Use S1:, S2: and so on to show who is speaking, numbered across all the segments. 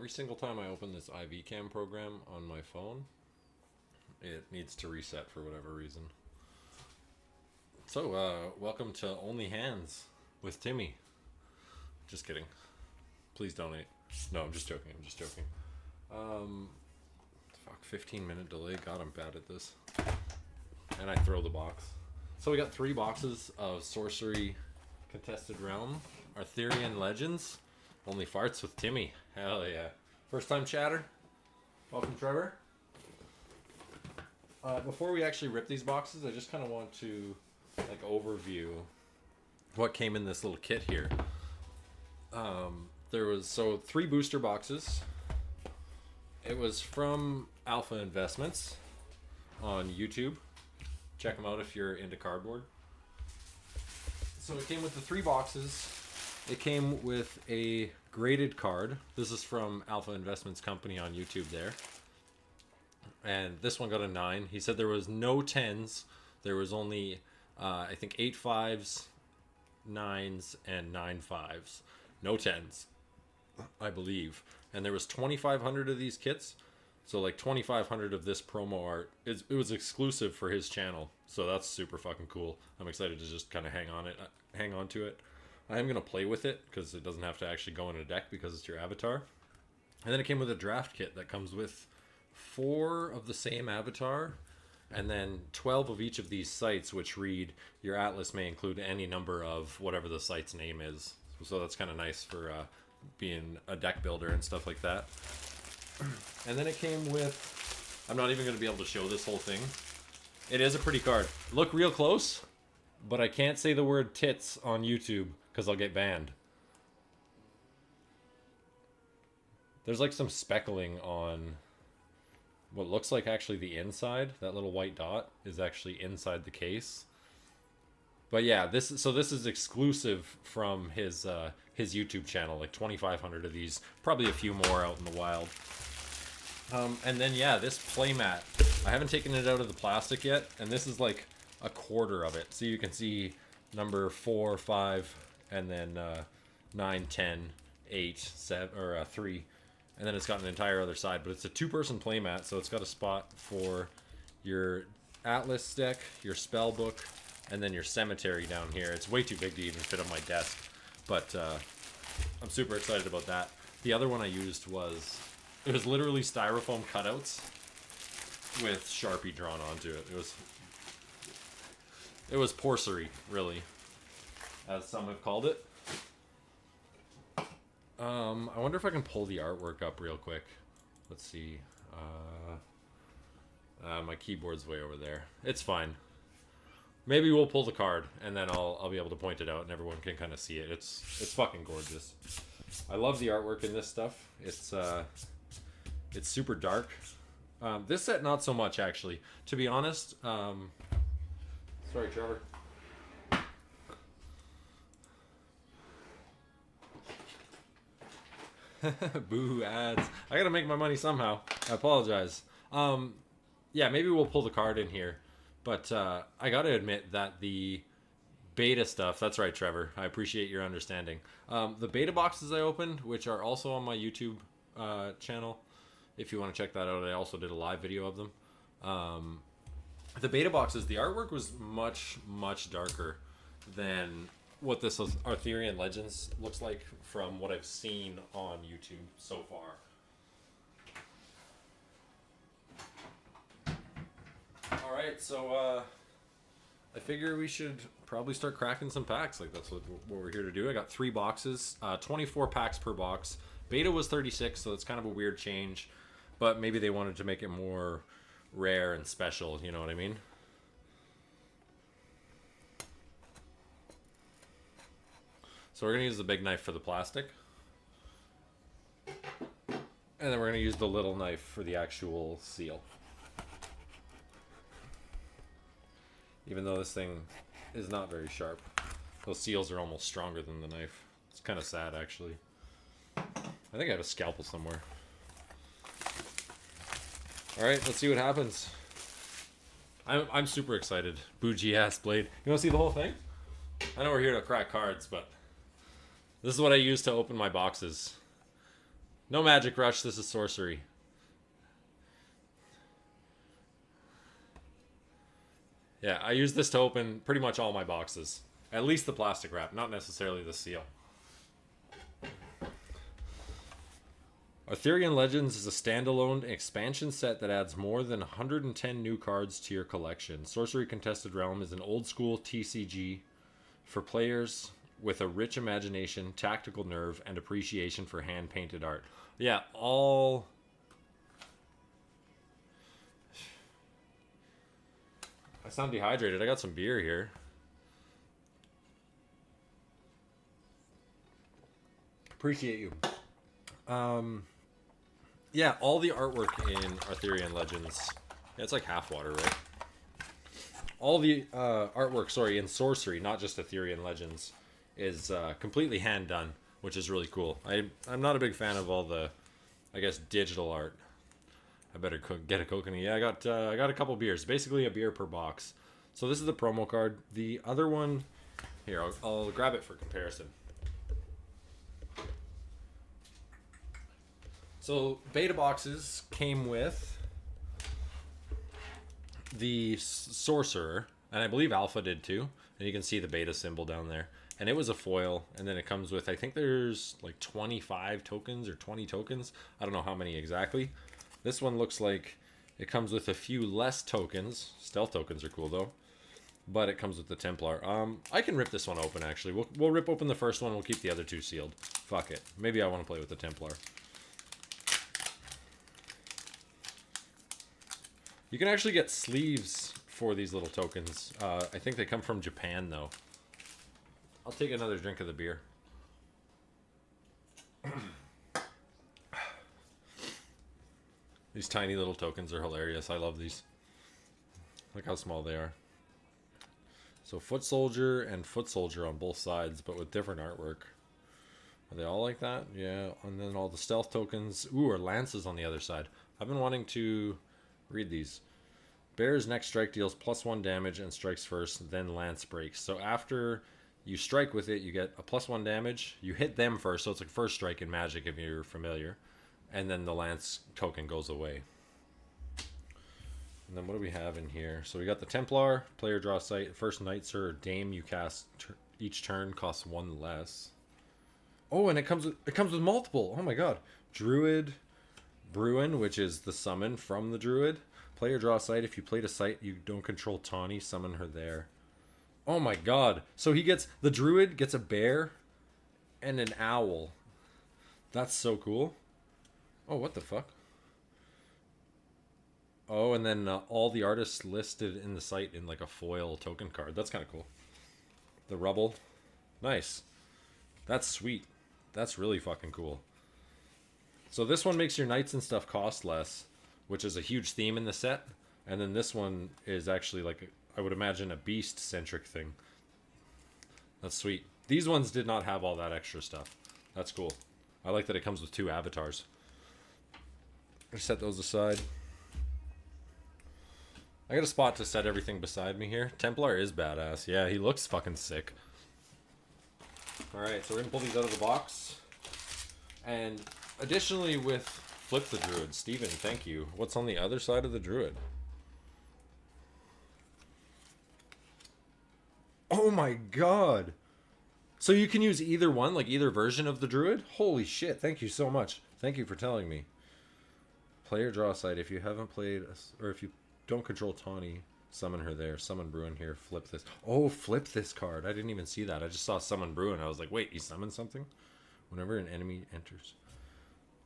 S1: every single time I open this IV cam program on my phone, it needs to reset for whatever reason. So, welcome to Only Hands with Timmy. Just kidding. Please donate. No, I'm just joking. Fuck, 15-minute delay. God, I'm bad at this. And I throw the box. So we got 3 boxes of Sorcery Contested Realm, Arthurian Legends, Only Farts with Timmy. Hell yeah. First time chatter. Welcome, Trevor. Before we actually rip these boxes, I just kind of want to overview what came in this little kit here. There was 3 booster boxes. It was from Alpha Investments on YouTube. Check them out if you're into cardboard. So it came with the 3 boxes. It came with a graded card. This is from Alpha Investments Company on YouTube there. And this one got a 9. He said there was no 10s. There was only, I think, 8 5s, 9s, and 9 5s. No 10s, I believe. And there was 2,500 of these kits. So like 2,500 of this promo art. It was exclusive for his channel. So that's super fucking cool. I'm excited to just kind of hang on to it. I am going to play with it because it doesn't have to actually go in a deck because it's your avatar. And then it came with a draft kit that comes with 4 of the same avatar and then 12 of each of these sites, which read your atlas may include any number of whatever the site's name is. So that's kind of nice for being a deck builder and stuff like that. And then it came with, I'm not even going to be able to show this whole thing. It is a pretty card. Look real close, but I can't say the word tits on YouTube because I'll get banned. There's like some speckling on what looks like actually the inside. That little white dot is actually inside the case. But yeah, this is exclusive from his YouTube channel. Like 2,500 of these, probably a few more out in the wild. And then yeah, this playmat. I haven't taken it out of the plastic yet, and this is like a quarter of it. So you can see number 4, 5, and then 9, 10, 8, 7, or 3. And then it's got an entire other side, but it's a 2-person playmat, so it's got a spot for your Atlas deck, your spell book, and then your cemetery down here. It's way too big to even fit on my desk, but I'm super excited about that. The other one I used was literally styrofoam cutouts with Sharpie drawn onto it. It was porcery, really, as some have called it. I wonder if I can pull the artwork up real quick. Let's see. My keyboard's way over there. It's fine. Maybe we'll pull the card, and then I'll be able to point it out, and everyone can kind of see it. It's fucking gorgeous. I love the artwork in this stuff. It's super dark. This set, not so much, actually. To be honest, sorry, Trevor. Boo ads. I gotta make my money somehow. I apologize. Yeah, maybe we'll pull the card in here. But I gotta admit that the beta stuff, that's right, Trevor, I appreciate your understanding. The beta boxes I opened, which are also on my YouTube channel, if you want to check that out, I also did a live video of them. The beta boxes, the artwork was much, much darker than what this Arthurian Legends looks like from what I've seen on YouTube so far. Alright, so I figure we should probably start cracking some packs. Like, that's what we're here to do. I got 3 boxes, 24 packs per box. Beta was 36, so it's kind of a weird change, but maybe they wanted to make it more rare and special, you know what I mean? So we're going to use the big knife for the plastic. And then we're going to use the little knife for the actual seal. Even though this thing is not very sharp. Those seals are almost stronger than the knife. It's kind of sad, actually. I think I have a scalpel somewhere. Alright, let's see what happens. I'm super excited. Bougie ass blade. You want to see the whole thing? I know we're here to crack cards, but this is what I use to open my boxes. No Magic Rush, this is Sorcery. Yeah, I use this to open pretty much all my boxes. At least the plastic wrap, not necessarily the seal. Arthurian Legends is a standalone expansion set that adds more than 110 new cards to your collection. Sorcery Contested Realm is an old-school TCG for players with a rich imagination, tactical nerve, and appreciation for hand-painted art. Yeah, all... I sound dehydrated. I got some beer here. Appreciate you. Yeah, all the artwork in Arthurian Legends. Yeah, it's like half water, right? All the artwork, sorry, in Sorcery, not just Arthurian Legends, is completely hand done, which is really cool. I'm not a big fan of all the, I guess, digital art. I better get a coconut. Yeah, I got a couple beers. Basically a beer per box. So this is the promo card. The other one, here, I'll grab it for comparison. So beta boxes came with the Sorcerer, and I believe Alpha did too. And you can see the beta symbol down there. And it was a foil, and then it comes with, I think there's like 25 tokens or 20 tokens. I don't know how many exactly. This one looks like it comes with a few less tokens. Stealth tokens are cool though. But it comes with the Templar. I can rip this one open actually. We'll rip open the first one, we'll keep the other two sealed. Fuck it. Maybe I want to play with the Templar. You can actually get sleeves for these little tokens. I think they come from Japan though. I'll take another drink of the beer. These tiny little tokens are hilarious. I love these. Look how small they are. So Foot Soldier and Foot Soldier on both sides, but with different artwork. Are they all like that? Yeah. And then all the stealth tokens. Ooh, or lances on the other side. I've been wanting to read these. Bear's next strike deals +1 damage and strikes first, then lance breaks. So after you strike with it, you get a +1 damage. You hit them first, so it's like first strike in Magic if you're familiar. And then the lance token goes away. And then what do we have in here? So we got the Templar, player draw sight. First Knights or Dame you cast each turn costs 1 less. Oh, and it comes with multiple. Oh my god. Druid Bruin, which is the summon from the Druid. Player draw sight. If you played a sight you don't control Tawny, summon her there. Oh my god. So the Druid gets a bear and an owl. That's so cool. Oh, what the fuck? Oh, and then all the artists listed in the site in like a foil token card. That's kind of cool. The Rubble. Nice. That's sweet. That's really fucking cool. So this one makes your knights and stuff cost less, which is a huge theme in the set. And then this one is actually like, I would imagine, a beast-centric thing. That's sweet. These ones did not have all that extra stuff. That's cool. I like that it comes with 2 avatars. I'll set those aside. I got a spot to set everything beside me here. Templar is badass. Yeah, he looks fucking sick. Alright, so we're gonna pull these out of the box. And additionally with Flip the Druid, Steven, thank you. What's on the other side of the Druid? Oh my god! So you can use either one, like either version of the Druid? Holy shit, thank you so much. Thank you for telling me. Player draw sight. If you haven't played, or if you don't control Tawny, summon her there. Summon Bruin here. Flip this. Oh, flip this card. I didn't even see that. I just saw summon Bruin. I was like, wait, he summoned something? Whenever an enemy enters.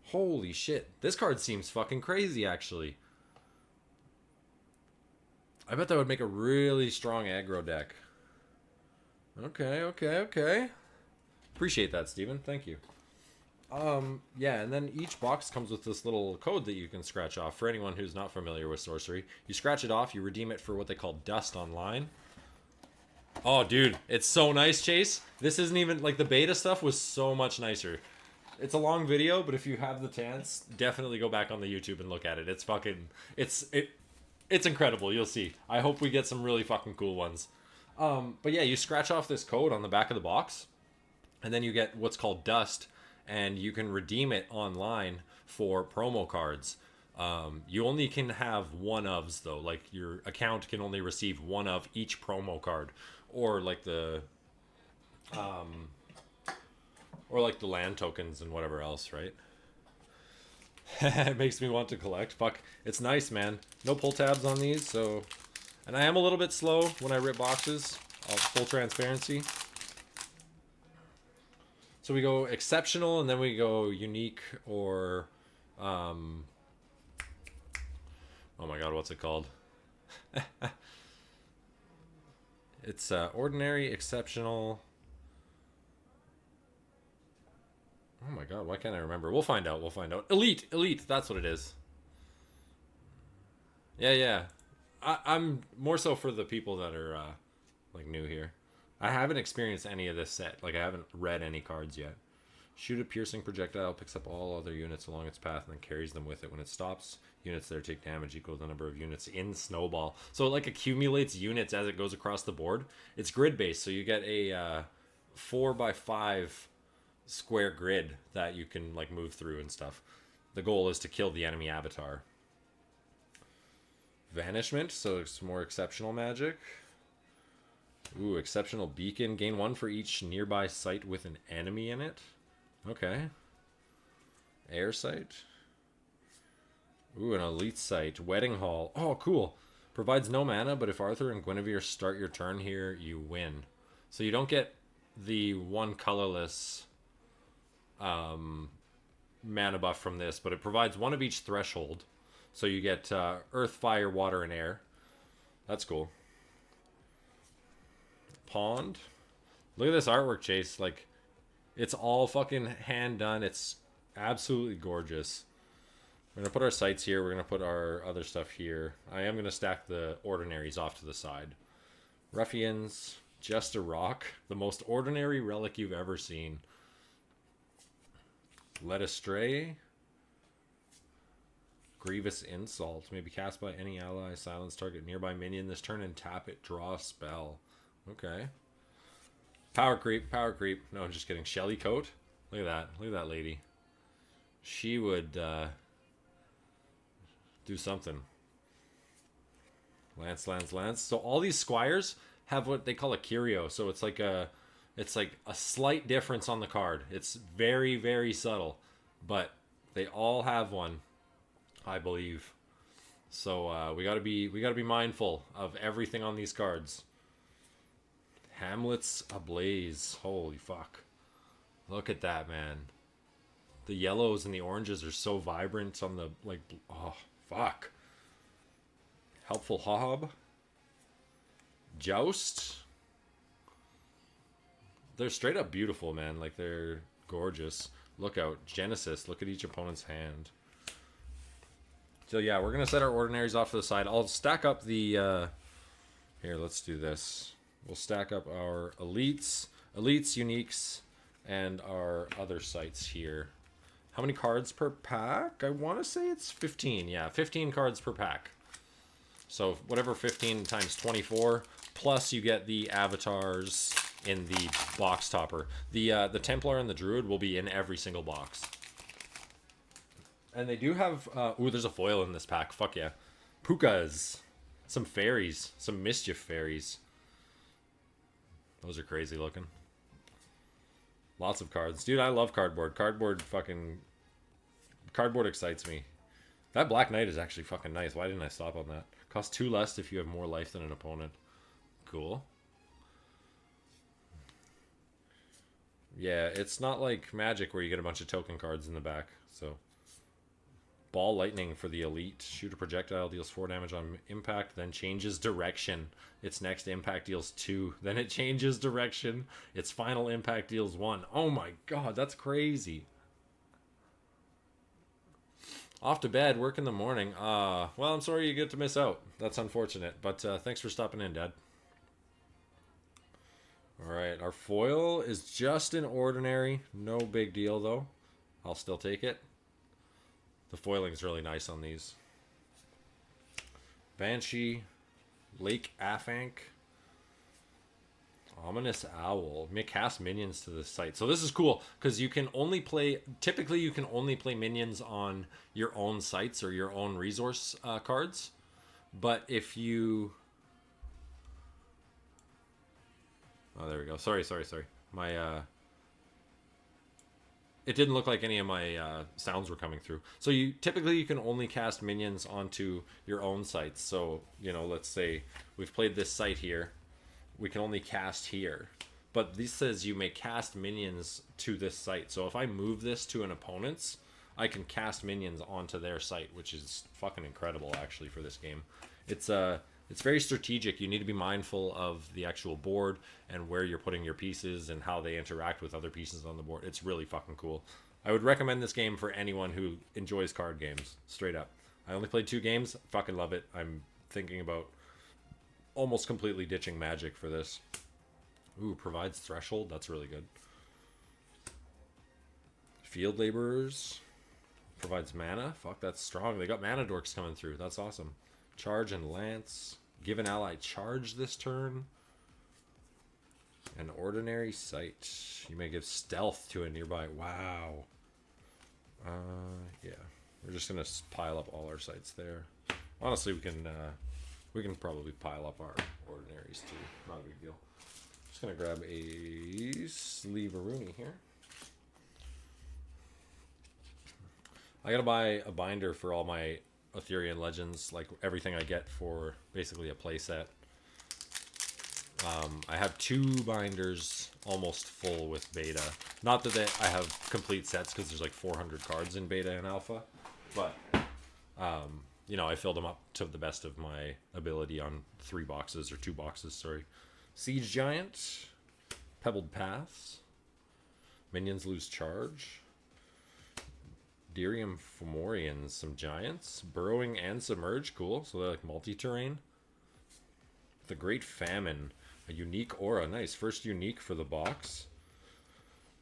S1: Holy shit. This card seems fucking crazy, actually. I bet that would make a really strong aggro deck. Okay. Appreciate that, Steven. Thank you. Yeah, and then each box comes with this little code that you can scratch off. For anyone who's not familiar with Sorcery, you scratch it off, you redeem it for what they call dust online. Oh, dude, it's so nice, Chase. This isn't even, like, the beta stuff was so much nicer. It's a long video, but if you have the chance, definitely go back on the YouTube and look at it. It's fucking, it's incredible, you'll see. I hope we get some really fucking cool ones. But yeah, you scratch off this code on the back of the box, and then you get what's called dust. and you can redeem it online for promo cards. You only can have one ofs though. Like your account can only receive one of each promo card, or like the land tokens and whatever else, right? It makes me want to collect. Fuck, it's nice, man. No pull tabs on these, so, and I am a little bit slow when I rip boxes. Full transparency. So we go exceptional, and then we go unique, or oh my god, what's it called? It's ordinary, exceptional. Oh my god, why can't I remember? We'll find out. We'll find out. Elite, elite. That's what it is. Yeah, yeah. I'm more so for the people that are like new here. I haven't experienced any of this set. Like I haven't read any cards yet. Shoot a piercing projectile, picks up all other units along its path, and then carries them with it. When it stops, units there take damage equal to the number of units in Snowball. So it like accumulates units as it goes across the board. It's grid based, so you get a 4x5 square grid that you can like move through and stuff. The goal is to kill the enemy avatar. Vanishment, so it's more exceptional magic. Ooh, exceptional beacon. Gain 1 for each nearby site with an enemy in it. Okay. Air site. Ooh, an elite site. Wedding hall. Oh, cool. Provides no mana, but if Arthur and Guinevere start your turn here, you win. So you don't get the one colorless mana buff from this, but it provides one of each threshold. So you get earth, fire, water, and air. That's cool. Pond. Look at this artwork, Chase. Like, it's all fucking hand done. It's absolutely gorgeous. We're gonna put our sites here. We're gonna put our other stuff here. I am gonna stack the ordinaries off to the side. Ruffians. Just a rock. The most ordinary relic you've ever seen. Led astray. Grievous insult. May be cast by any ally. Silence target nearby minion this turn and tap it. Draw a spell. Okay. Power creep. Power creep. No, I'm just kidding. Shelly coat. Look at that. Look at that lady. She would do something. Lance, lance, lance. So all these squires have what they call a curio. So it's like a slight difference on the card. It's very, very subtle, but they all have one, I believe. So we gotta be mindful of everything on these cards. Hamlet's ablaze. Holy fuck! Look at that, man. The yellows and the oranges are so vibrant on the like. Oh fuck! Helpful Hob. Joust. They're straight up beautiful, man. Like, they're gorgeous. Look out. Genesis. Look at each opponent's hand. So, yeah, we're going to set our ordinaries off to the side. I'll stack up the... Here, let's do this. We'll stack up our elites, uniques, and our other sites here. How many cards per pack? I want to say it's 15. Yeah, 15 cards per pack. So, whatever 15 times 24... Plus, you get the avatars in the box topper. The Templar and the Druid will be in every single box. And they do have... ooh, there's a foil in this pack. Fuck yeah. Pukas. Some fairies. Some mischief fairies. Those are crazy looking. Lots of cards. Dude, I love cardboard. Cardboard excites me. That Black Knight is actually fucking nice. Why didn't I stop on that? Costs 2 less if you have more life than an opponent. Cool. Yeah, it's not like Magic where you get a bunch of token cards in the back. So, Ball Lightning for the elite. Shoot a projectile, deals 4 damage on impact, then changes direction. Its next impact deals 2. Then it changes direction. Its final impact deals 1. Oh my god, that's crazy. Off to bed, work in the morning. Well, I'm sorry you get to miss out. That's unfortunate, but thanks for stopping in, Dad. Alright, our foil is just an ordinary. No big deal, though. I'll still take it. The foiling's really nice on these. Banshee. Lake Afank. Ominous Owl. May cast minions to this site. So this is cool because you can only play. Typically, you can only play minions on your own sites or your own resource cards. But if you, oh, there we go. Sorry. My it didn't look like any of my sounds were coming through. So you typically you can only cast minions onto your own sites. So let's say we've played this site here. We can only cast here, but this says you may cast minions to this site. So if I move this to an opponent's, I can cast minions onto their site, which is fucking incredible actually for this game. It's very strategic. You need to be mindful of the actual board and where you're putting your pieces and how they interact with other pieces on the board. It's really fucking cool. I would recommend this game for anyone who enjoys card games, straight up. I only played 2 games, fucking love it. I'm thinking about almost completely ditching Magic for this. Ooh, provides Threshold. That's really good. Field Laborers. Provides mana. Fuck, that's strong. They got mana dorks coming through. That's awesome. Charge and Lance. Give an ally charge this turn. An ordinary sight. You may give stealth to a nearby. Wow. Yeah. We're just going to pile up all our sights there. Honestly, we can probably pile up our ordinaries too. Not a big deal. Just gonna grab a Sleeve-a-Rooney here. I gotta buy a binder for all my Arthurian legends, like everything I get for basically a playset. I have 2 binders almost full with beta. Not that I have complete sets because there's like 400 cards in beta and alpha, but I filled them up to the best of my ability on 3 boxes or 2 boxes, sorry. Siege Giant, Pebbled Paths, Minions Lose Charge, Dirium Fomorians, some Giants, Burrowing and Submerge, cool, so they're like multi-terrain. The Great Famine, a unique aura, nice, first unique for the box.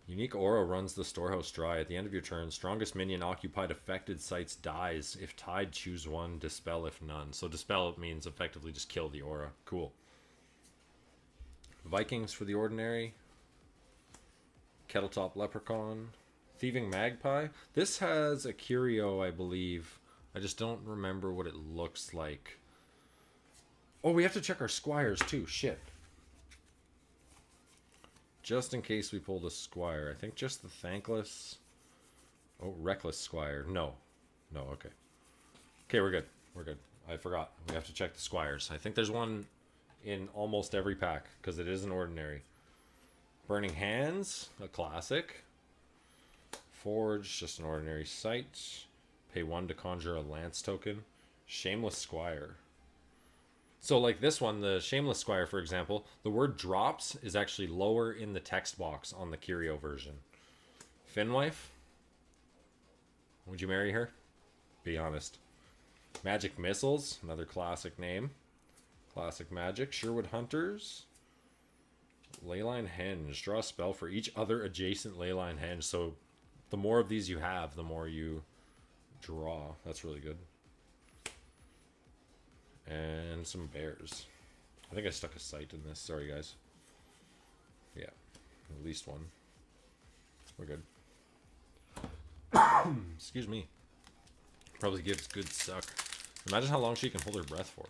S1: Unique aura runs the storehouse dry. At the end of your turn, strongest minion occupied affected sites dies. If tied, choose one. Dispel if none. So dispel means effectively just kill the aura. Cool. Vikings for the ordinary. Kettletop Leprechaun. Thieving Magpie. This has a curio, I believe. I just don't remember what it looks like. Oh, we have to check our squires too. Shit. Just in case we pulled a squire. I think just the Thankless. Oh, Reckless Squire. No. No, okay. Okay, we're good. We're good. I forgot. We have to check the squires. I think there's one in almost every pack because it is an ordinary. Burning Hands, a classic. Forge, just an ordinary sight. Pay 1 to conjure a Lance token. Shameless Squire. So like this one, the Shameless Squire, for example, the word drops is actually lower in the text box on the curio version. Finwife? Would you marry her? Be honest. Magic Missiles, another classic name. Classic Magic. Sherwood Hunters. Leyline Henge. Draw a spell for each other adjacent Leyline Henge. So the more of these you have, the more you draw. That's really good. And some bears. I think I stuck a sight in this. Sorry, guys. Yeah, at least one. We're good. Excuse me. Probably gives good suck. Imagine how long she can hold her breath for.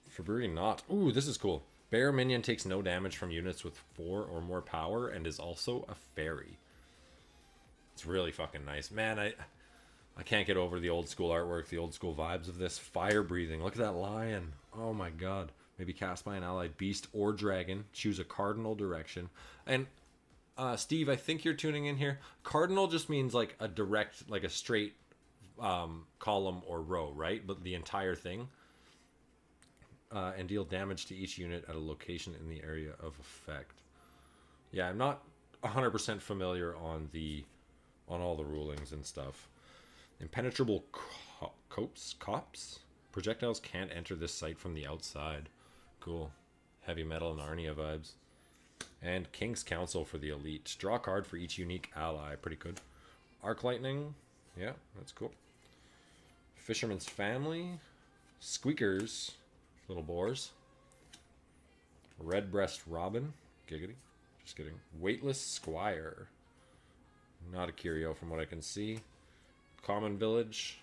S1: February Knot. Ooh, this is cool. Bear minion takes no damage from units with 4 or more power and is also a fairy. It's really fucking nice. Man, I can't get over the old school artwork, the old school vibes of this. Fire breathing. Look at that lion. Oh my god. Maybe cast by an allied beast or dragon. Choose a cardinal direction. And Steve, I think you're tuning in here. Cardinal just means like a direct, like a straight column or row, right? But the entire thing. And deal damage to each unit at a location in the area of effect. Yeah, I'm not 100% familiar on all the rulings and stuff. Impenetrable cops? Projectiles can't enter this site from the outside. Cool. Heavy Metal and Narnia vibes. And King's Council for the elite. Draw a card for each unique ally. Pretty good. Arc Lightning. Yeah, that's cool. Fisherman's Family. Squeakers. Little boars. Redbreast Robin. Giggity. Just kidding. Weightless Squire. Not a curio from what I can see. Common Village.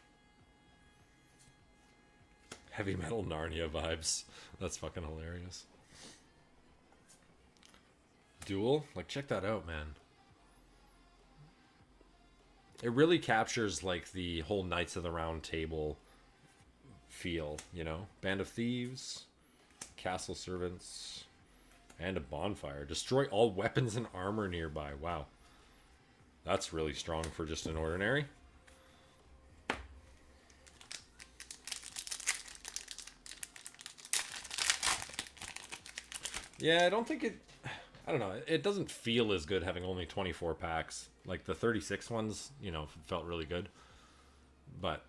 S1: Heavy Metal Narnia vibes. That's fucking hilarious. Duel. Like, check that out, man. It really captures, like, the whole Knights of the Round Table feel, you know? Band of Thieves. Castle Servants. And a bonfire. Destroy all weapons and armor nearby. Wow. That's really strong for just an ordinary. Yeah, I don't think it... I don't know. It doesn't feel as good having only 24 packs. Like, the 36 ones, you know, felt really good. But,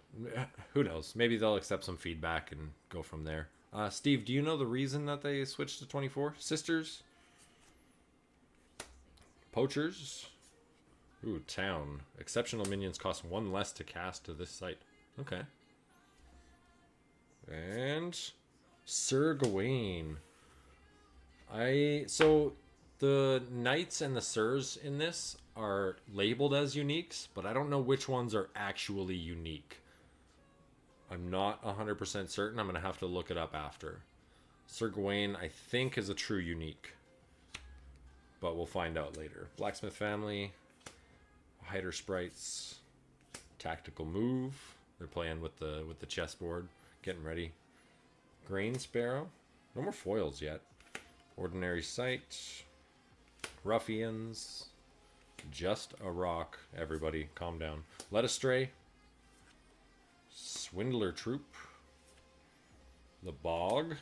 S1: who knows? Maybe they'll accept some feedback and go from there. Steve, do you know the reason that they switched to 24? Sisters? Poachers? Ooh, town. Exceptional minions cost 1 less to cast to this site. Okay. And Sir Gawain. So the knights and the sirs in this are labeled as uniques, but I don't know which ones are actually unique. I'm not 100% certain. I'm going to have to look it up after. Sir Gawain, I think, is a true unique. But we'll find out later. Blacksmith Family. Hider Sprites. Tactical Move. They're playing with the chessboard. Getting ready. Grain Sparrow. No more foils yet. Ordinary Sight. Ruffians. Just a Rock. Everybody, calm down. Led Astray. Swindler Troop. The Bog.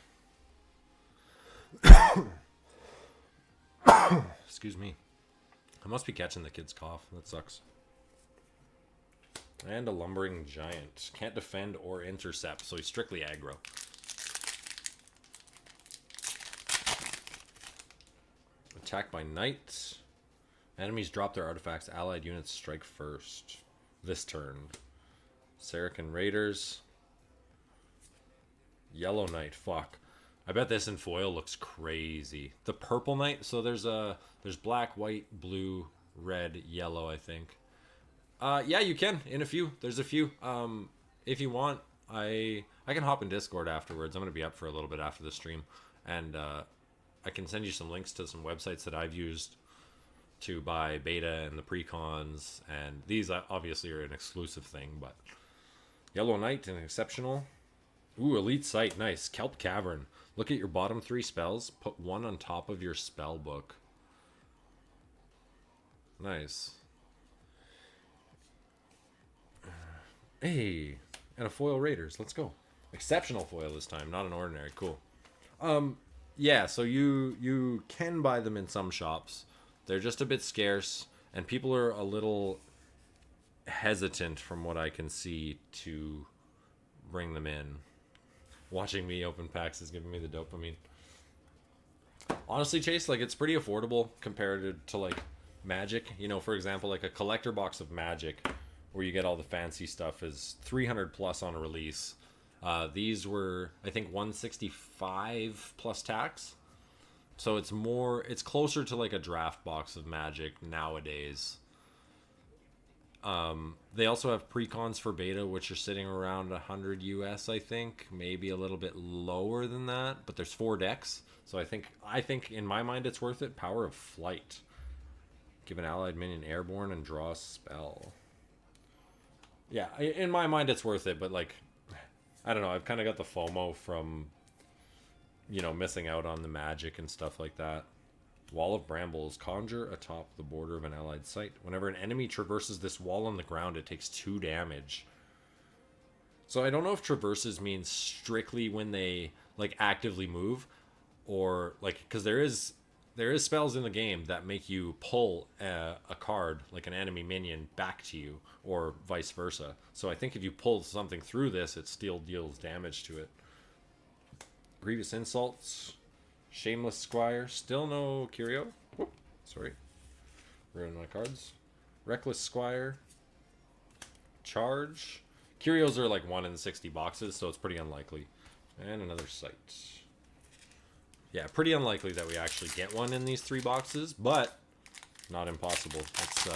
S1: Excuse me. I must be catching the kid's cough. That sucks. And a Lumbering Giant. Can't defend or intercept, so he's strictly aggro. Attack by Knight. Enemies drop their artifacts. Allied units strike first. This turn. Saracen Raiders. Yellow Knight. Fuck. I bet this in foil looks crazy. The Purple Knight. So there's black, white, blue, red, yellow, I think. Yeah, you can. In a few. There's a few. If you want, I can hop in Discord afterwards. I'm going to be up for a little bit after the stream. And I can send you some links to some websites that I've used to buy beta and the precons. And these obviously are an exclusive thing, but... Yellow Knight, an exceptional. Ooh, Elite Sight, nice. Kelp Cavern. Look at your bottom 3 spells. Put 1 on top of your spell book. Nice. Hey, and a foil Raiders. Let's go. Exceptional foil this time, not an ordinary. Cool. Yeah, so you can buy them in some shops. They're just a bit scarce, and people are a little hesitant from what I can see to bring them in. Watching me open packs is giving me the dopamine. Honestly, Chase, like, it's pretty affordable compared to like Magic. You know, for example, like a collector box of Magic where you get all the fancy stuff is 300 plus on a release. These were, I think, 165 plus tax. So it's closer to like a draft box of Magic nowadays. They also have precons for beta, which are sitting around 100 US, I think, maybe a little bit lower than that, but there's 4 decks. So I think in my mind it's worth it. Power of Flight. Give an allied minion airborne and draw a spell. Yeah, in my mind it's worth it, but like, I don't know, I've kind of got the FOMO from, you know, missing out on the Magic and stuff like that. Wall of Brambles. Conjure atop the border of an allied site. Whenever an enemy traverses this wall on the ground, it takes 2 damage. So I don't know if traverses means strictly when they like actively move, or like, because there is spells in the game that make you pull a card, like an enemy minion, back to you, or vice versa. So I think if you pull something through this, it still deals damage to it. Grievous Insults. Shameless Squire. Still no curio. Whoop, sorry. Ruined my cards. Reckless Squire. Charge. Curios are like 1 in 60 boxes, so it's pretty unlikely. And another site. Yeah, pretty unlikely that we actually get one in these 3 boxes, but not impossible. It's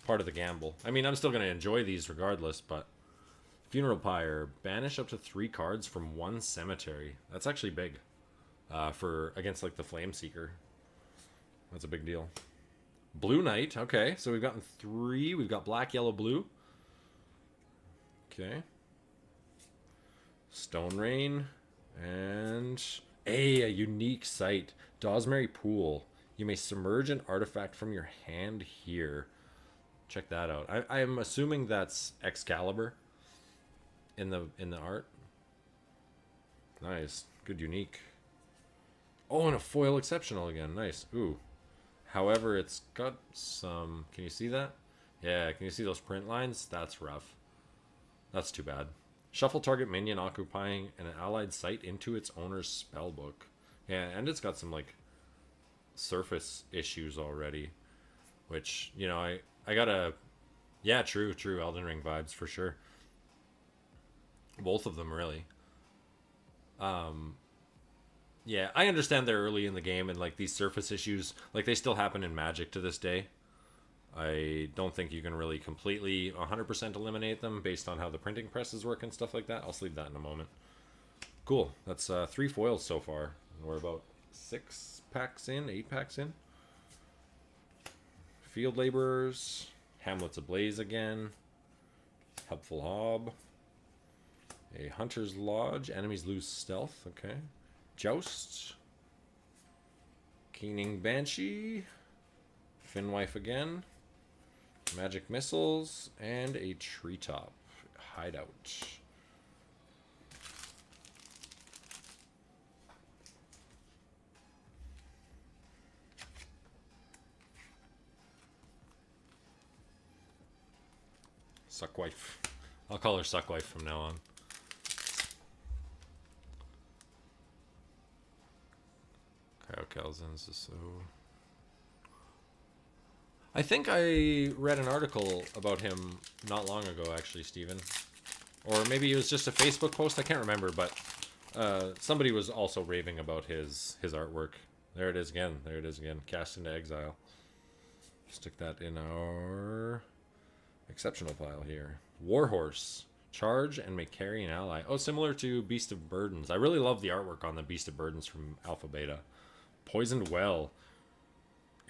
S1: part of the gamble. I mean, I'm still going to enjoy these regardless, but Funeral Pyre, banish up to 3 cards from 1 cemetery. That's actually big for against like the Flame Seeker. That's a big deal. Blue Knight, okay, so we've gotten 3. We've got black, yellow, blue. Okay. Stone Rain, and a unique sight. Dosmary Pool. You may submerge an artifact from your hand here. Check that out. I'm assuming that's Excalibur in the art. Nice. Good unique. Oh, and a foil exceptional again. Nice. Ooh. However, it's got some... Can you see that? Yeah, can you see those print lines? That's rough. That's too bad. Shuffle target minion occupying an allied site into its owner's spellbook. Yeah, and it's got some, like, surface issues already. Which, you know, I gotta... Yeah, true. Elden Ring vibes, for sure. Both of them, really. Yeah, I understand they're early in the game, and, like, these surface issues, like, they still happen in Magic to this day. I don't think you can really completely 100% eliminate them based on how the printing presses work and stuff like that. I'll sleeve that in a moment. Cool. That's 3 foils so far. We're about 6 packs in, 8 packs in. Field Laborers. Hamlet's Ablaze again. Helpful Hob. A Hunter's Lodge. Enemies lose stealth. Okay. Joust. Keening Banshee. Finwife again. Magic Missiles. And a Treetop Hideout. Suckwife. I'll call her Suckwife from now on. Kyle Calzins is so... I think I read an article about him not long ago, actually, Steven. Or maybe it was just a Facebook post, I can't remember, but somebody was also raving about his artwork. There it is again. Cast into Exile. Stick that in our exceptional pile here. Warhorse. Charge and may carry an ally. Oh, similar to Beast of Burdens. I really love the artwork on the Beast of Burdens from Alpha Beta. Poisoned Well.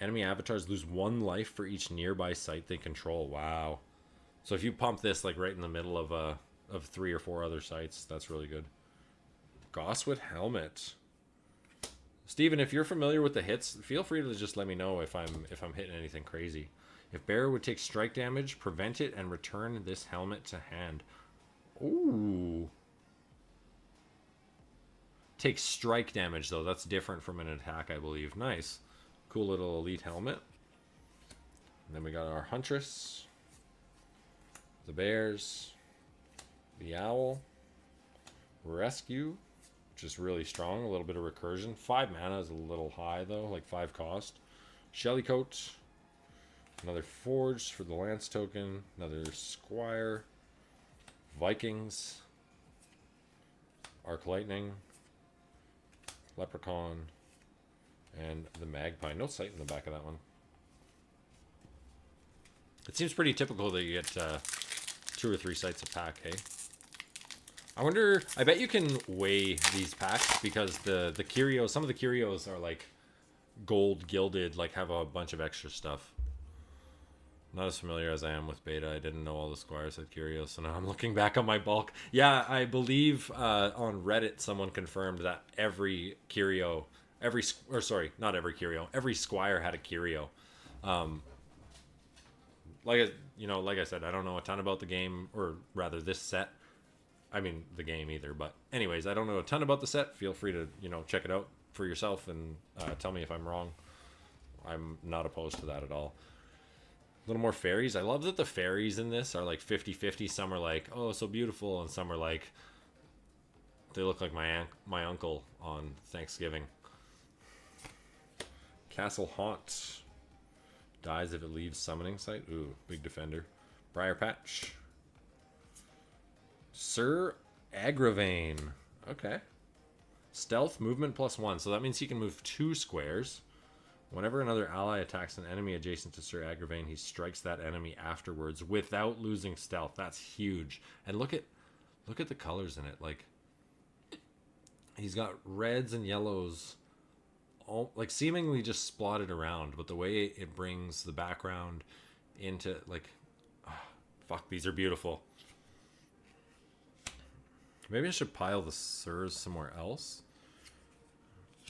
S1: Enemy avatars lose 1 life for each nearby site they control. Wow. So if you pump this like right in the middle of 3 or 4 other sites, that's really good. Goswit Helmet. Steven, if you're familiar with the hits, feel free to just let me know if I'm hitting anything crazy. If bearer would take strike damage, prevent it and return this helmet to hand. Ooh. Take strike damage though. That's different from an attack, I believe. Nice. Cool little elite helmet. And then we got our Huntress, the Bears, the Owl, Rescue, which is really strong. A little bit of recursion. 5 mana is a little high though, like 5 cost. Shellycoat, another Forge for the Lance token, another Squire, Vikings, Arc Lightning, Leprechaun, and the Magpie. No sight in the back of that one. It seems pretty typical that you get 2 or 3 sights a pack, hey? I wonder, I bet you can weigh these packs because the curios, some of the curios are like gold gilded, like have a bunch of extra stuff. Not as familiar as I am with beta. I didn't know all the squires had curios, so now I'm looking back on my bulk. Yeah, I believe on Reddit someone confirmed that every curio, every squire had a curio. Like I said, I don't know a ton about the game, or rather this set. I mean the game either, but anyways, I don't know a ton about the set. Feel free to check it out for yourself and tell me if I'm wrong. I'm not opposed to that at all. A little more fairies. I love that the fairies in this are like 50-50. Some are like, oh, so beautiful, and some are like, they look like my uncle on Thanksgiving. Castle Haunt. Dies if it leaves summoning site. Ooh, big defender. Briar Patch. Sir Agravain. Okay. Stealth, movement +1. So that means he can move 2 squares. Whenever another ally attacks an enemy adjacent to Sir Agravain, he strikes that enemy afterwards without losing stealth. That's huge. And look at the colors in it. Like, he's got reds and yellows, all like seemingly just splotted around, but the way it brings the background into like, fuck, these are beautiful. Maybe I should pile the Sirs somewhere else.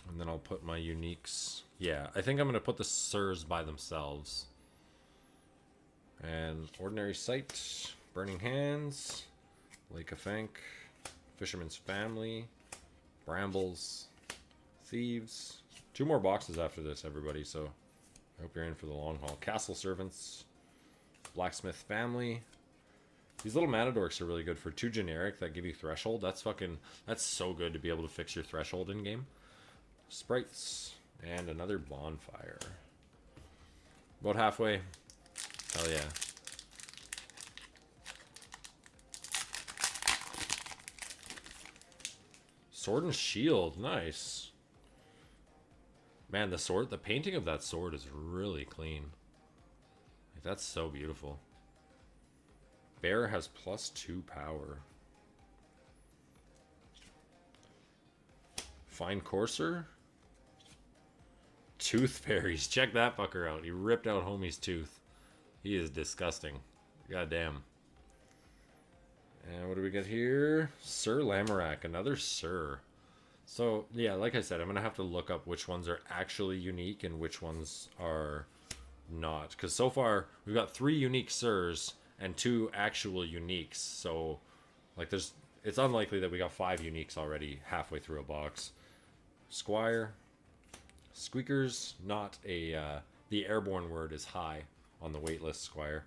S1: And then I'll put my uniques. Yeah, I think I'm going to put the Sirs by themselves. And Ordinary Sight, Burning Hands, Lake of Fank, Fisherman's Family, Brambles, Thieves. 2 more boxes after this, everybody, so I hope you're in for the long haul. Castle Servants, Blacksmith Family. These little mana dorks are really good for 2 generic that give you Threshold. That's so good to be able to fix your Threshold in game. Sprites, and another Bonfire. About halfway. Hell yeah. Sword and Shield, nice. Man, the painting of that sword is really clean. Like, that's so beautiful. Bear has +2 power. Fine Courser. Tooth Fairies. Check that fucker out. He ripped out homie's tooth. He is disgusting. Goddamn. And what do we get here? Sir Lamorak. Another Sir. So, yeah, like I said, I'm going to have to look up which ones are actually unique and which ones are not. Because so far, we've got 3 unique Sirs and 2 actual uniques. So, like, it's unlikely that we got 5 uniques already halfway through a box. Squire. Squeakers, not a... the airborne word is high on the waitlist, Squire.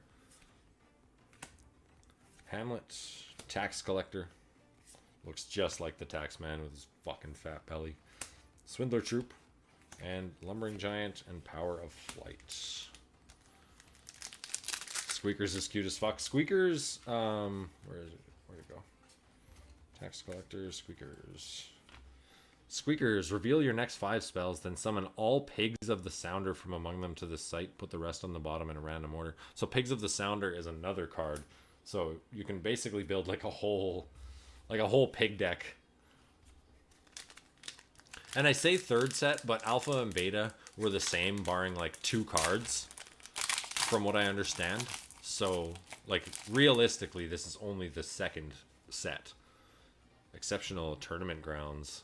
S1: Hamlet. Tax Collector. Looks just like the tax man with his fucking fat belly. Swindler Troop. And Lumbering Giant and Power of Flight. Squeakers is cute as fuck. Squeakers, where is it? Where'd it go? Tax Collector, Squeakers. Squeakers, reveal your next 5 spells, then summon all Pigs of the Sounder from among them to this site. Put the rest on the bottom in a random order. So Pigs of the Sounder is another card. So you can basically build like a whole pig deck. And I say 3rd set, but Alpha and Beta were the same, barring like 2 cards, from what I understand. So, like, realistically, this is only the 2nd set. Exceptional Tournament Grounds.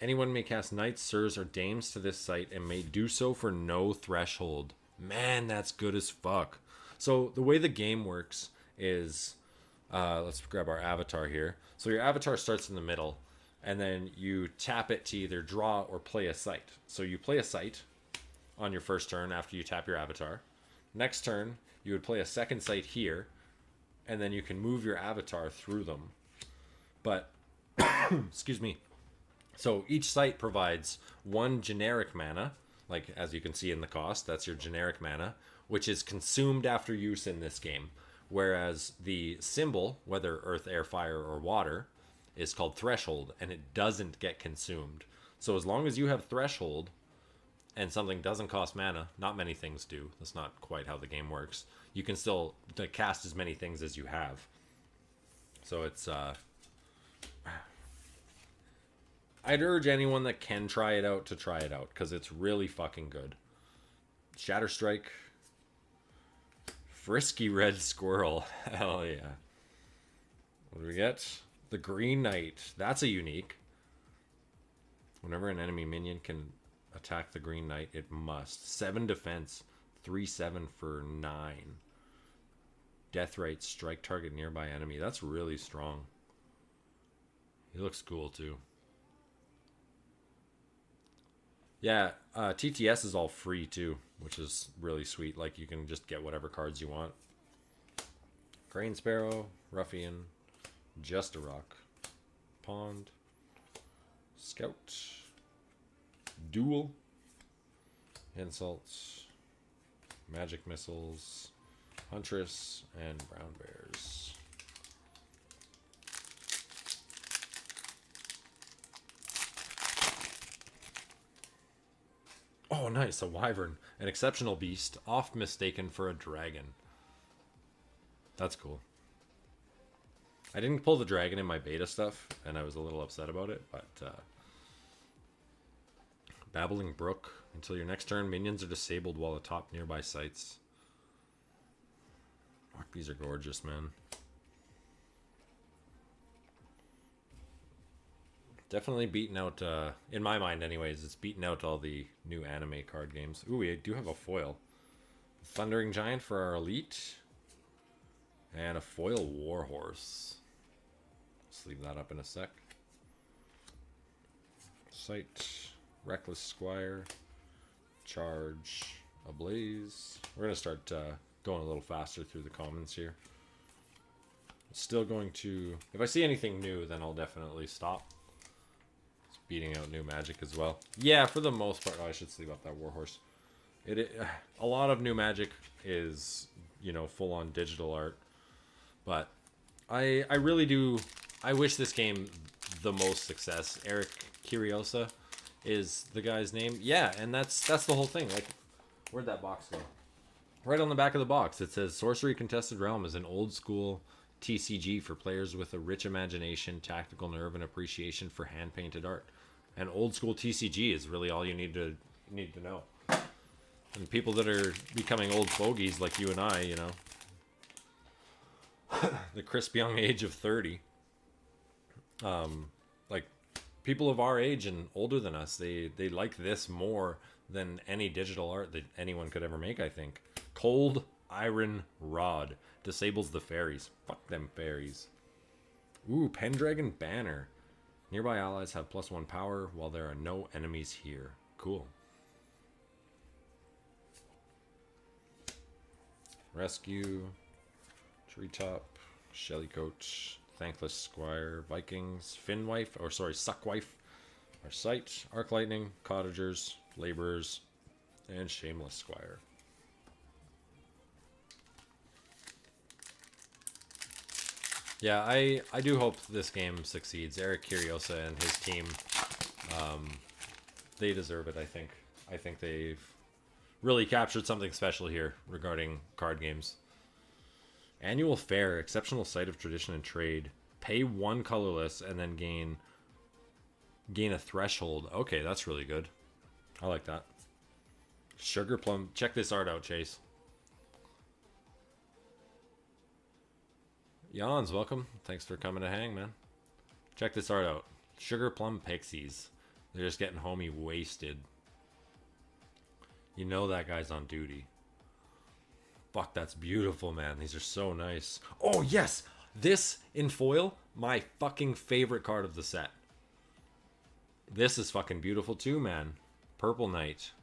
S1: Anyone may cast Knights, Sirs, or Dames to this site and may do so for no threshold. Man, that's good as fuck. So the way the game works is, let's grab our avatar here. So your avatar starts in the middle, and then you tap it to either draw or play a site. So you play a site on your first turn after you tap your avatar. Next turn, you would play a second site here, and then you can move your avatar through them. But, excuse me. So each site provides 1 generic mana, like as you can see in the cost, that's your generic mana, which is consumed after use in this game. Whereas the symbol, whether earth, air, fire, or water, is called Threshold, and it doesn't get consumed. So as long as you have Threshold, and something doesn't cost mana, not many things do, that's not quite how the game works, you can still cast as many things as you have. So it's, I'd urge anyone that can try it out to try it out, because it's really fucking good. Shatter Strike. Frisky Red Squirrel. Hell yeah. What do we get? The Green Knight. That's a unique. Whenever an enemy minion can attack the Green Knight, it must. 7 defense. 3/7 for 9. Deathrite. Strike target nearby enemy. That's really strong. He looks cool too. Yeah, TTS is all free too, which is really sweet. Like, you can just get whatever cards you want. Grain Sparrow, Ruffian, Just a Rock, Pond, Scout, Duel, Insults, Magic Missiles, Huntress, and Brown Bears. Oh, nice. A wyvern. An exceptional beast, oft mistaken for a dragon. That's cool. I didn't pull the dragon in my beta stuff, and I was a little upset about it, but... Babbling Brook. Until your next turn, minions are disabled while atop nearby sites. Fuck, these are gorgeous, man. Definitely beaten out, in my mind anyways, it's beaten out all the new anime card games. Ooh, we do have a foil. Thundering Giant for our elite. And a foil Warhorse. Let's leave that up in a sec. Sight. Reckless Squire. Charge. Ablaze. We're going to start going a little faster through the commons here. Still going to... If I see anything new, then I'll definitely stop. It's beating out new magic as well. Yeah, for the most part... Oh, I should sleeve up that Warhorse. A lot of new magic is, you know, full-on digital art. But I really do... I wish this game the most success. Eric Curiosa is the guy's name. Yeah, and that's the whole thing. Like, where'd that box go? Right on the back of the box, it says Sorcery Contested Realm is an old school TCG for players with a rich imagination, tactical nerve, and appreciation for hand-painted art. And old school TCG is really all you need to know. And people that are becoming old fogies like you and I, you know, the crisp young age of 30, like people of our age and older than us, they like this more than any digital art that anyone could ever make, I think. Cold Iron Rod disables the fairies. Fuck them fairies. Ooh, Pendragon Banner. Nearby allies have +1 power while there are no enemies here. Cool. Rescue. Treetop. Shellycoat. Thankless Squire. Vikings. Finwife. Or sorry, Suckwife. Our Sight. Arc Lightning. Cottagers. Laborers. And Shameless Squire. Yeah, I do hope this game succeeds. Eric Curiosa and his team, they deserve it, I think. I think they've really captured something special here regarding card games. Annual Fair, exceptional site of tradition and trade. Pay 1 colorless and then gain a threshold. Okay, that's really good. I like that. Sugar Plum. Check this art out, Chase. Jans, welcome. Thanks for coming to hang, man. Check this art out. Sugar Plum Pixies. They're just getting homie wasted. You know that guy's on duty. Fuck, that's beautiful, man. These are so nice. Oh, yes! This, in foil, my fucking favorite card of the set. This is fucking beautiful too, man. Purple Knight.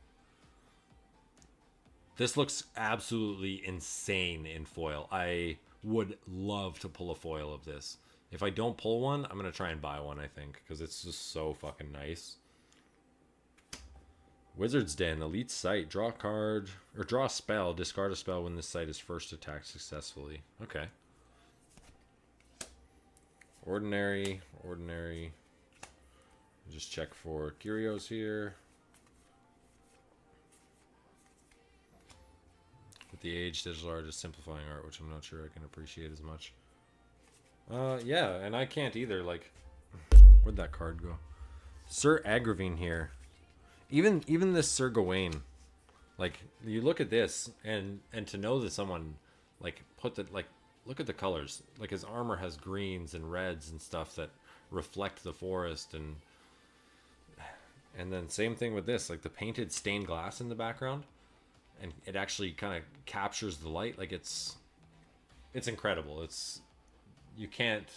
S1: This looks absolutely insane in foil. I would love to pull a foil of this. If I don't pull one, I'm going to try and buy one, I think, because it's just so fucking nice. Wizard's Den, Elite Sight, draw a card, or draw a spell, discard a spell when this site is first attacked successfully. Okay. Ordinary. Just check for curios here. With the age, digital art is simplifying art, which I'm not sure I can appreciate as much. Yeah, and I can't either. Like, where'd that card go? Sir Agravine here. Even this Sir Gawain, like, you look at this and to know that someone like look at the colors. Like, his armor has greens and reds and stuff that reflect the forest, and then same thing with this, like the painted stained glass in the background, and it actually kind of captures the light. Like, it's incredible. You can't.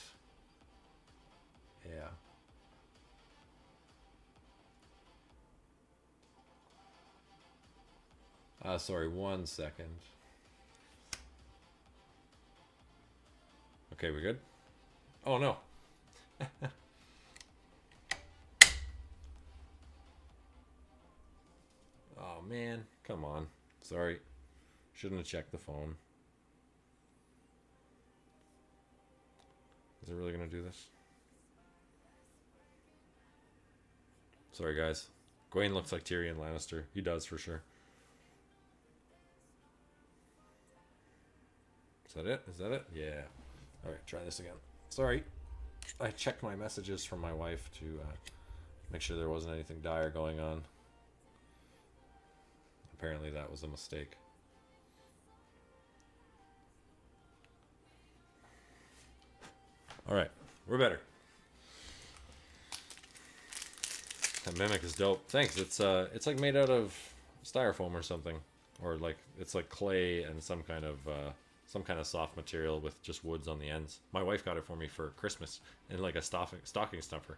S1: Yeah. Sorry, 1 second. Okay, we good? Oh, no. Oh, man. Come on. Sorry. Shouldn't have checked the phone. Is it really going to do this? Sorry, guys. Gawain looks like Tyrion Lannister. He does for sure. Is that it? Is that it? Yeah. All right, try this again. Sorry. I checked my messages from my wife to make sure there wasn't anything dire going on. Apparently that was a mistake. All right, we're better. That mimic is dope. Thanks. It's like made out of styrofoam or something, or like it's like clay and some kind of soft material with just woods on the ends. My wife got it for me for Christmas in like a stocking stuffer.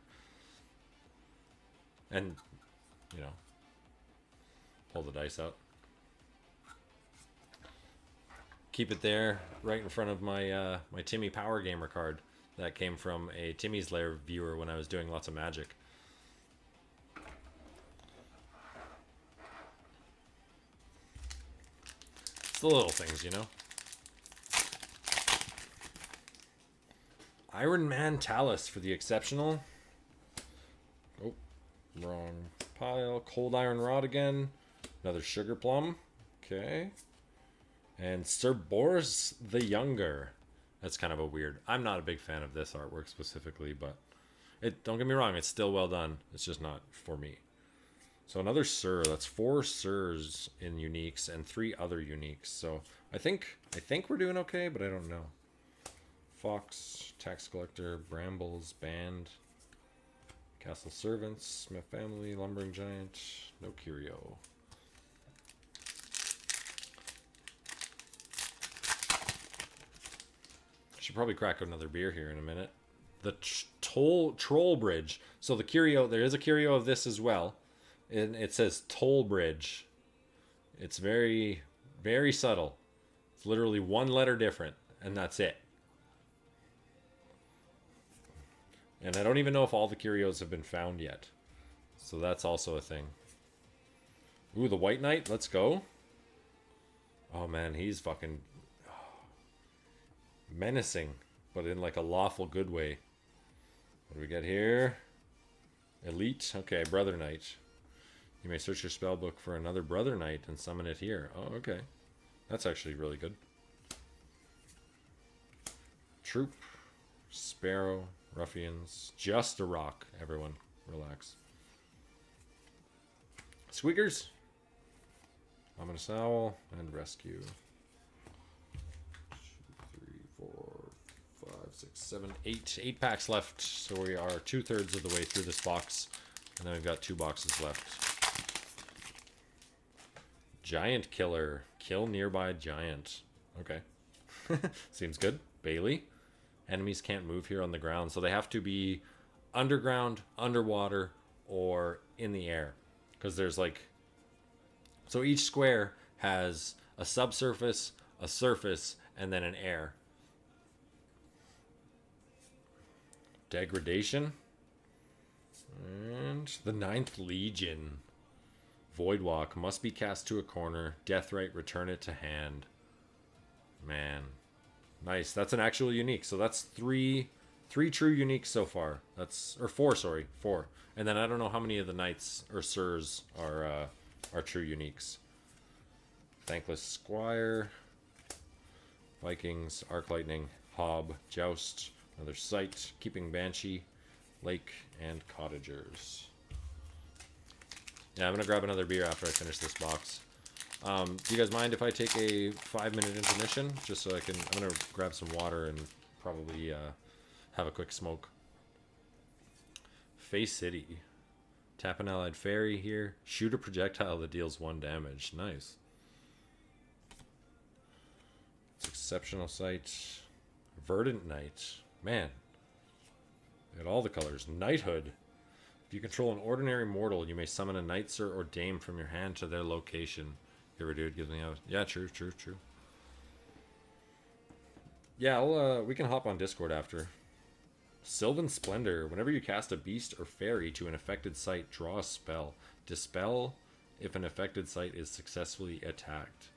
S1: And you know, pull the dice out. Keep it there, right in front of my my Timmy Power Gamer card that came from a Timmy's Lair viewer when I was doing lots of Magic. It's the little things, you know. Iron Man Talus for the exceptional. Oh, wrong pile. Cold Iron Rod again. Another Sugar Plum. Okay. And Sir Boris the Younger. That's kind of a weird. I'm not a big fan of this artwork specifically, but don't get me wrong, it's still well done. It's just not for me. So another Sir. That's 4 Sirs in uniques and 3 other uniques. So I think we're doing okay, but I don't know. Fox, Tax Collector, Brambles, Band, Castle Servants, Smith Family, Lumbering Giant, no Curio. Should probably crack another beer here in a minute. The Troll Bridge. So the Curio, there is a Curio of this as well. And it says Toll Bridge. It's very, very subtle. It's literally 1 letter different, and that's it. And I don't even know if all the Curios have been found yet. So that's also a thing. Ooh, the White Knight. Let's go. Oh, man, he's fucking menacing, but in like a lawful good way. What do we get here? Elite. Okay, Brother Knight. You may search your spell book for another Brother Knight and summon it here. Oh, okay. That's actually really good. Troop. Sparrow. Ruffians. Just a rock. Everyone, relax. Squeakers. Ominous Owl. And Rescue. 2, 3, 4, 5, 6, 7, 8. 8 packs left. So we are 2/3 of the way through this box. And then we've got 2 boxes left. Giant Killer. Kill nearby giant. Okay. Seems good. Bailey. Enemies can't move here on the ground, so they have to be underground, underwater, or in the air. Because there's like... So each square has a subsurface, a surface, and then an air. Degradation. And the 9th Legion. Voidwalk. Must be cast to a corner. Deathrite. Return it to hand. Man. Nice. That's an actual unique. So that's three true uniques so far. That's... Or 4, sorry. 4. And then I don't know how many of the knights or sirs are true uniques. Thankless Squire. Vikings. Arc Lightning. Hob. Joust. Another Sight. Keeping Banshee. Lake. And Cottagers. Yeah, I'm going to grab another beer after I finish this box. Do you guys mind if I take a 5-minute intermission? Just so I can... I'm going to grab some water and probably have a quick smoke. Face City. Tap an allied fairy here. Shoot a projectile that deals 1 damage. Nice. It's exceptional sight. Verdant Knight. Man. At all the colors. Knighthood. If you control an ordinary mortal, you may summon a knight, sir, or dame from your hand to their location. Here, dude, gives me a... Yeah, true. Yeah, we can hop on Discord after. Sylvan Splendor. Whenever you cast a beast or fairy to an affected site, draw a spell. Dispel if an affected site is successfully attacked.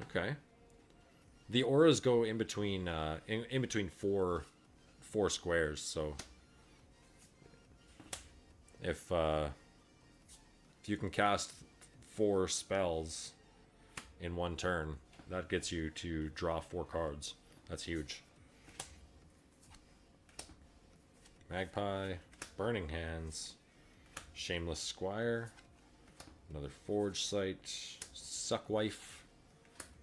S1: Okay. The auras go in between in between four squares, so if If you can cast 4 spells in one turn, that gets you to draw 4 cards. That's huge. Magpie, Burning Hands, Shameless Squire, another Forge Site, Suckwife,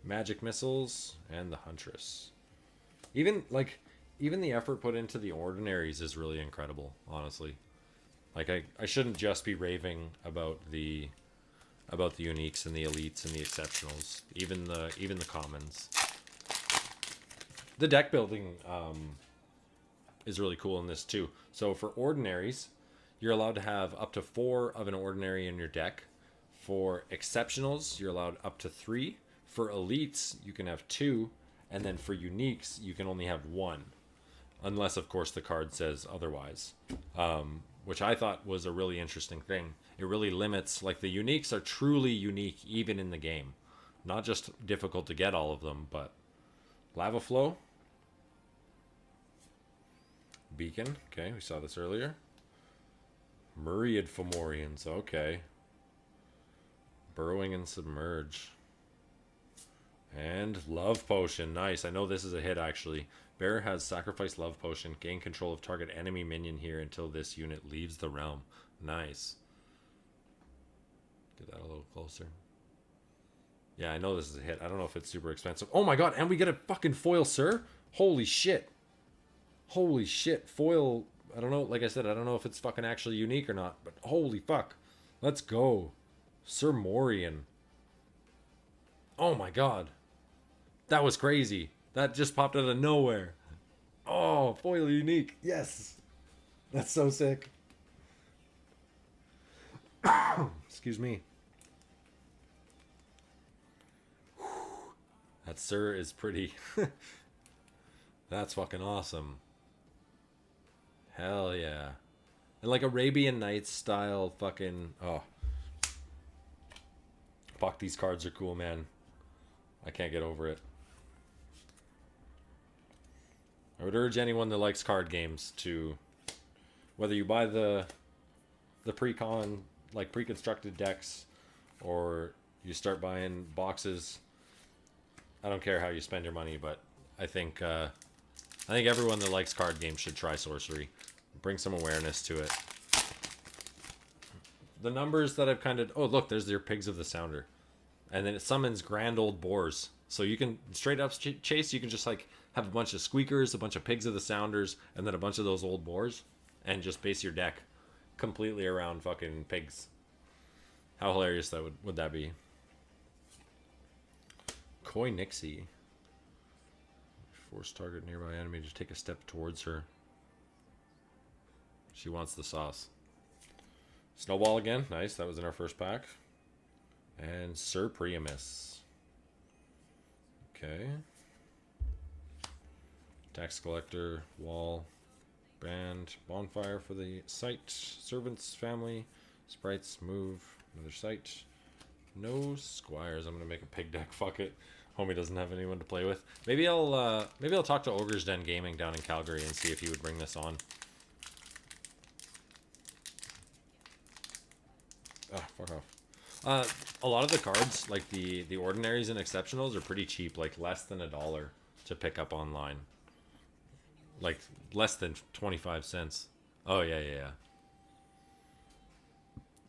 S1: Magic Missiles, and the Huntress. Even the effort put into the ordinaries is really incredible, honestly. Like I shouldn't just be raving about the uniques and the elites and the exceptionals, even the commons. The deck building is really cool in this too. So for ordinaries, you're allowed to have up to 4 of an ordinary in your deck. For exceptionals, you're allowed up to 3. For elites, you can have 2, and then for uniques, you can only have 1, unless of course the card says otherwise. Which I thought was a really interesting thing. It really limits, like, the uniques are truly unique even in the game. Not just difficult to get all of them, but Lava Flow, Beacon, okay, we saw this earlier. Myriad Fomorians, okay. Burrowing and Submerge. And Love Potion, nice. I know this is a hit actually. Bearer has sacrificed Love Potion. Gain control of target enemy minion here until this unit leaves the realm. Nice. Get that a little closer. Yeah, I know this is a hit. I don't know if it's super expensive. Oh my god, and we get a fucking foil, sir? Holy shit. Holy shit. Foil, I don't know, like I said, I don't know if it's fucking actually unique or not, but holy fuck. Let's go. Sir Morian. Oh my god. That was crazy. That just popped out of nowhere. Oh, foil unique. Yes. That's so sick. Excuse me. That sir is pretty. That's fucking awesome. Hell yeah. And like Arabian Nights style fucking... Oh. Fuck, these cards are cool, man. I can't get over it. I would urge anyone that likes card games to, whether you buy the pre-con, like pre-constructed decks, or you start buying boxes. I don't care how you spend your money, but I think everyone that likes card games should try Sorcery. Bring some awareness to it. The numbers that I've kind of... Oh, look, there's your Pigs of the Sounder. And then it summons Grand Old Boars. So you can, straight up chase, you can just like have a bunch of Squeakers, a bunch of Pigs of the Sounders, and then a bunch of those old boars. And just base your deck completely around fucking pigs. How hilarious that would that be? Koi Nixie. Force target nearby enemy to take a step towards her. She wants the sauce. Snowball again. Nice. That was in our first pack. And Sir Priamus. Okay. Tax Collector. Wall. Band. Bonfire for the site. Servants. Family. Sprites. Move. Another site. No Squires. I'm gonna make a pig deck. Fuck it. Homie doesn't have anyone to play with. Maybe I'll talk to Ogre's Den Gaming down in Calgary and see if he would bring this on. Ah, fuck off. A lot of the cards, like the ordinaries and exceptionals, are pretty cheap, like less than $1 to pick up online. Like less than 25 cents. Oh yeah.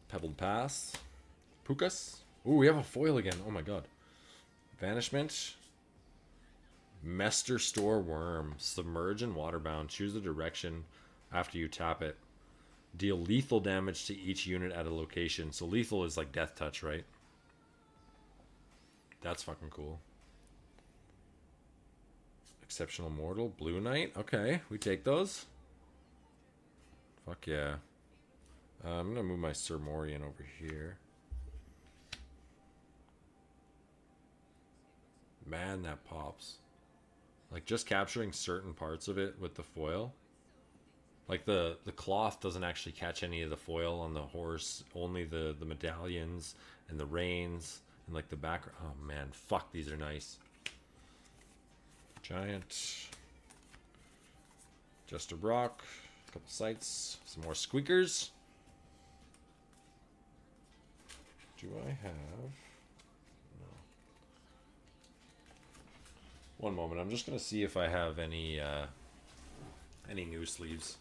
S1: Pebbled Pass. Pukas. Ooh, we have a foil again. Oh my god. Vanishment. Mester Store Worm. Submerge and Waterbound. Choose a direction after you tap it. Deal lethal damage to each unit at a location. So lethal is like death touch, right? That's fucking cool. Exceptional Mortal. Blue Knight. Okay, we take those. Fuck yeah. I'm gonna move my Sir Morian over here. Man, that pops. Like just capturing certain parts of it with the foil. Like the cloth doesn't actually catch any of the foil on the horse, only the medallions and the reins and like the back. Oh man, fuck, these are nice. Giant. Just a rock. A couple sights. Some more squeakers. Do I have... No. One moment. I'm just going to see if I have any new sleeves.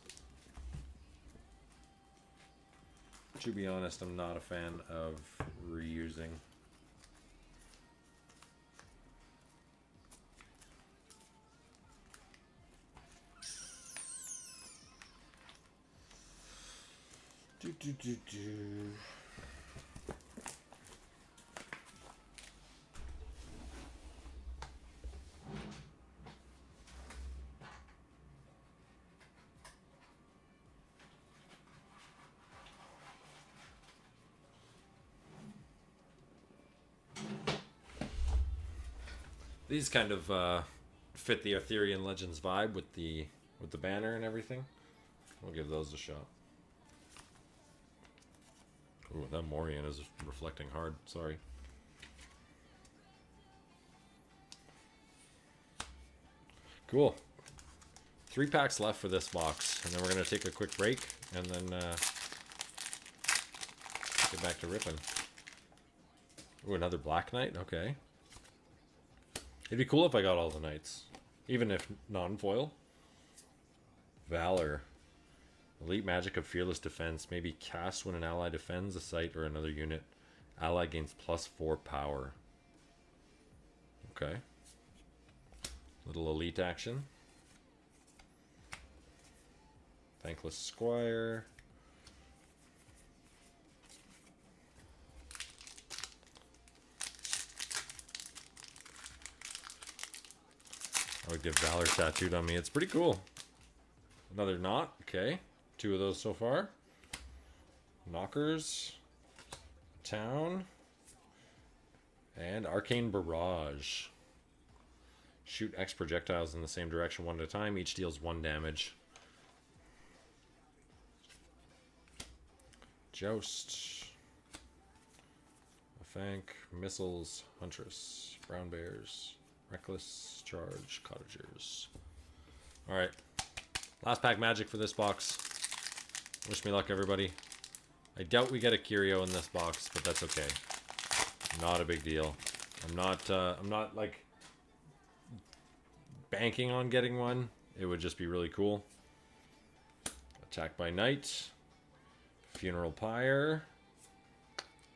S1: To be honest, I'm not a fan of reusing. These kind of fit the Arthurian Legends vibe with the banner and everything. We'll give those a shot. Ooh, that Morian is reflecting hard. Sorry. Cool. 3 packs left for this box, and then we're going to take a quick break, and then get back to ripping. Ooh, another Black Knight? Okay. It'd be cool if I got all the knights, even if non-foil. Valor. Elite magic of fearless defense may be cast when an ally defends a site or another unit. Ally gains +4 power. Okay. Little elite action. Thankless Squire. I would get Valor tattooed on me. It's pretty cool. Another knot. Okay. 2 of those so far. Knockers. Town. And Arcane Barrage. Shoot X projectiles in the same direction 1 at a time. Each deals 1 damage. Joust. Fank. Missiles. Huntress. Brown Bears. Reckless. Charge. Cottagers. Alright. Last pack magic for this box. Wish me luck, everybody. I doubt we get a curio in this box, but that's okay. Not a big deal. I'm not like banking on getting one. It would just be really cool. Attack by Night. Funeral Pyre.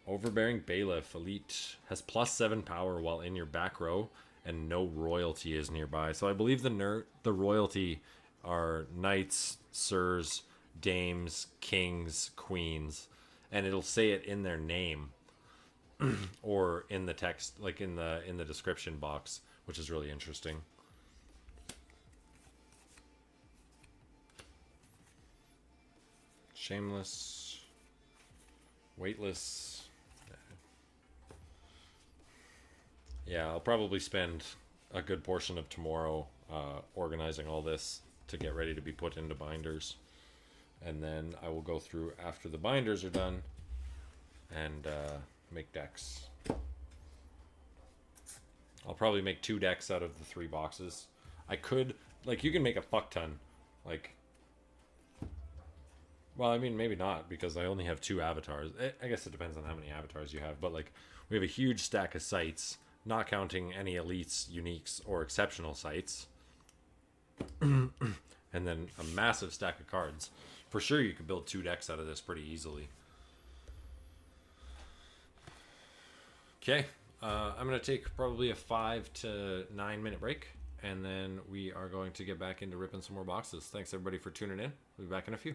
S1: Overbearing Bailiff. Elite. Has +7 power while in your back row, and no royalty is nearby. So I believe the royalty are knights, sirs, dames, kings, queens, and it'll say it in their name or in the text, like in the description box, which is really interesting. Shameless, weightless. Yeah, I'll probably spend a good portion of tomorrow organizing all this to get ready to be put into binders, and then I will go through after the binders are done and make decks. I'll probably make 2 decks out of the 3 boxes. I could, like, you can make a fuck ton, like, well, I mean, maybe not, because I only have 2 avatars. I guess it depends on how many avatars you have, but like, we have a huge stack of sites, not counting any elites, uniques, or exceptional sites. And then a massive stack of cards. For sure you could build 2 decks out of this pretty easily. Okay, I'm going to take probably a 5 to 9 minute break, and then we are going to get back into ripping some more boxes. Thanks everybody for tuning in. We'll be back in a few.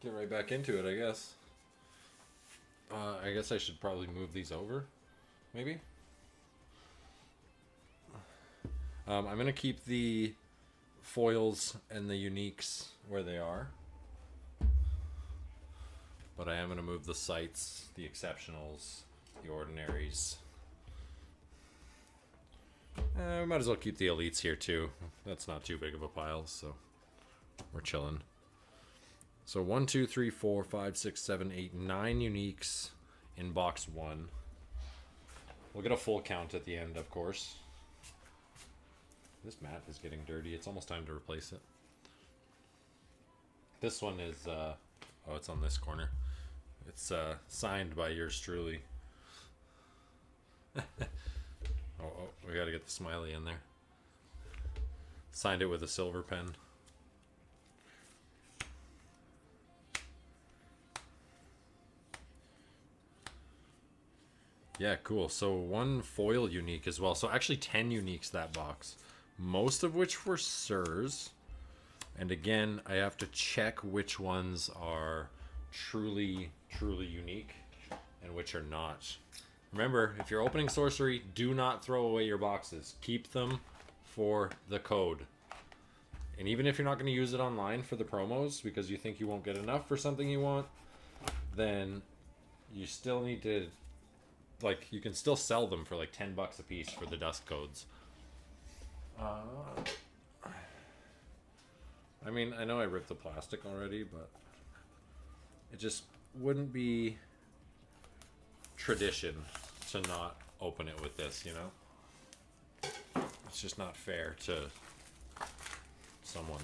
S1: Get right back into it, I guess. I guess I should probably move these over, maybe. I'm going to keep the foils and the uniques where they are. But I am going to move the sights, the exceptionals, the ordinaries. We might as well keep the elites here too. That's not too big of a pile, so we're chilling. So 1, 2, 3, 4, 5, 6, 7, 8, 9 uniques in box 1. We'll get a full count at the end, of course. This mat is getting dirty. It's almost time to replace it. This one is, oh, it's on this corner. It's signed by yours truly. Oh, we gotta get the smiley in there. Signed it with a silver pen. Yeah, cool. So 1 foil unique as well. So actually 10 uniques that box. Most of which were Sirs. And again, I have to check which ones are truly unique and which are not. Remember, if you're opening Sorcery, do not throw away your boxes. Keep them for the code. And even if you're not going to use it online for the promos because you think you won't get enough for something you want, then you still need to, like, you can still sell them for like $10 a piece for the dust codes. I mean, I know I ripped the plastic already, but it just wouldn't be tradition to not open it with this, you know? It's just not fair to someone.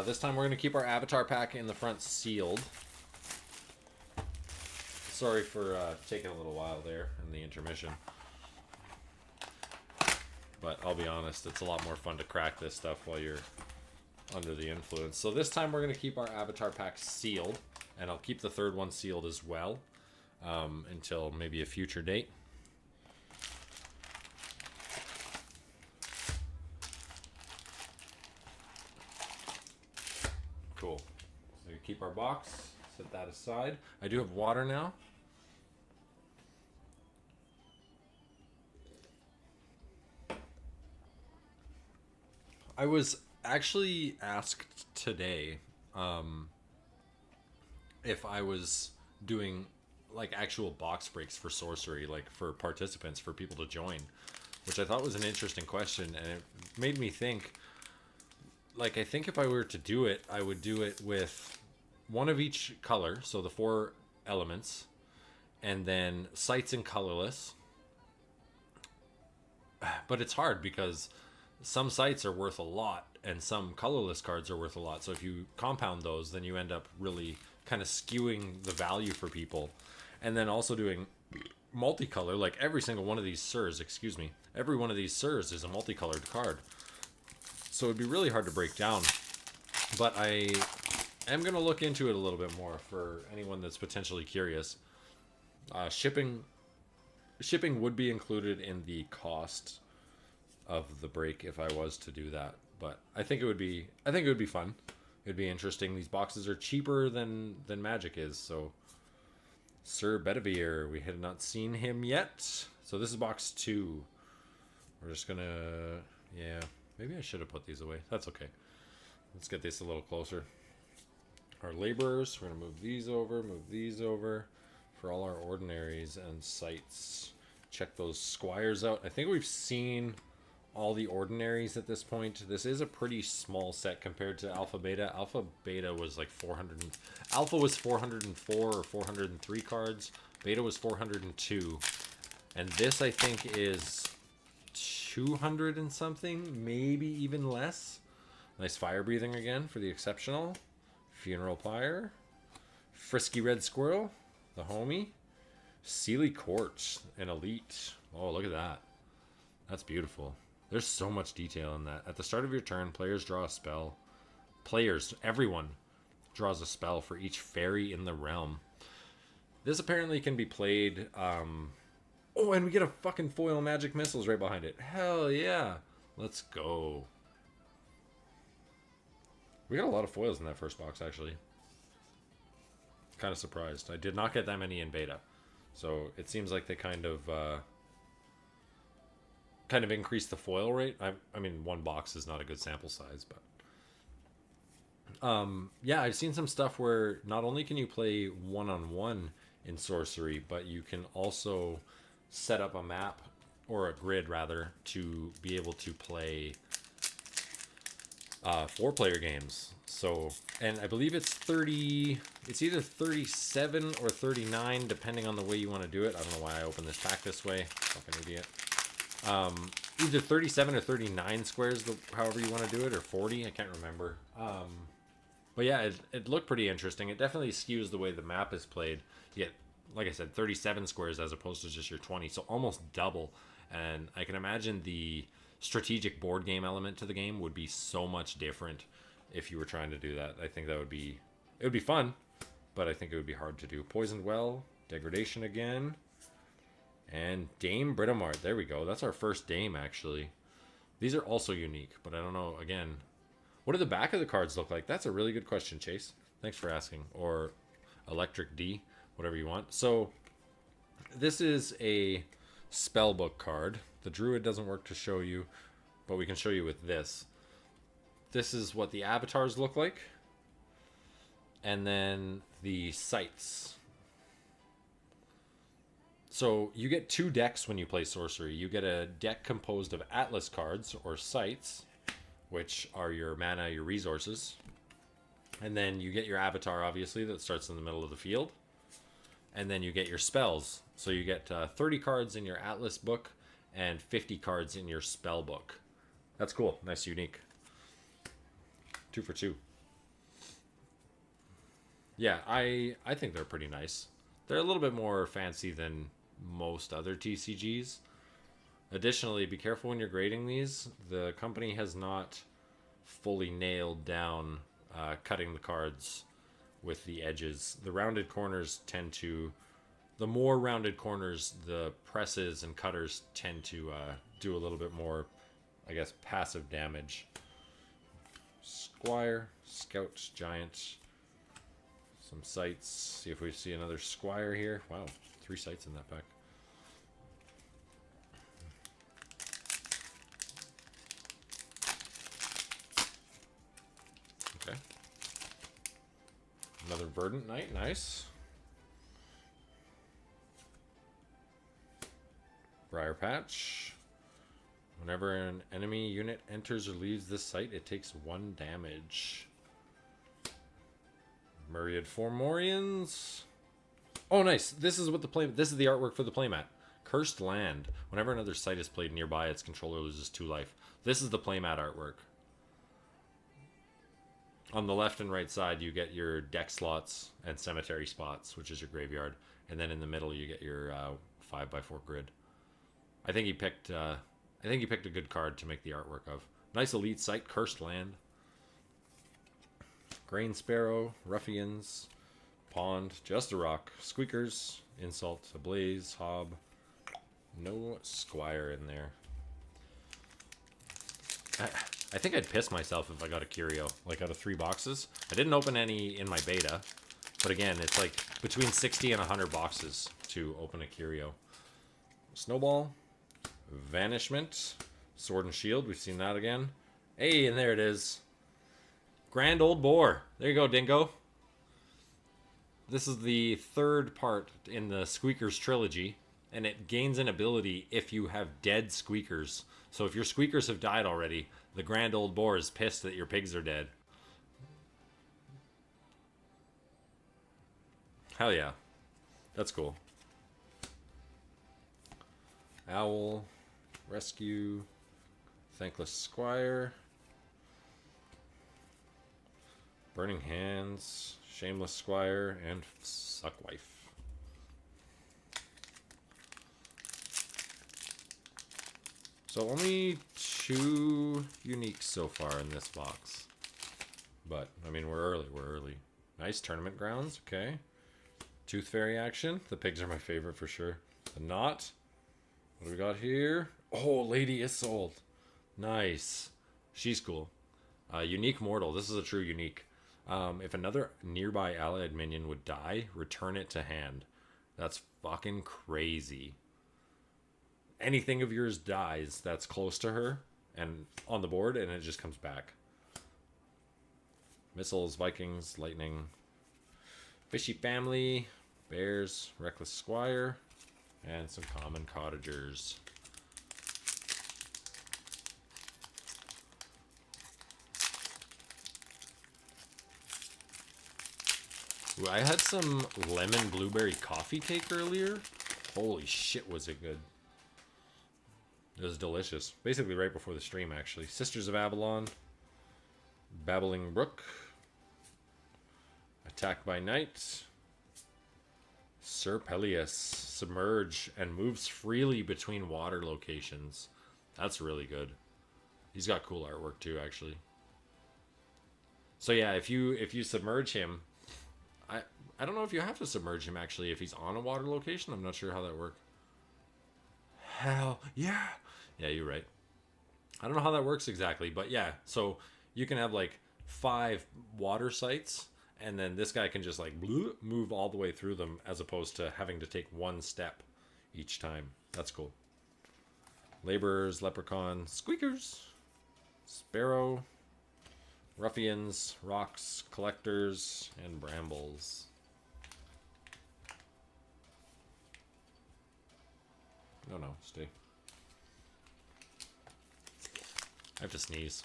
S1: This time we're going to keep our avatar pack in the front sealed. Sorry for taking a little while there in the intermission. But I'll be honest, it's a lot more fun to crack this stuff while you're under the influence. So this time we're going to keep our avatar pack sealed. And I'll keep the third one sealed as well. Until maybe a future date. Cool. So we keep our box, set that aside. I do have water now. I was actually asked today if I was doing like actual box breaks for Sorcery, like for participants, for people to join, which I thought was an interesting question, and it made me think, like, I think if I were to do it, I would do it with one of each color, so the 4 elements, and then sights and colorless. But it's hard because some sights are worth a lot and some colorless cards are worth a lot, so if you compound those, then you end up really kind of skewing the value for people. And then also doing multicolor, like every single one of these Sirs, every one of these Sirs is a multicolored card. So it'd be really hard to break down. But I am going to look into it a little bit more for anyone that's potentially curious. Shipping would be included in the cost of the break if I was to do that. But I think it would be fun. It'd be interesting. These boxes are cheaper than Magic is, so Sir Bedivere, we had not seen him yet. So this is box 2. We're just gonna, yeah, maybe I should have put these away. That's okay. Let's get this a little closer. Our laborers, we're gonna move these over for all our ordinaries and sights. Check those squires out. I think we've seen all the ordinaries at this point. This is a pretty small set compared to Alpha Beta. Alpha Beta was like 400. Alpha was 404 or 403 cards. Beta was 402. And this, I think, is 200 and something, maybe even less. Nice fire breathing again for the exceptional. Funeral Pyre. Frisky Red Squirrel, the homie. Sealy Court, an elite. Oh, look at that. That's beautiful. There's so much detail in that. At the start of your turn, players draw a spell. Everyone draws a spell for each fairy in the realm. This apparently can be played. Oh, and we get a fucking foil magic missiles right behind it. Hell yeah. Let's go. We got a lot of foils in that first box, actually. Kind of surprised. I did not get that many in beta. So it seems like they kind of increased the foil rate. I mean, one box is not a good sample size, but yeah, I've seen some stuff where not only can you play one-on-one in Sorcery, but you can also set up a map, or a grid rather, to be able to play 4-player games. So, and I believe it's either 37 or 39, depending on the way you want to do it. I don't know why I opened this pack this way. Fucking idiot. Either 37 or 39 squares, however you want to do it, or 40, I can't remember. But yeah, it looked pretty interesting. It definitely skews the way the map is played. You get, like I said, 37 squares as opposed to just your 20, so almost double. And I can imagine the strategic board game element to the game would be so much different if you were trying to do that. I think it would be fun, but I think it would be hard to do. Poisoned Well, Degradation again, and Dame Britomart. There we go. That's our first Dame, actually. These are also unique, but I don't know, again, what do the back of the cards look like? That's a really good question, Chase. Thanks for asking. Or Electric D, whatever you want. So this is a spellbook card. The Druid doesn't work to show you, but we can show you with this. This is what the avatars look like. And then the sights. So you get 2 decks when you play Sorcery. You get a deck composed of Atlas cards, or sights, which are your mana, your resources. And then you get your avatar, obviously, that starts in the middle of the field. And then you get your spells. So you get 30 cards in your Atlas book and 50 cards in your spell book. That's cool. Nice, unique. 2 for 2. Yeah, I think they're pretty nice. They're a little bit more fancy than most other TCGs. Additionally, be careful when you're grading these. The company has not fully nailed down cutting the cards with the edges. The rounded corners tend to... The more rounded corners, the presses and cutters tend to do a little bit more, I guess, passive damage. Squire, Scout, Giant, some sights. See if we see another Squire here. Wow, 3 sights in that pack. Okay. Another Verdant Knight, nice. Briar Patch. Whenever an enemy unit enters or leaves this site, it takes 1 damage. Myriad Formorians. Oh, nice. This is what this is the artwork for the playmat. Cursed Land. Whenever another site is played nearby, its controller loses 2 life. This is the playmat artwork. On the left and right side, you get your deck slots and cemetery spots, which is your graveyard. And then in the middle, you get your 5x4 grid. I think he picked a good card to make the artwork of. Nice elite site, Cursed Land. Grain Sparrow, Ruffians, Pond, Just a Rock, Squeakers, Insult, Ablaze, Hob. No Squire in there. I think I'd piss myself if I got a Curio, like out of 3 boxes. I didn't open any in my beta, but again, it's like between 60 and 100 boxes to open a Curio. Snowball, Vanishment, Sword and Shield, we've seen that again. Hey, and there it is. Grand Old Boar. There you go, Dingo. This is the 3rd part in the Squeakers trilogy, and it gains an ability if you have dead Squeakers. So if your Squeakers have died already, the Grand Old Boar is pissed that your pigs are dead. Hell yeah. That's cool. Owl, Rescue, Thankless Squire, Burning Hands, Shameless Squire, and Suckwife. So only 2 uniques so far in this box. But, I mean, we're early. Nice Tournament Grounds, okay. Tooth Fairy action. The pigs are my favorite for sure. The Knot. What do we got here? Oh, Lady Isolde. Nice. She's cool. Unique Mortal. This is a true unique. If another nearby allied minion would die, return it to hand. That's fucking crazy. Anything of yours dies that's close to her and on the board, and it just comes back. Missiles, Vikings, Lightning, Fishy Family, Bears, Reckless Squire, and some common cottagers. Ooh, I had some lemon blueberry coffee cake earlier. Holy shit, was it good. It was delicious. Basically right before the stream, actually. Sisters of Avalon, Babbling Brook, Attack by Night, Sir Peleus, Submerge, and moves freely between water locations. That's really good. He's got cool artwork too, actually. So yeah, if you submerge him, I don't know if you have to submerge him actually if he's on a water location. I'm not sure how that works. Hell yeah. Yeah, you're right. I don't know how that works exactly, but yeah. So you can have like 5 water sites, and then this guy can just like move all the way through them as opposed to having to take one step each time. That's cool. Laborers, Leprechaun, Squeakers, Sparrow, Ruffians, Rocks, Collectors, and Brambles. No, stay. I have to sneeze.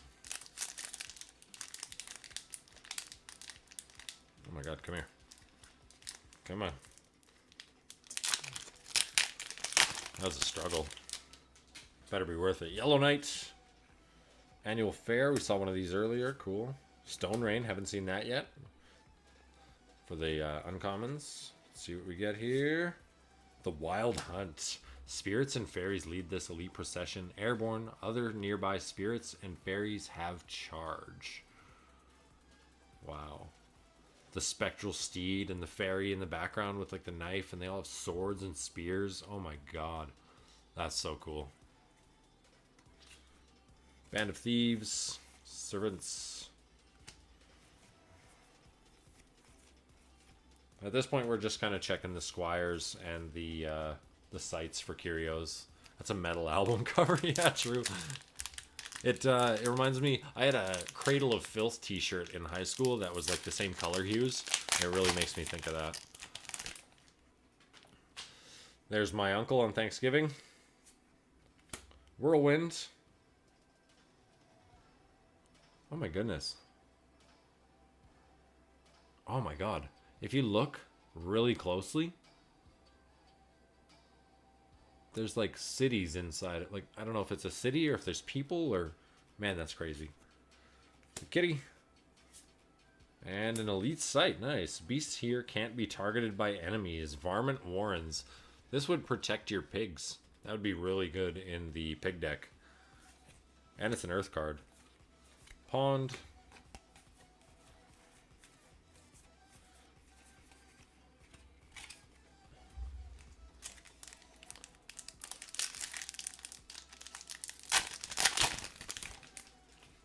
S1: Oh my god, come here. Come on. That was a struggle. Better be worth it. Yellow Knight. Annual Fair. We saw one of these earlier. Cool. Stone Rain. Haven't seen that yet. For the uncommons. Let's see what we get here. The Wild Hunt. Spirits and fairies lead this elite procession. Airborne, other nearby spirits and fairies have charge. Wow. The spectral steed and the fairy in the background with like the knife, and they all have swords and spears. Oh my god. That's so cool. Band of Thieves, Servants. At this point, we're just kind of checking the squires and the sites for curios. That's a metal album cover. Yeah, true. It reminds me, I had a Cradle of Filth t-shirt in high school that was like the same color hues. It really makes me think of that. There's my uncle on Thanksgiving. Whirlwind. Oh my goodness. Oh my god. If you look really closely, there's like cities inside it. Like, I don't know if it's a city or if there's people or... Man, that's crazy. The kitty. And an elite site. Nice. Beasts here can't be targeted by enemies. Varmint Warrens. This would protect your pigs. That would be really good in the pig deck. And it's an earth card. Pond.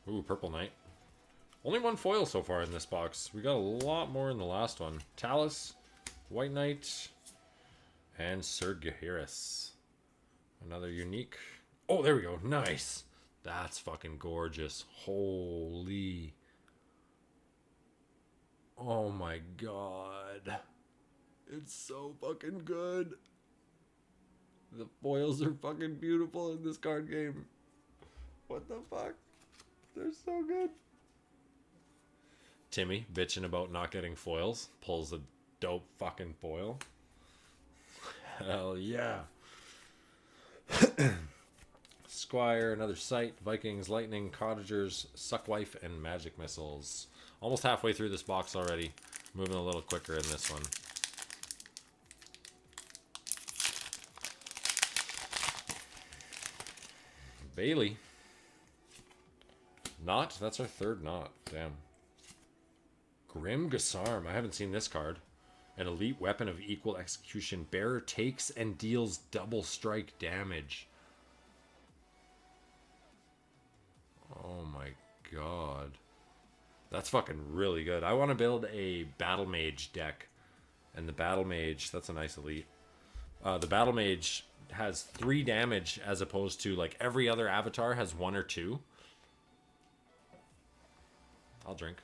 S1: Ooh, Purple Knight. Only one foil so far in this box. We got a lot more in the last one. Talus, White Knight, and Sir Gaheris. Another unique. Oh, there we go. Nice. That's fucking gorgeous. Holy. Oh my god. It's so fucking good. The foils are fucking beautiful in this card game. What the fuck? They're so good. Timmy, bitching about not getting foils, pulls a dope fucking foil. Hell yeah. Squire, another site, Vikings, Lightning, Cottagers, Suckwife, and Magic Missiles. Almost halfway through this box already. Moving a little quicker in this one. Bailey. Knot? That's our third knot. Damn. Grim Gassarm. I haven't seen this card. An elite weapon of equal execution. Bearer takes and deals double strike damage. Oh my god. That's fucking really good. I want to build a Battle Mage deck. And the Battle Mage, that's a nice elite. The Battle Mage has 3 damage as opposed to like every other avatar has 1 or 2. I'll drink.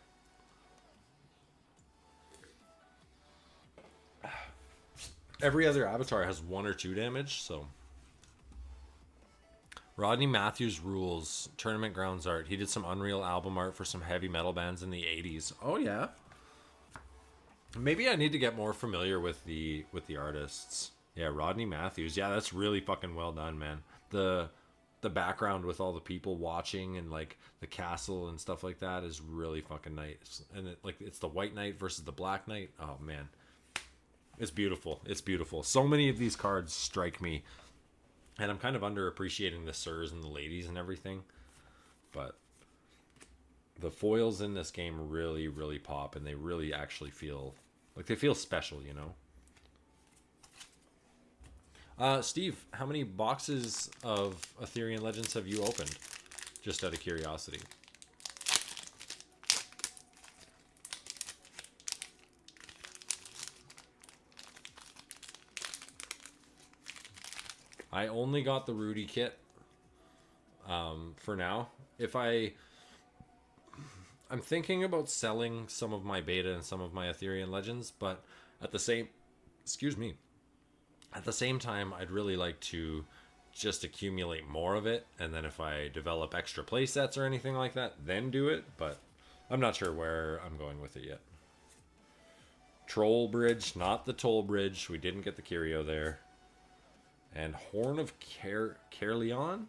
S1: Every other avatar has 1 or 2 damage, so. Rodney Matthews rules tournament grounds art. He did some Unreal album art for some heavy metal bands in the 80s. Oh yeah. Maybe I need to get more familiar with the artists. Yeah, Rodney Matthews. Yeah, that's really fucking well done, man. The background with all the people watching and like the castle and stuff like that is really fucking nice. And it's the white knight versus the black knight. Oh man. It's beautiful. It's beautiful. So many of these cards strike me. And I'm kind of underappreciating the sirs and the ladies and everything. But the foils in this game really, really pop. And they really actually feel like they feel special, you know? Steve, how many boxes of Arthurian Legends have you opened? Just out of curiosity. I only got the Rudy kit for now. I'm thinking about selling some of my beta and some of my Arthurian Legends, but at the same time, I'd really like to just accumulate more of it, and then if I develop extra play sets or anything like that, then do it, but I'm not sure where I'm going with it yet. Troll Bridge, not the Toll Bridge. We didn't get the curio there. And Horn of Caerleon.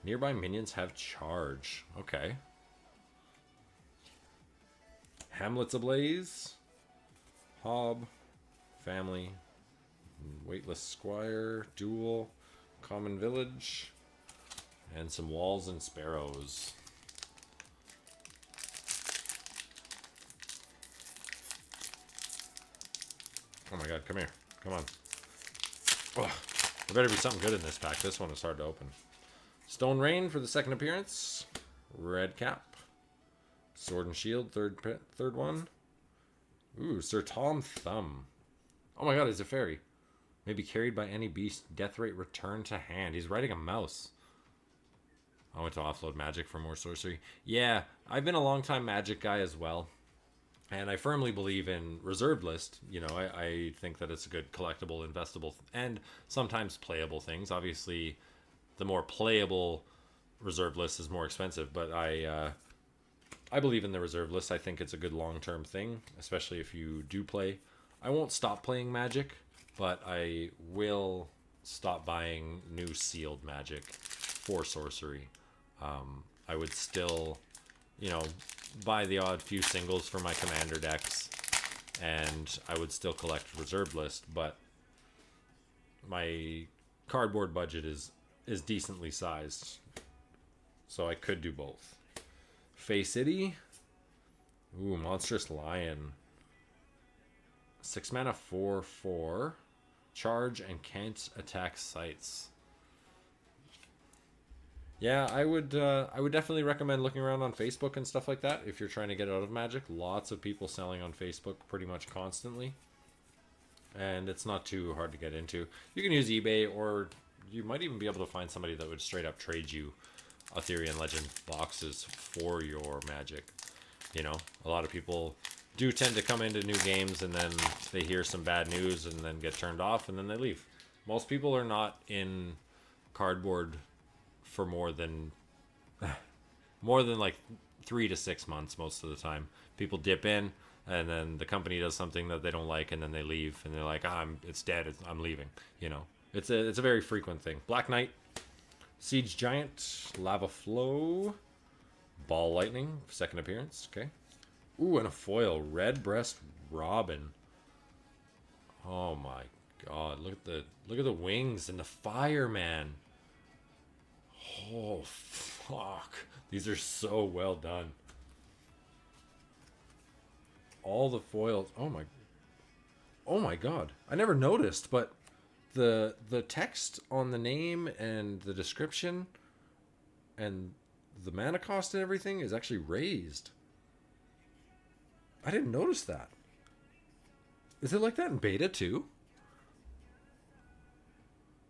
S1: Nearby minions have charge. Okay. Hamlet's Ablaze. Hob. Family. Weightless Squire. Duel. Common Village. And some Walls and Sparrows. Oh my god, come here. Come on. Oh. There better be something good in this pack. This one is hard to open. Stone Rain for the second appearance. Red Cap. Sword and Shield, third one. Ooh, Sir Tom Thumb. Oh my god, he's a fairy. May be carried by any beast. Death rate return to hand. He's riding a mouse. I went to offload Magic for more sorcery. Yeah, I've been a long time Magic guy as well. And I firmly believe in reserved list. You know, I think that it's a good collectible, investable, and sometimes playable things. Obviously, the more playable reserved list is more expensive. But I believe in the reserved list. I think it's a good long-term thing, especially if you do play. I won't stop playing Magic, but I will stop buying new sealed Magic for sorcery. I would still, you know, buy the odd few singles for my commander decks, and I would still collect reserved list, but my cardboard budget is decently sized, so I could do both. Fey City. Ooh, Monstrous Lion. 6 mana 4/4. Charge and can't attack sites. Yeah, I would definitely recommend looking around on Facebook and stuff like that if you're trying to get out of Magic. Lots of people selling on Facebook pretty much constantly. And it's not too hard to get into. You can use eBay, or you might even be able to find somebody that would straight up trade you Arthurian Legend boxes for your Magic. You know, a lot of people do tend to come into new games and then they hear some bad news and then get turned off and then they leave. Most people are not in cardboard for more than like 3 to 6 months most of the time. People dip in and then the company does something that they don't like and then they leave and they're like, it's dead, I'm leaving. You know, it's a very frequent thing. Black Knight, Siege Giant, Lava Flow, Ball Lightning, second appearance. Okay. Ooh, and a foil, Red Breast Robin. Oh my god, look at the wings and the fire, man. Oh fuck, these are so well done. All the foils. Oh my god, I never noticed, but the text on the name and the description and the mana cost and everything is actually raised. I didn't notice that. Is it like that in beta too?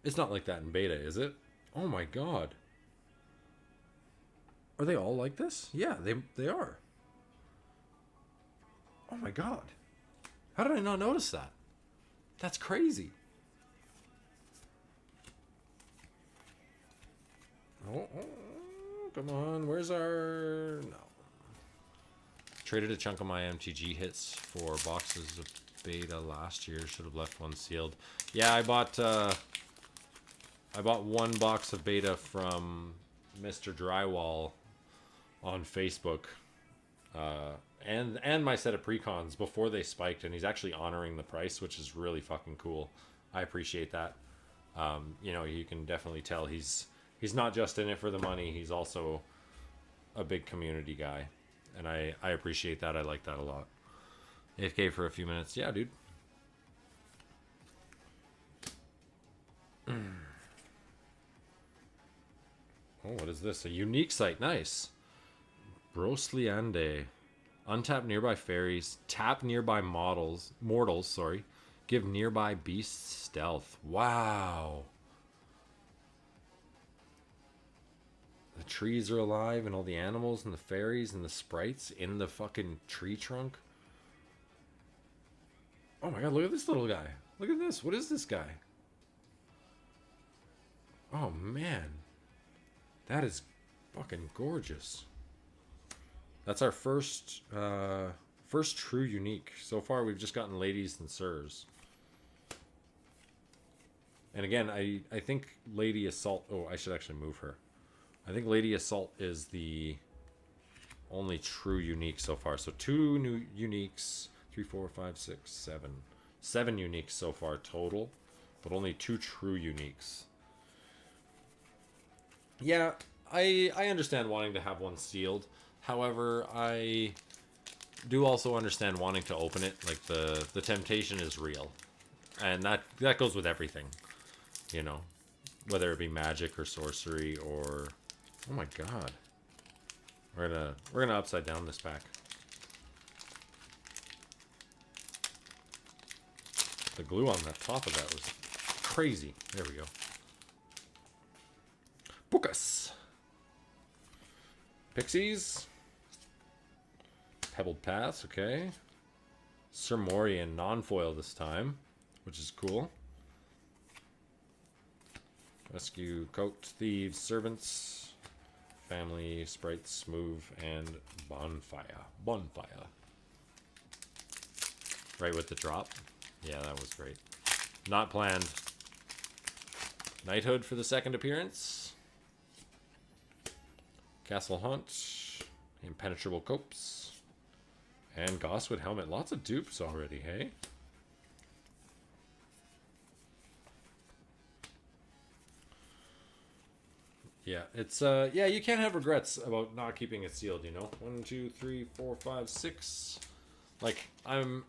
S1: It's not like that in beta, is it? Oh my god. Are they all like this? Yeah, they are. Oh my god. How did I not notice that? That's crazy. Oh, come on. Where's our... No. Traded a chunk of my MTG hits for boxes of beta last year. Should have left one sealed. Yeah, I bought one box of beta from Mr. Drywall on Facebook. And my set of precons before they spiked, and he's actually honoring the price, which is really fucking cool. I appreciate that. You know, you can definitely tell he's not just in it for the money. He's also a big community guy, and I appreciate that. I like that a lot. AFK for a few minutes. Yeah, dude. Oh, what is this? A unique site. Nice. Brosliande. Untap nearby fairies. Tap nearby mortals, sorry. Give nearby beasts stealth. Wow. The trees are alive, and all the animals and the fairies and the sprites in the fucking tree trunk. Oh my god, look at this little guy. Look at this. What is this guy? Oh man. That is fucking gorgeous. That's our first true unique. So far we've just gotten ladies and sirs. And again, I think Lady Assault... Oh, I should actually move her. I think Lady Assault is the only true unique so far. So 2 new uniques. 3, 4, 5, 6, 7. 7 uniques so far total. But only 2 true uniques. Yeah, I understand wanting to have one sealed. However, I do also understand wanting to open it. Like, the temptation is real. And that goes with everything. You know, whether it be magic or sorcery or... Oh my god. We're gonna upside down this pack. The glue on the top of that was crazy. There we go. Bookus. Pixies. Pebbled Paths, okay. Sermorian non-foil this time, which is cool. Rescue, Coat, Thieves, Servants, Family, Sprites, Move, and Bonfire. Bonfire. Right with the drop. Yeah, that was great. Not planned. Knighthood for the second appearance. Castle Hunt. Impenetrable Copes. And Goswood Helmet. Lots of dupes already, hey? Yeah, it's yeah, you can't have regrets about not keeping it sealed, you know. 1, 2, 3, 4, 5, 6. Like, I'm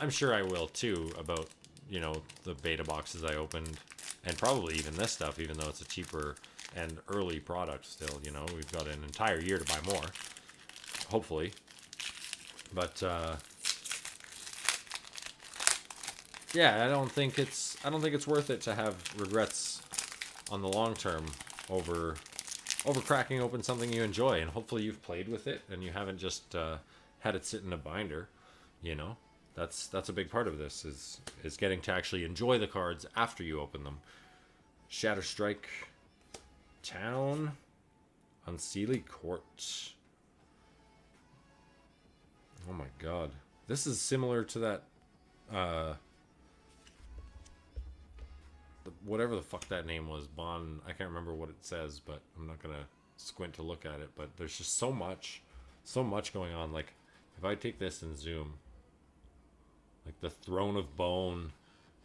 S1: sure I will too about, you know, the beta boxes I opened, and probably even this stuff, even though it's a cheaper and early product still, you know. We've got an entire year to buy more, hopefully. But yeah, I don't think it's worth it to have regrets on the long term over cracking open something you enjoy, and hopefully you've played with it and you haven't just had it sit in a binder. You know, that's a big part of this is getting to actually enjoy the cards after you open them. Shatterstrike, Town, Unseelie Court. Oh my god, this is similar to that whatever the fuck that name was, I can't remember what it says, but I'm not gonna squint to look at it. But there's just so much going on. Like, if I take this and zoom, like the Throne of Bone,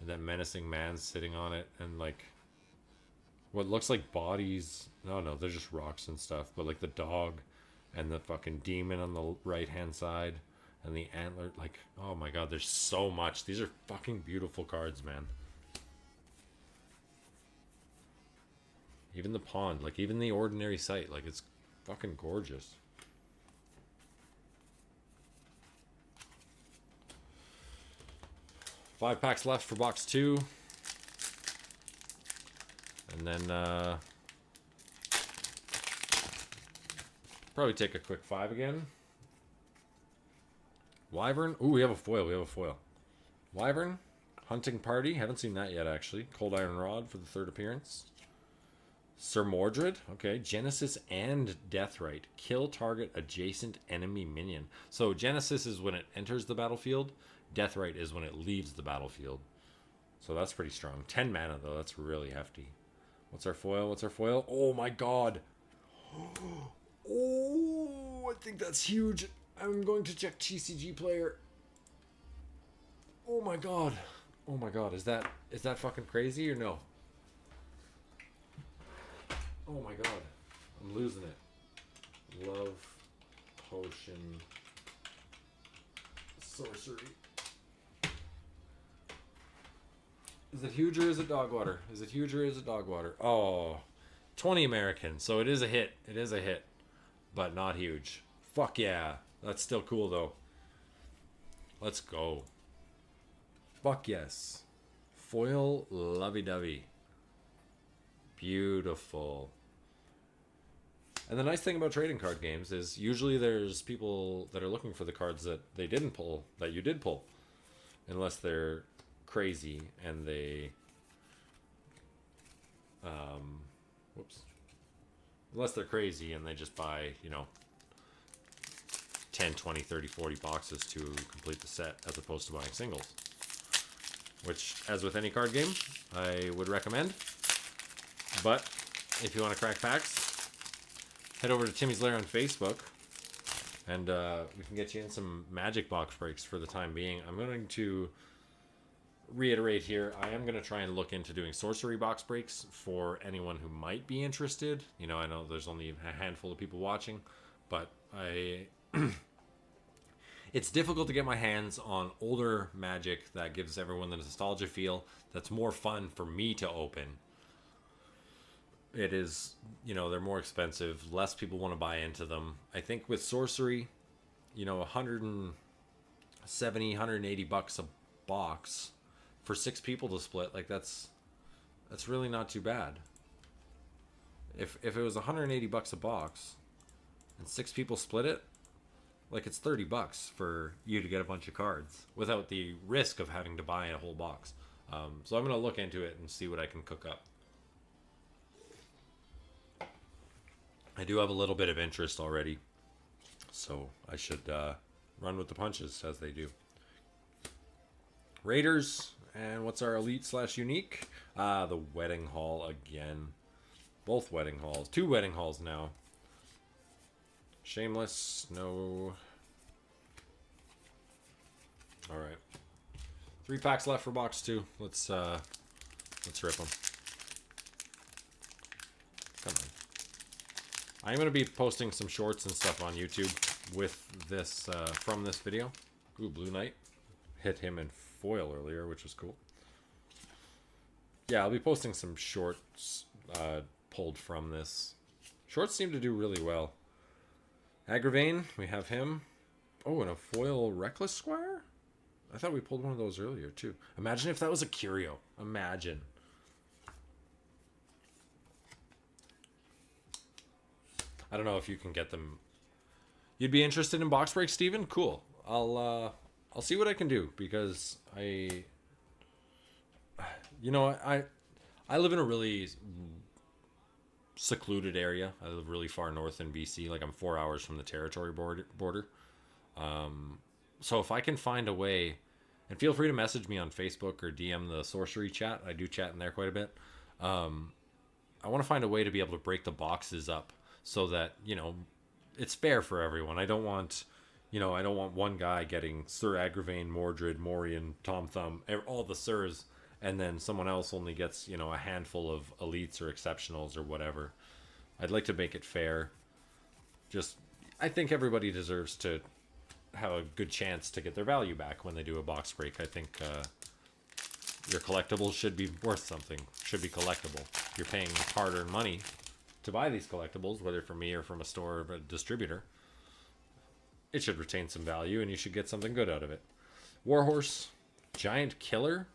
S1: and that menacing man sitting on it, and like what looks like bodies. No, they're just rocks and stuff. But like the dog, and the fucking demon on the right hand side, and the antler. Like, oh my god, there's so much. These are fucking beautiful cards, man. Even the pond, like even the ordinary site, like it's fucking gorgeous. 5 packs left for box 2. And then probably take a quick 5 again. Wyvern. Ooh, we have a foil. Wyvern. Hunting Party. Haven't seen that yet, actually. Cold Iron Rod for the 3rd appearance. Sir Mordred. Okay. Genesis and Deathrite. Kill target adjacent enemy minion. So Genesis is when it enters the battlefield. Deathrite is when it leaves the battlefield. So that's pretty strong. 10 mana, though. That's really hefty. What's our foil? Oh, my God. Oh, I think that's huge. I'm going to check TCG player. Oh, my God. Is that fucking crazy or no? Oh, my God. I'm losing it. Love Potion Sorcery. Is it huge or is it dog water? Oh, 20 American. So it is a hit. But not huge. Fuck yeah. That's still cool though. Let's go. Fuck yes. Foil lovey-dovey. Beautiful. And the nice thing about trading card games is usually there's people that are looking for the cards that they didn't pull, that you did pull. Unless they're crazy and they unless they're crazy and they just buy 10 20 30 40 boxes to complete the set as opposed to buying singles, which, as with any card game, I would recommend. But if you want to crack packs, head over to Timmy's Lair on Facebook and we can get you in some Magic box breaks for the time being. I'm going to reiterate here, I am going to try and look into doing Sorcery box breaks for anyone who might be interested. I know there's only a handful of people watching, but it's difficult to get my hands on older Magic that gives everyone the nostalgia feel, that's more fun for me to open. It is, they're more expensive, less people want to buy into them. I think with Sorcery, 170, 180 bucks a box for 6 people to split, like that's really not too bad. If it was 180 bucks a box and 6 people split it, like it's 30 bucks for you to get a bunch of cards without the risk of having to buy a whole box. So I'm going to look into it and see what I can cook up. I do have a little bit of interest already, so I should run with the punches as they do. Raiders. And what's our elite/unique? The Wedding Hall again. Both Wedding Halls. 2 Wedding Halls now. Shameless. No. Alright. 3 packs left for box 2. Let's rip them. Come on. I'm going to be posting some shorts and stuff on YouTube with this, from this video. Ooh, Blue Knight. Hit him in foil earlier, which was cool. Yeah, I'll be posting some shorts pulled from this. Shorts seem to do really well. Agravain, we have him. Oh, and a foil Reckless Squire? I thought we pulled one of those earlier, too. Imagine if that was a Curio. Imagine. I don't know if you can get them. You'd be interested in box breaks, Steven? Cool. I'll see what I can do, because I live in a really secluded area. I live really far north in BC. Like, I'm 4 hours from the territory border. So if I can find a way, and feel free to message me on Facebook or DM the Sorcery chat. I do chat in there quite a bit. I want to find a way to be able to break the boxes up so that, it's fair for everyone. I don't want one guy getting Sir Agravain, Mordred, Morian, Tom Thumb, all the Sirs, and then someone else only gets, a handful of elites or exceptionals or whatever. I'd like to make it fair. I think everybody deserves to have a good chance to get their value back when they do a box break. I think your collectibles should be worth something, should be collectible. You're paying hard-earned money to buy these collectibles, whether from me or from a store or a distributor. It should retain some value, and you should get something good out of it. Warhorse, Giant Killer.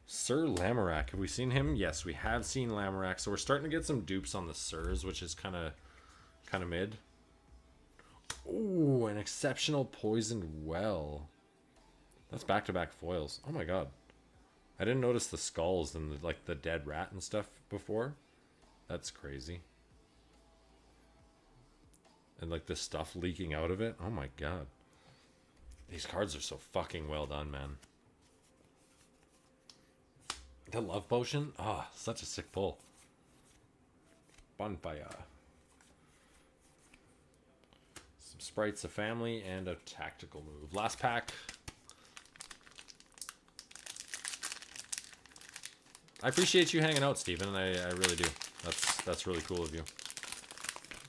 S1: Sir Lamorak. Have we seen him? Yes, we have seen Lamorak. So we're starting to get some dupes on the Sirs, which is kind of mid. Ooh, an exceptional Poisoned Well. That's back-to-back foils. Oh my god. I didn't notice the skulls and the dead rat and stuff before. That's crazy. And like the stuff leaking out of it. Oh my god. These cards are so fucking well done, man. The Love Potion? Ah, oh, such a sick pull. Bonfire. Some sprites, a family, and a tactical move. Last pack. I appreciate you hanging out, Steven. I really do. That's really cool of you.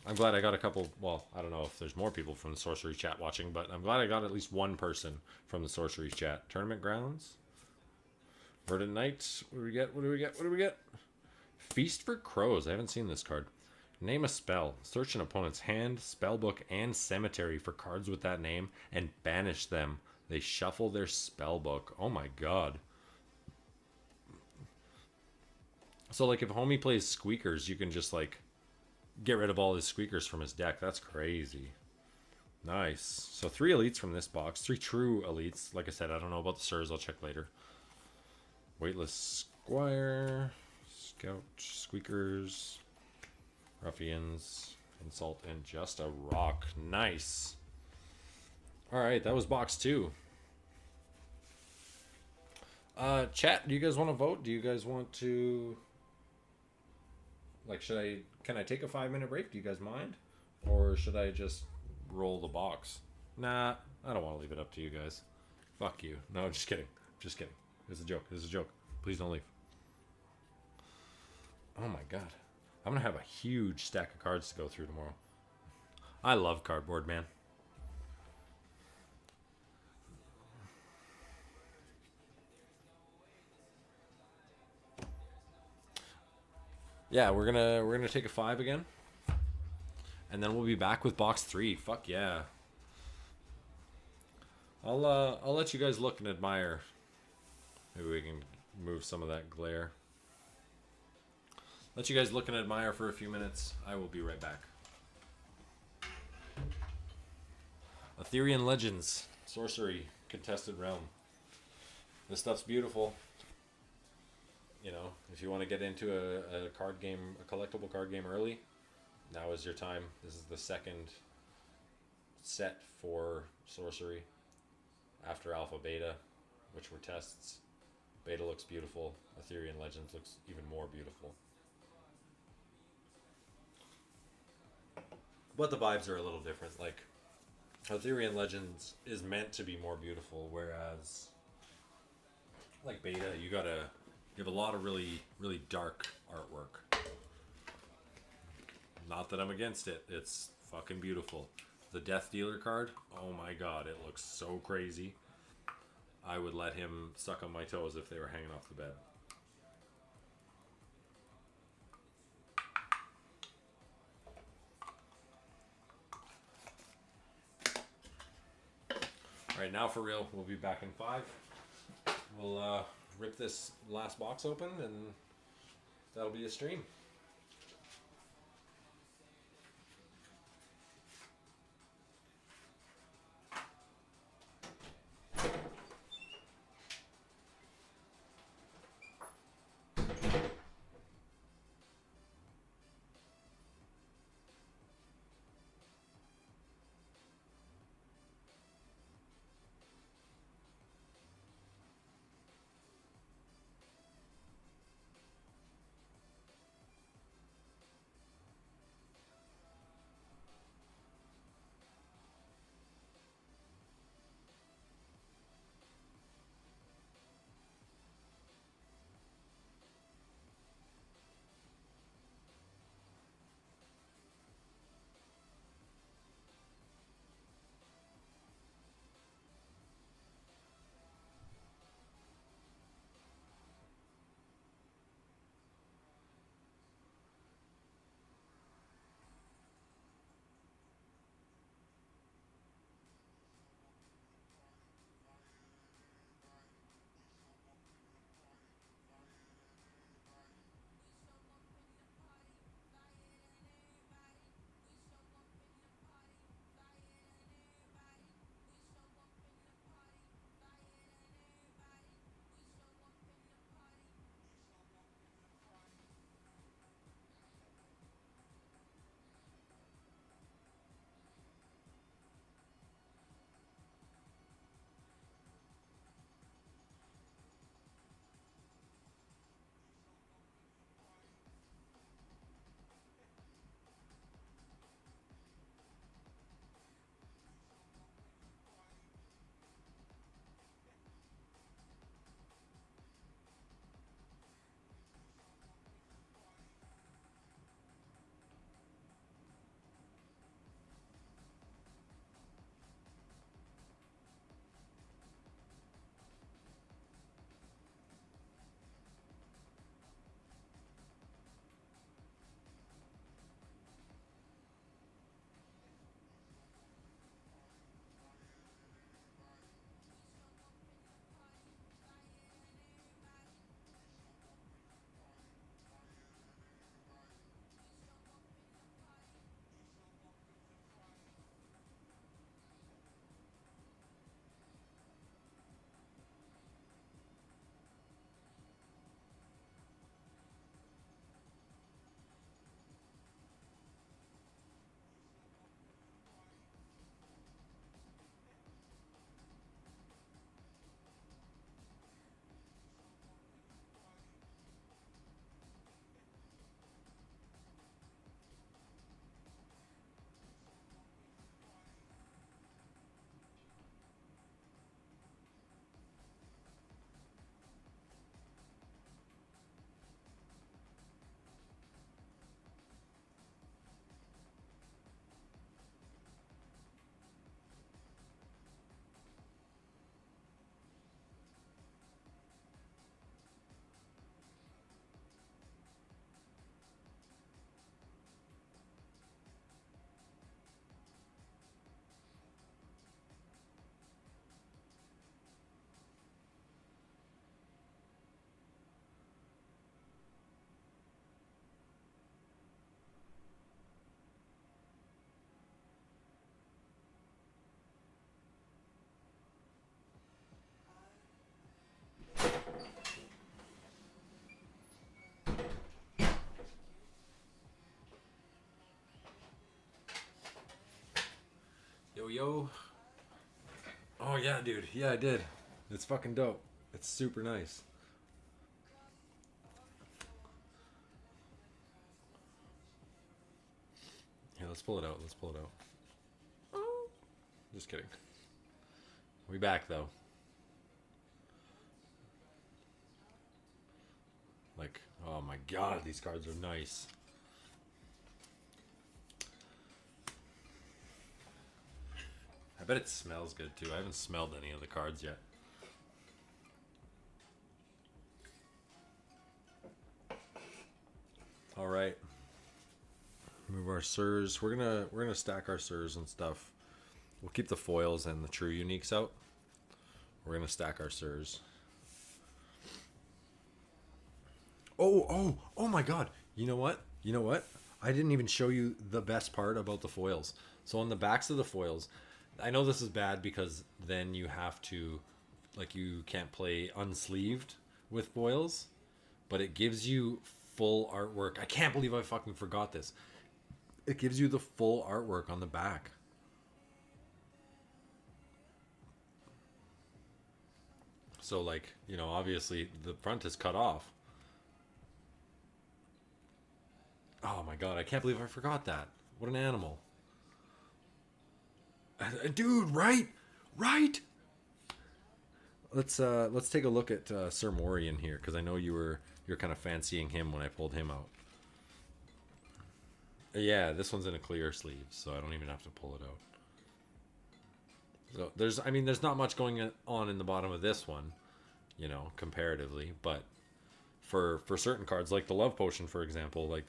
S1: I'm glad I got a couple. Well, I don't know if there's more people from the Sorcery chat watching, but I'm glad I got at least one person from the Sorcery chat. Tournament Grounds. Verdant Knight. What do we get? What do we get? What do we get? Feast for Crows. I haven't seen this card. Name a spell. Search an opponent's hand, spellbook, and cemetery for cards with that name and banish them. They shuffle their spellbook. Oh my god. So like if homie plays Squeakers, you can just like get rid of all his Squeakers from his deck. That's crazy. Nice. So 3 elites from this box. 3 true elites. Like I said, I don't know about the Sirs. I'll check later. Weightless Squire. Scout. Squeakers. Ruffians. Insult. And just a rock. Nice. Alright, that was box 2. Chat, do you guys want to vote? Do you guys want to... Like, can I take a 5-minute break? Do you guys mind? Or should I just roll the box? Nah, I don't want to leave it up to you guys. Fuck you. No, just kidding. Just kidding. It's a joke. It's a joke. Please don't leave. Oh my god. I'm going to have a huge stack of cards to go through tomorrow. I love cardboard, man. Yeah, we're gonna take a 5 again, and then we'll be back with box 3. Fuck yeah! I'll let you guys look and admire. Maybe we can move some of that glare. Let you guys look and admire for a few minutes. I will be right back. Arthurian Legends, Sorcery, Contested Realm. This stuff's beautiful. You know, if you want to get into a card game, a collectible card game early, now is your time. This is the second set for Sorcery after Alpha Beta, which were tests. Beta looks beautiful. Arthurian Legends looks even more beautiful. But the vibes are a little different. Like, Arthurian Legends is meant to be more beautiful, whereas, like Beta, you have a lot of really, really dark artwork. Not that I'm against it. It's fucking beautiful. The Death Dealer card, oh my god, it looks so crazy. I would let him suck on my toes if they were hanging off the bed. Alright, now for real, we'll be back in 5. We'll rip this last box open and that'll be a stream. Yu-Gi-Oh! Oh yeah, dude. Yeah, I did. It's fucking dope. It's super nice. Yeah, let's pull it out. Let's pull it out. Oh. Just kidding. We back though. Like, oh my god, these cards are nice. I bet it smells good too. I haven't smelled any of the cards yet. All right. Move our Sirs. We're gonna stack our Sirs and stuff. We'll keep the foils and the true uniques out. We're gonna stack our Sirs. Oh my god. You know what? I didn't even show you the best part about the foils. So on the backs of the foils, I know this is bad because then you have to, like, you can't play unsleeved with foils, but it gives you full artwork. I can't believe I fucking forgot this. It gives you the full artwork on the back. So, like, you know, obviously the front is cut off. Oh my god, I can't believe I forgot that. What an animal. Dude, right? Let's take a look at Sir Morian here, because I know you're kind of fancying him when I pulled him out. Yeah, this one's in a clear sleeve, so I don't even have to pull it out. So there's not much going on in the bottom of this one, you know, comparatively, but for certain cards like the Love Potion, for example, like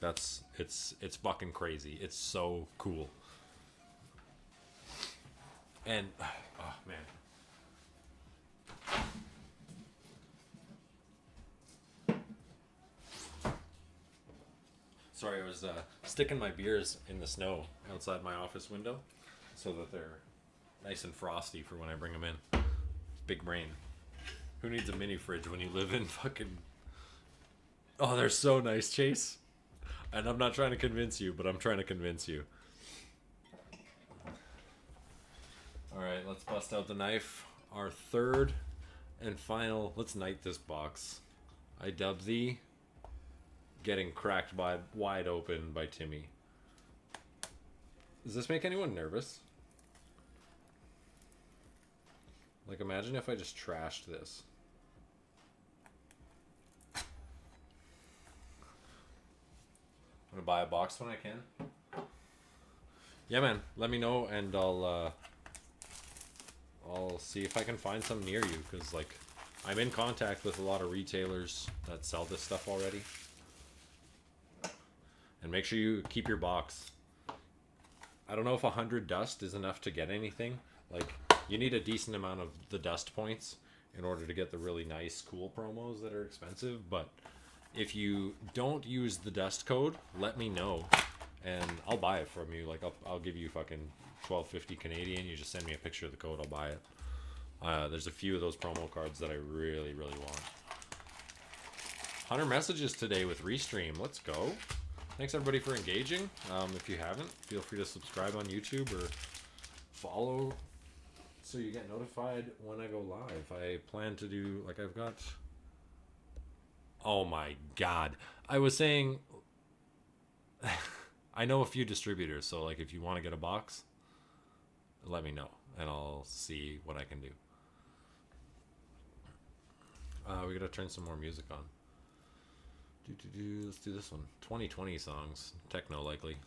S1: it's fucking crazy. It's so cool. And oh man. Sorry, I was sticking my beers in the snow outside my office window so that they're nice and frosty for when I bring them in. Big brain. Who needs a mini fridge when you live in fucking... Oh, they're so nice, Chase. And I'm not trying to convince you, but I'm trying to convince you. Alright, let's bust out the knife. Our third and final... Let's knight this box. I dub thee... Getting cracked wide open by Timmy. Does this make anyone nervous? Like, imagine if I just trashed this. I'm gonna buy a box when I can. Yeah, man. Let me know, and I'll see if I can find some near you, because, like, I'm in contact with a lot of retailers that sell this stuff already. And make sure you keep your box. I don't know if 100 dust is enough to get anything. Like, you need a decent amount of the dust points in order to get the really nice, cool promos that are expensive. But if you don't use the dust code, let me know, and I'll buy it from you. Like, I'll give you fucking $12.50 Canadian. You just send me a picture of the code, I'll buy it. There's a few of those promo cards that I really, really want. 100 messages today with Restream. Let's go. Thanks everybody for engaging. If you haven't, feel free to subscribe on YouTube or follow so you get notified when I go live. I plan to do, like, I've got... Oh my god. I was saying... I know a few distributors, so, like, if you want to get a box, let me know, and I'll see what I can do. We gotta turn some more music on. Let's do this one. 2020 songs. Techno, likely.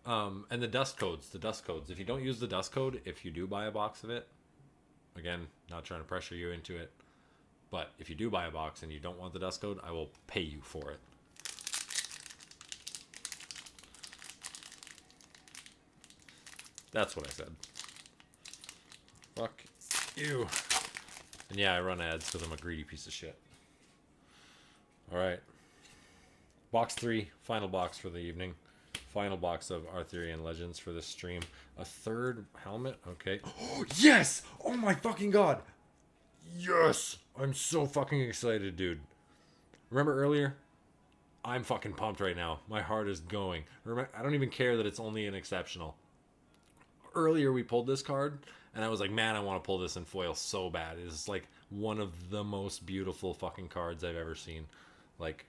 S1: And the dust codes. If you don't use the dust code, if you do buy a box of it, again, not trying to pressure you into it, but if you do buy a box and you don't want the dust code, I will pay you for it. That's what I said. Fuck you. And yeah, I run ads because I'm a greedy piece of shit. Alright. Box 3. Final box for the evening. Final box of Arthurian Legends for this stream. A third helmet. Okay. Oh, yes! Oh my fucking god! Yes! I'm so fucking excited, dude. Remember earlier? I'm fucking pumped right now. My heart is going. I don't even care that it's only an exceptional. Earlier we pulled this card, and I was like, man, I want to pull this in foil so bad. It's like one of the most beautiful fucking cards I've ever seen. Like,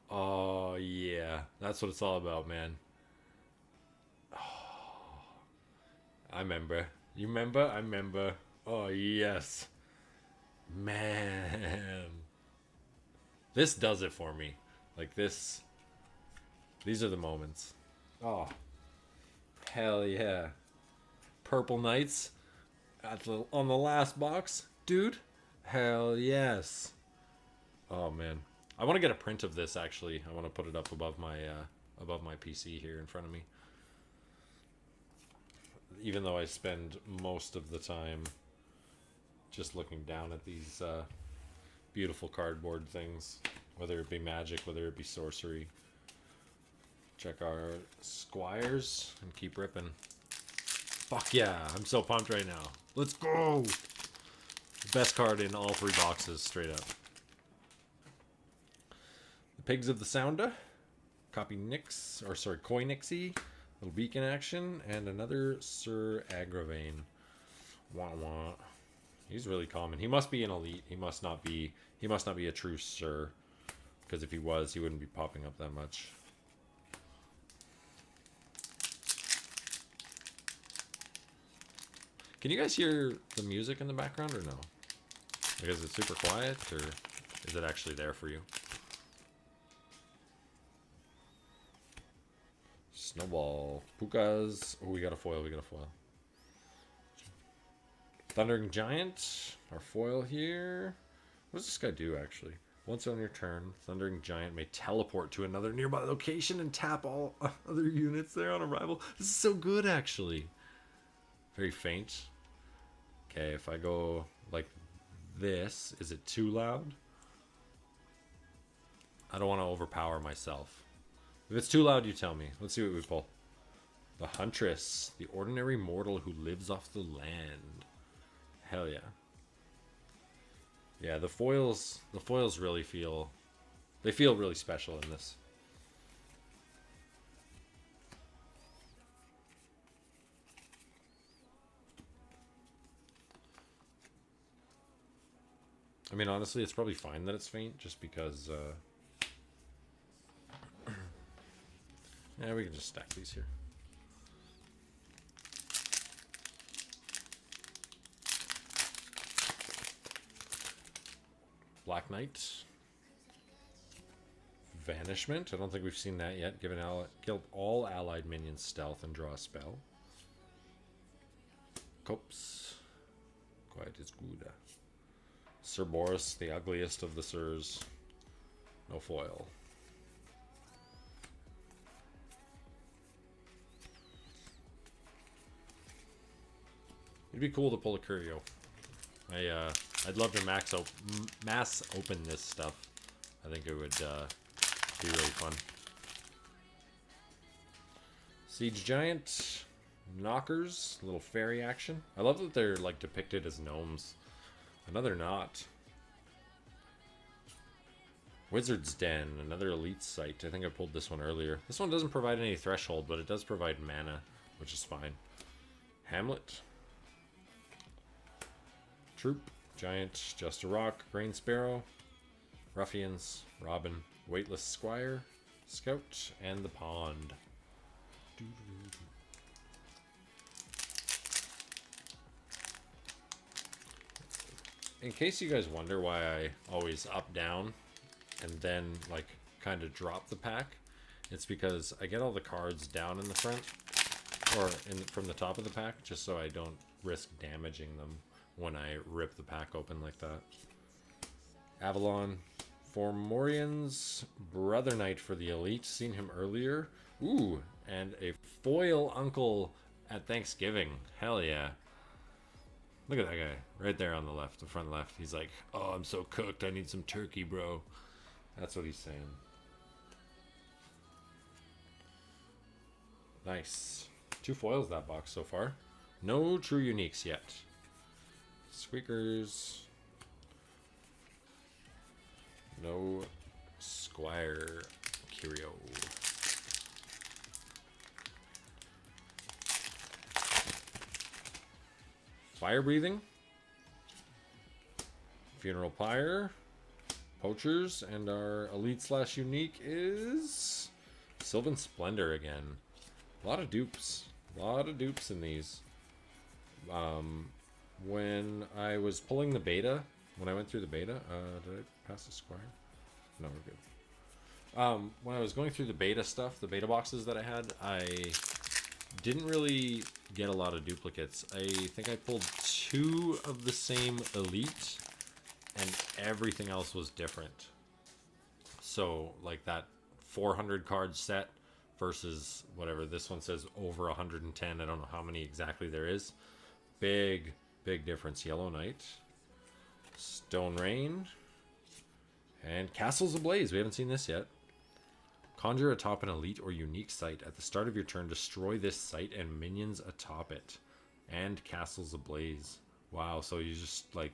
S1: oh yeah, that's what it's all about, man. I remember. You remember? I remember. Oh yes, man. This does it for me. Like this. These are the moments. Oh, hell yeah. Purple Knights on the last box, dude. Hell yes. Oh man, I want to get a print of this. Actually, I want to put it up above my PC here in front of me. Even though I spend most of the time just looking down at these beautiful cardboard things, whether it be Magic, whether it be Sorcery. Check our Squires and keep ripping. Fuck yeah, I'm so pumped right now. Let's go! Best card in all 3 boxes, straight up. The Pigs of the Sounda. Copy Nyx, or sorry, Koi Nixie. Little beacon action, and another Sir Agravain. Wah wah. He's really common. He must be an elite. He must not be a true Sir. Because if he was, he wouldn't be popping up that much. Can you guys hear the music in the background or no? Like, is it super quiet, or is it actually there for you? Snowball. Pukas. Oh, we got a foil. Thundering Giant. Our foil here. What does this guy do, actually? Once on your turn, Thundering Giant may teleport to another nearby location and tap all other units there on arrival. This is so good, actually. Very faint. Okay, if I go like this, is it too loud? I don't want to overpower myself. If it's too loud, you tell me. Let's see what we pull. The Huntress, the ordinary mortal who lives off the land. Hell yeah. Yeah, the foils really feel really special in this. I mean, honestly, it's probably fine that it's faint, just because, yeah, we can just stack these here. Black Knight. Vanishment. I don't think we've seen that yet. Kill all allied minions stealth and draw a spell. Copes. Quiet is good. Sir Boris, the ugliest of the Sirs. No foil. It'd be cool to pull a Curio. I'd love to mass open this stuff. I think it would be really fun. Siege Giant, Knockers, little fairy action. I love that they're like depicted as gnomes. Another knot. Wizard's Den, another elite site. I think I pulled this one earlier. This one doesn't provide any threshold, but it does provide mana, which is fine. Hamlet. Troop. Giant, Just a Rock, Grain Sparrow. Ruffians, Robin, Weightless Squire, Scout, and the Pond. In case you guys wonder why I always up down and then like kind of drop the pack, it's because I get all the cards down in the front or from the top of the pack, just so I don't risk damaging them when I rip the pack open like that. Avalon, Formorian's Brother Knight for the elite. Seen him earlier. Ooh, and a foil uncle at Thanksgiving. Hell yeah. Look at that guy right there on the left, the front left. He's like, oh, I'm so cooked. I need some turkey, bro. That's what he's saying. Nice. 2 foils that box so far. No true uniques yet. Squeakers. No Squire Curio. Fire Breathing. Funeral Pyre. Poachers. And our Elite / Unique is Sylvan Splendor again. A lot of dupes. A lot of dupes in these. When I was pulling the beta, when I went through the beta, did I pass the Squire? No, we're good. When I was going through the beta stuff, the beta boxes that I had, I didn't really get a lot of duplicates. I think I pulled 2 of the same Elite, and everything else was different. So, like that 400 card set versus whatever this one says, over 110. I don't know how many exactly there is. Big difference. Yellow Knight, Stone Rain, and Castles Ablaze. We haven't seen this yet. Conjure atop an elite or unique site. At the start of your turn, destroy this site and minions atop it. And Castles Ablaze. Wow, so you just like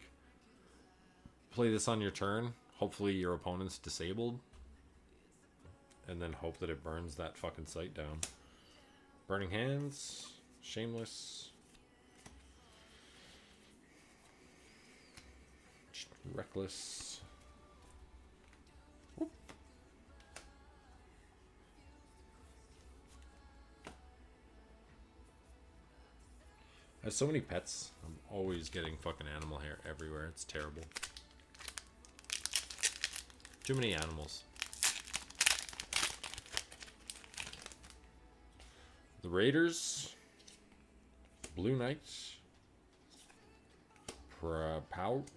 S1: play this on your turn. Hopefully your opponent's disabled. And then hope that it burns that fucking site down. Burning Hands, Shameless, Reckless. Whoop. I have so many pets. I'm always getting fucking animal hair everywhere. It's terrible. Too many animals. The Raiders. Blue Knights.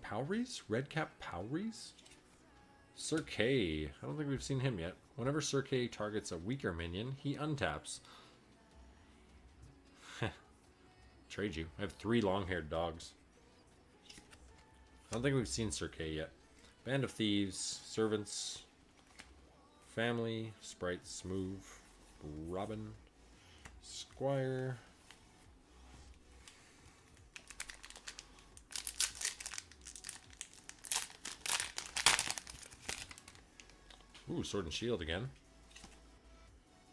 S1: Powries? Redcap Powries? Sir K. I don't think we've seen him yet. Whenever Sir K targets a weaker minion, he untaps. Trade you. I have 3 long-haired dogs. I don't think we've seen Sir K yet. Band of Thieves, Servants, Family, Sprite, Smooth, Robin, Squire. Ooh, Sword and Shield again.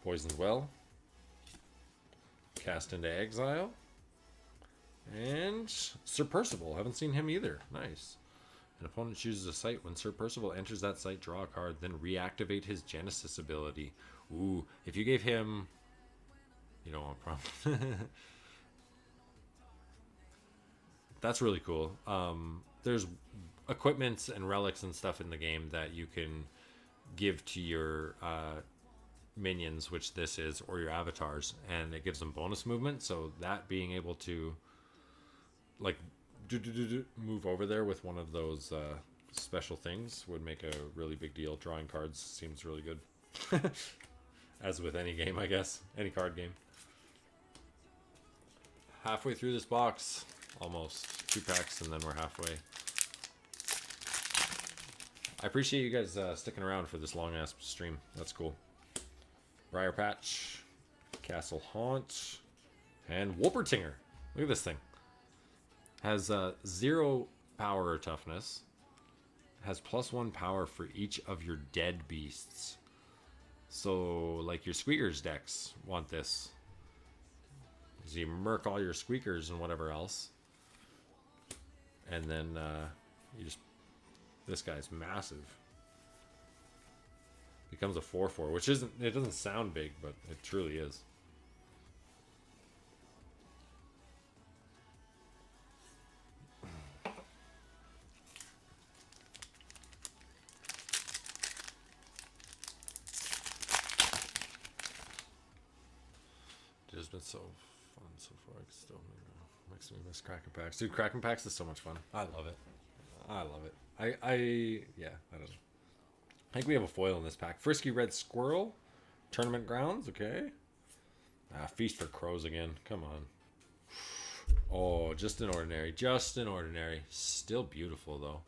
S1: Poisoned Well. Cast into Exile. And Sir Percival. Haven't seen him either. Nice. An opponent chooses a site. When Sir Percival enters that site, draw a card, then reactivate his Genesis ability. Ooh, if you gave him... You don't want a problem. That's really cool. There's equipments and relics and stuff in the game that you can give to your minions, which this is, or your avatars, and it gives them bonus movement. So that being able to like move over there with one of those special things would make a really big deal. Drawing cards seems really good. As with any game, I guess. Any card game. Halfway through this box. Almost. 2 packs and then we're halfway. I appreciate you guys sticking around for this long-ass stream. That's cool. Briar Patch. Castle Haunt. And Wolpertinger. Look at this thing. Has 0 power or toughness. Has +1 power for each of your dead beasts. So, like your Squeakers decks want this. So you murk all your Squeakers and whatever else. And then you just... This guy's massive. Becomes a 4/4, which isn't... It doesn't sound big, but it truly is. It's been so fun so far. I still makes me miss Kraken Packs. Dude, Kraken Packs is so much fun. I love it. I love it. Yeah, I don't know. I think we have a foil in this pack. Frisky Red Squirrel. Tournament Grounds, okay. Feast for Crows again. Come on. Oh, just an ordinary. Just an ordinary. Still beautiful, though.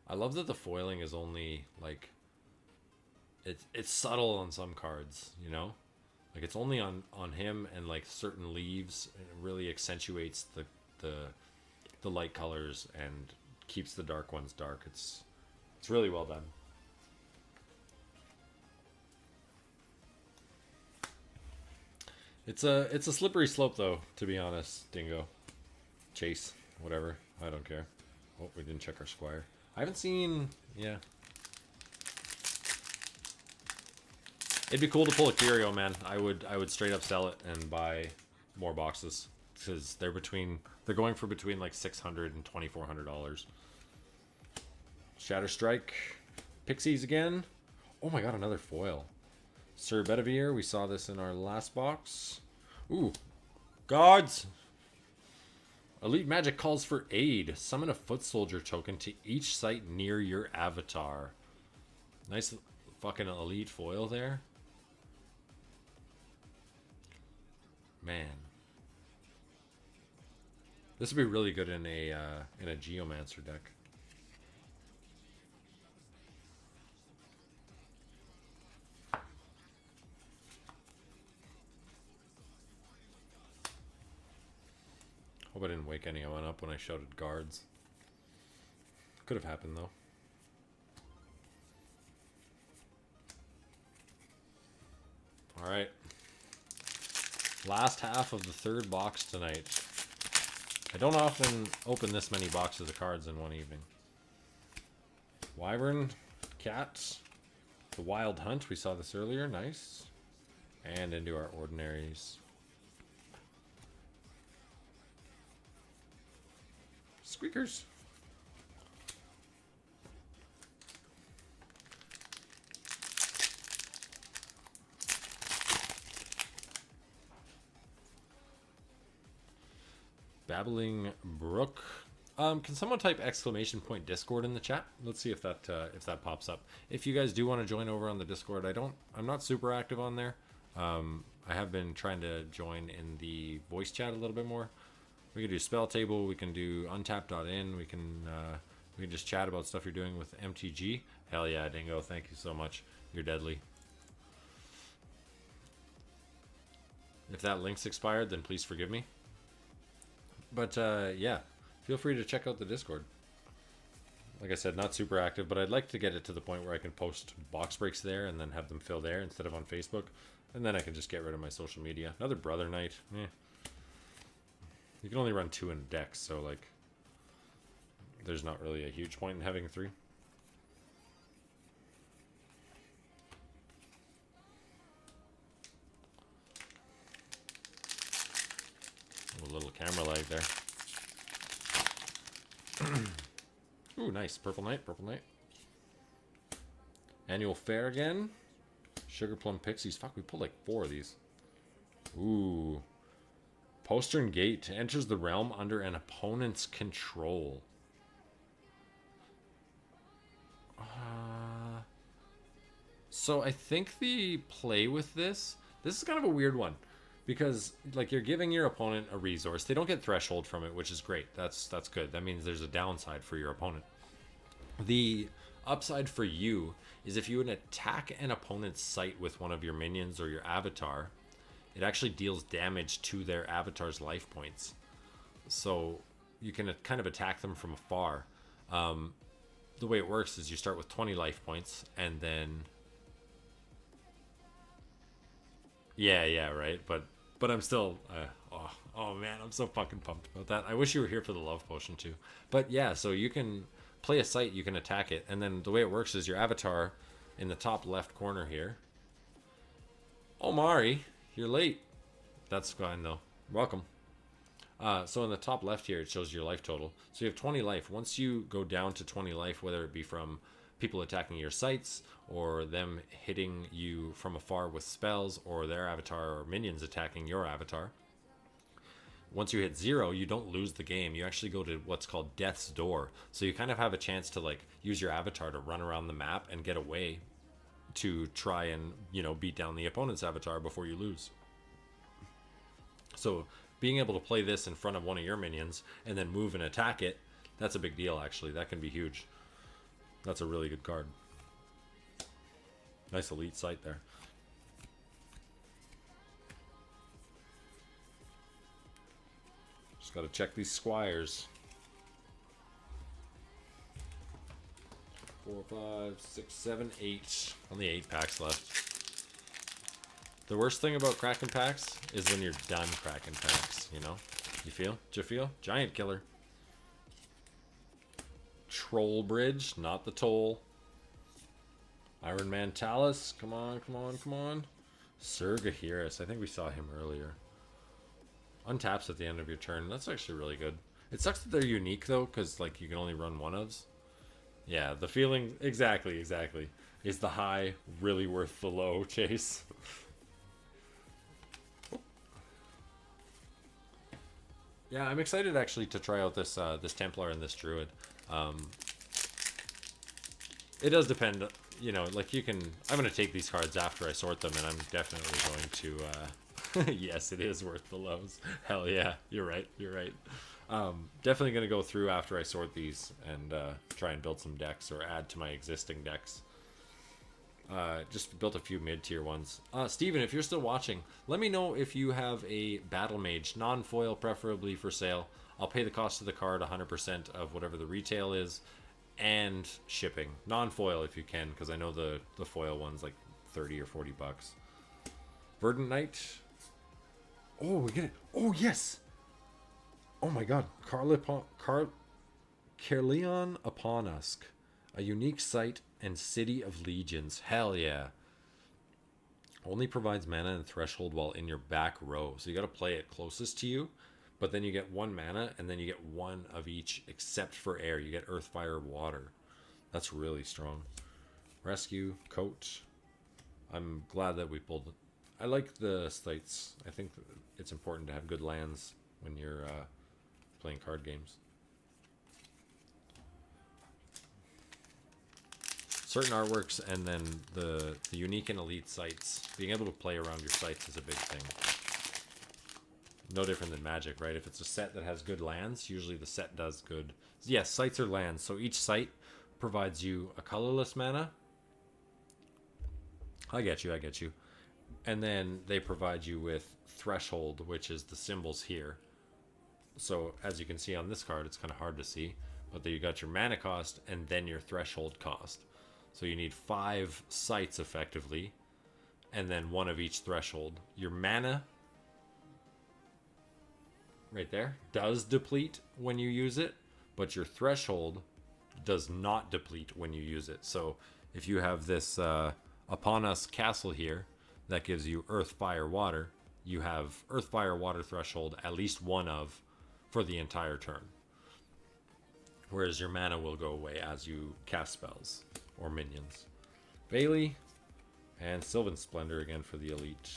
S1: I love that the foiling is only, like... It's subtle on some cards, you know? Like, it's only on him and, like, certain leaves. And it really accentuates the light colors and keeps the dark ones dark. It's really well done. It's a slippery slope though, to be honest. Dingo, Chase, whatever. I don't care. Oh, we didn't check our Squire. I haven't seen. Yeah, it'd be cool to pull a Curio, man. I would straight up sell it and buy more boxes because they're going for between like $600 and $2,400. Shatter Strike, Pixies again. Oh my god, another foil. Sir Bedivere, we saw this in our last box. Ooh, gods. Elite Magic calls for aid. Summon a Foot Soldier token to each site near your avatar. Nice fucking elite foil there. Man. This would be really good in a Geomancer deck. Hope I didn't wake anyone up when I shouted guards. Could have happened though. Alright. Last half of the third box tonight. I don't often open this many boxes of cards in one evening. Wyvern, Cat, the Wild Hunt, we saw this earlier, nice. And into our ordinaries. Squeakers. Babbling Brook. Can someone type !! Discord in the chat? Let's see if that pops up. If you guys do want to join over on the Discord, I'm not super active on there. I have been trying to join in the voice chat a little bit more. We can do spell table. We can do untap.in. We can just chat about stuff you're doing with MTG. Hell yeah, Dingo! Thank you so much. You're deadly. If that link's expired, then please forgive me. But yeah, feel free to check out the Discord. Like I said, not super active, but I'd like to get it to the point where I can post box breaks there and then have them fill there instead of on Facebook. And then I can just get rid of my social media. Another Brother Knight. You can only run 2 in a deck, so like there's not really a huge point in having 3. A little camera lag there. Ooh, nice. Purple Knight, Purple Knight. Annual Fair again. Sugar Plum Pixies. Fuck, we pulled like 4 of these. Ooh. Postern Gate enters the realm under an opponent's control. So I think the play with this is kind of a weird one. Because like you're giving your opponent a resource. They don't get threshold from it, which is great. That's good. That means there's a downside for your opponent. The upside for you is if you would attack an opponent's site with one of your minions or your avatar, it actually deals damage to their avatar's life points. So you can kind of attack them from afar. The way it works is you start with 20 life points and then... Yeah, right. But I'm still... oh man, I'm so fucking pumped about that. I wish you were here for the love potion too. But yeah, so you can play a site, you can attack it. And then the way it works is your avatar in the top left corner here. Oh, Mari, you're late. That's fine though. Welcome. So in the top left here, it shows your life total. So you have 20 life. Once you go down to 20 life, whether it be from people attacking your sites or them hitting you from afar with spells or their avatar or minions attacking your avatar, once you hit 0, you don't lose the game. You actually go to what's called Death's Door. So you kind of have a chance to like use your avatar to run around the map and get away to try and, beat down the opponent's avatar before you lose. So being able to play this in front of one of your minions and then move and attack it, that's a big deal actually. That can be huge. That's a really good card. Nice elite sight there. Just got to check these squires. 4, 5, 6, 7, 8. Only 8 packs left. The worst thing about cracking packs is when you're done cracking packs, you know? You feel? Do you feel? Giant killer. Troll Bridge, not the toll. Iron Man Talus, come on, come on, come on. Sergahiris, I think we saw him earlier. Untaps at the end of your turn. That's actually really good. It sucks that they're unique though, because like you can only run one ofs. Yeah, the feeling exactly. Is the high really worth the low, Chase? Yeah, I'm excited actually to try out this this Templar and this Druid. It does depend, you know, like you can. I'm gonna take these cards after I sort them, and I'm definitely going to. Yes, it is worth the lows. Hell yeah, you're right. You're right. Definitely gonna go through after I sort these and try and build some decks or add to my existing decks. Just built a few mid-tier ones. Steven, if you're still watching, let me know if you have a Battle Mage, non-foil preferably for sale. I'll pay the cost of the card 100% of whatever the retail is, and shipping. Non-foil if you can, because I know the foil one's like 30 or 40 bucks. Verdant Knight. Oh, we get it. Oh, yes. Oh my god. Carleon upon us. A unique site and City of Legions. Hell yeah. Only provides mana and threshold while in your back row. So you gotta play it closest to you. But then you get 1 mana and then you get 1 of each except for air. You get earth, fire, water. That's really strong. Rescue, coat. I'm glad that we pulled it. I like the sites. I think it's important to have good lands when you're playing card games. Certain artworks and then the unique and elite sites. Being able to play around your sites is a big thing. No different than Magic, right? If it's a set that has good lands, usually the set does good. Yes, sites are lands. So each site provides you a colorless mana. I get you. And then they provide you with threshold, which is the symbols here. So as you can see on this card, it's kind of hard to see. But then you got your mana cost and then your threshold cost. So you need 5 sites effectively, and then 1 of each threshold. Your mana, right there, does deplete when you use it, but your threshold does not deplete when you use it. So if you have this Upon Us castle here that gives you earth, fire, water, you have earth, fire, water threshold at least 1 of for the entire turn. Whereas your mana will go away as you cast spells or minions. Bailey and Sylvan Splendor again for the elite.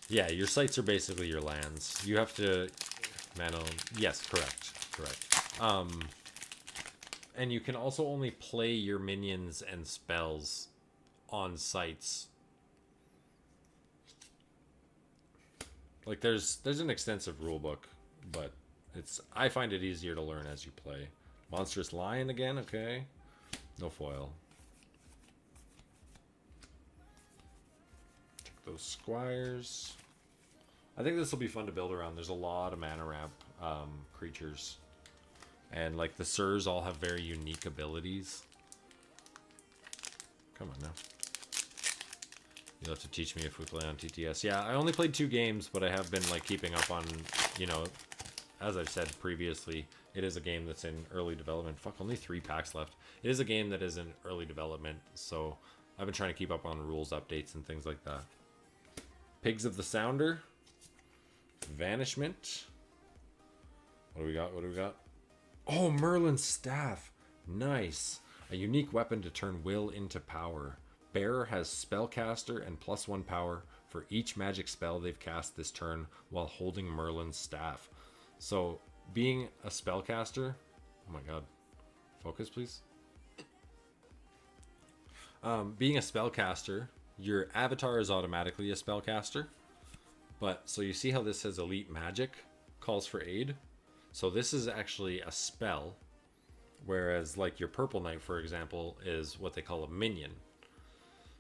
S1: Yeah, your sites are basically your lands. You have to mana. Yes, correct. And you can also only play your minions and spells on sites. Like there's an extensive rule book, but I find it easier to learn as you play. Monstrous Lion again, okay. No foil. Check those squires. I think this will be fun to build around. There's a lot of mana ramp creatures. And like the Sirs all have very unique abilities. Come on now. You'll have to teach me if we play on TTS. Yeah, I only played 2 games, but I have been like keeping up on, you know, as I've said previously, it is a game that's in early development. Fuck, only 3 packs left. It is a game that is in early development, so I've been trying to keep up on rules updates and things like that. Pigs of the Sounder. Vanishment. What do we got? Oh, Merlin's Staff. Nice. A unique weapon to turn will into power. Bearer has Spellcaster and +1 power for each magic spell they've cast this turn while holding Merlin's Staff. So, being a Spellcaster... Oh my god. Focus, please. Being a Spellcaster, your avatar is automatically a Spellcaster. But, so you see how this says Elite Magic? Calls for aid? So this is actually a spell. Whereas, like, your Purple Knight, for example, is what they call a minion.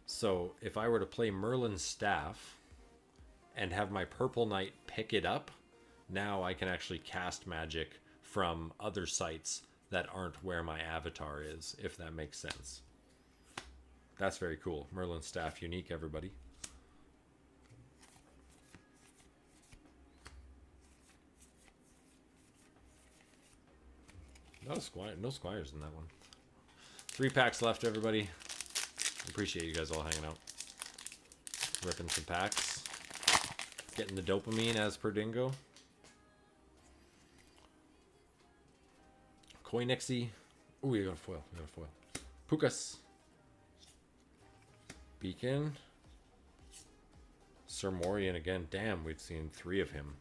S1: So, if I were to play Merlin's Staff and have my Purple Knight pick it up, now I can actually cast magic from other sites that aren't where my avatar is, if that makes sense. That's very cool. Merlin's staff unique, everybody. No squires in that one. 3 packs left, everybody. Appreciate you guys all hanging out. Ripping some packs. Getting the dopamine as per Dingo. Koinexy. Ooh, you got a foil. You got a foil. Pukas. Beacon. Sir Morian again. Damn, we've seen 3 of him.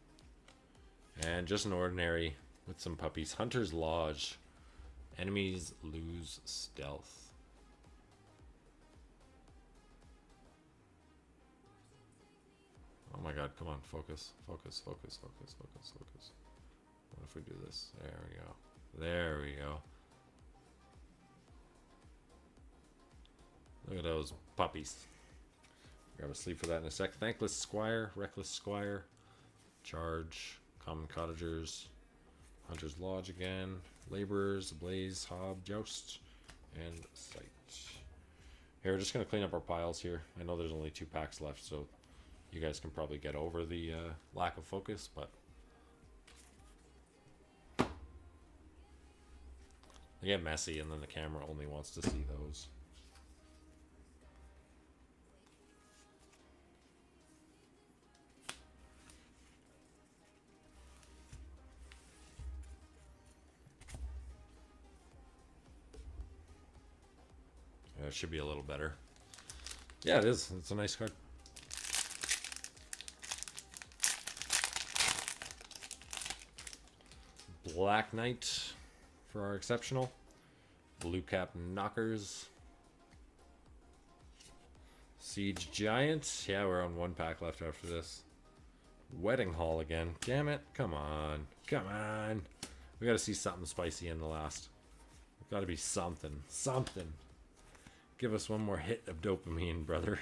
S1: And just an ordinary with some puppies. Hunter's Lodge. Enemies lose stealth. Oh my god, come on, focus. Focus, focus, focus, focus, focus. What if we do this? There we go. There we go. Look at those puppies. Grab a sleeve for that in a sec. Thankless Squire, Reckless Squire, Charge, Common Cottagers, Hunter's Lodge again, Laborers, Blaze, Hob, Joust, and Sight. Here, we're just going to clean up our piles here. I know there's only 2 packs left, so you guys can probably get over the lack of focus, but they get messy, and then the camera only wants to see those. It should be a little better. Yeah, it is. It's a nice card. Black Knight for our exceptional. Blue Cap Knockers. Siege Giant. Yeah, we're on 1 pack left after this. Wedding Hall again. Damn it. Come on. Come on. We got to see something spicy in the last. Got to be something. Something. Give us one more hit of dopamine, brother.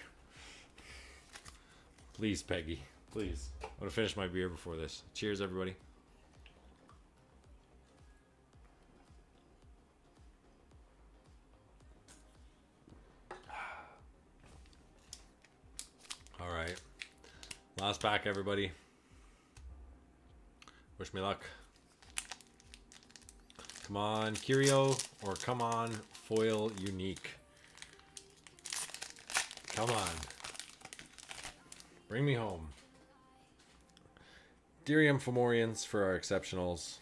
S1: Please, Peggy. Please. I'm going to finish my beer before this. Cheers, everybody. All right. Last pack, everybody. Wish me luck. Come on, Curio, or come on, Foil Unique. Come on. Bring me home. Dirium Fomorians for our exceptionals.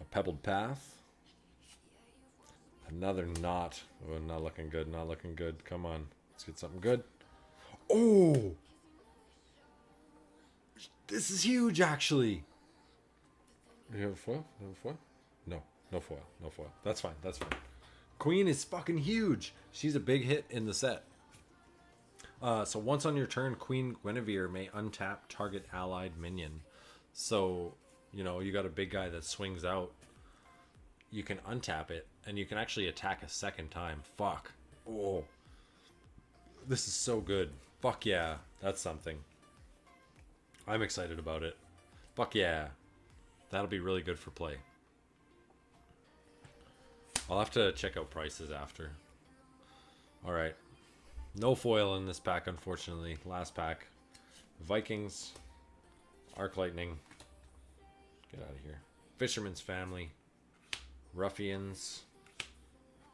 S1: A Pebbled Path. Another knot. Oh, not looking good, not looking good. Come on. Let's get something good. Oh! This is huge, actually. Do you have a foil? Do you have a foil? No. No foil. No foil. That's fine. That's fine. Queen is fucking huge. She's a big hit in the set. So once on your turn, Queen Guinevere may untap target allied minion. So, you know, you got a big guy that swings out. You can untap it, and you can actually attack a second time. Fuck. Oh. This is so good. Fuck yeah. That's something. I'm excited about it. Fuck yeah. That'll be really good for play. I'll have to check out prices after. Alright. No foil in this pack, unfortunately. Last pack. Vikings. Arc Lightning. Get out of here. Fisherman's Family. Ruffians.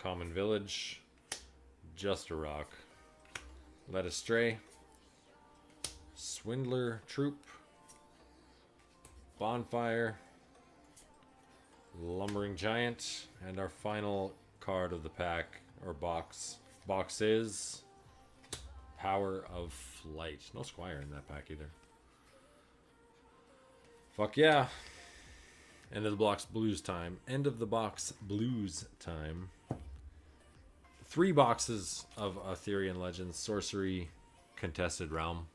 S1: Common Village. Just a Rock. Led Astray. Swindler Troop. Bonfire. Lumbering Giant. And our final card of the pack, or box is Power of Flight. No Squire in that pack either. Fuck yeah. End of the box blues time. End of the box blues time. 3 boxes of Arthurian Legends Sorcery Contested Realm.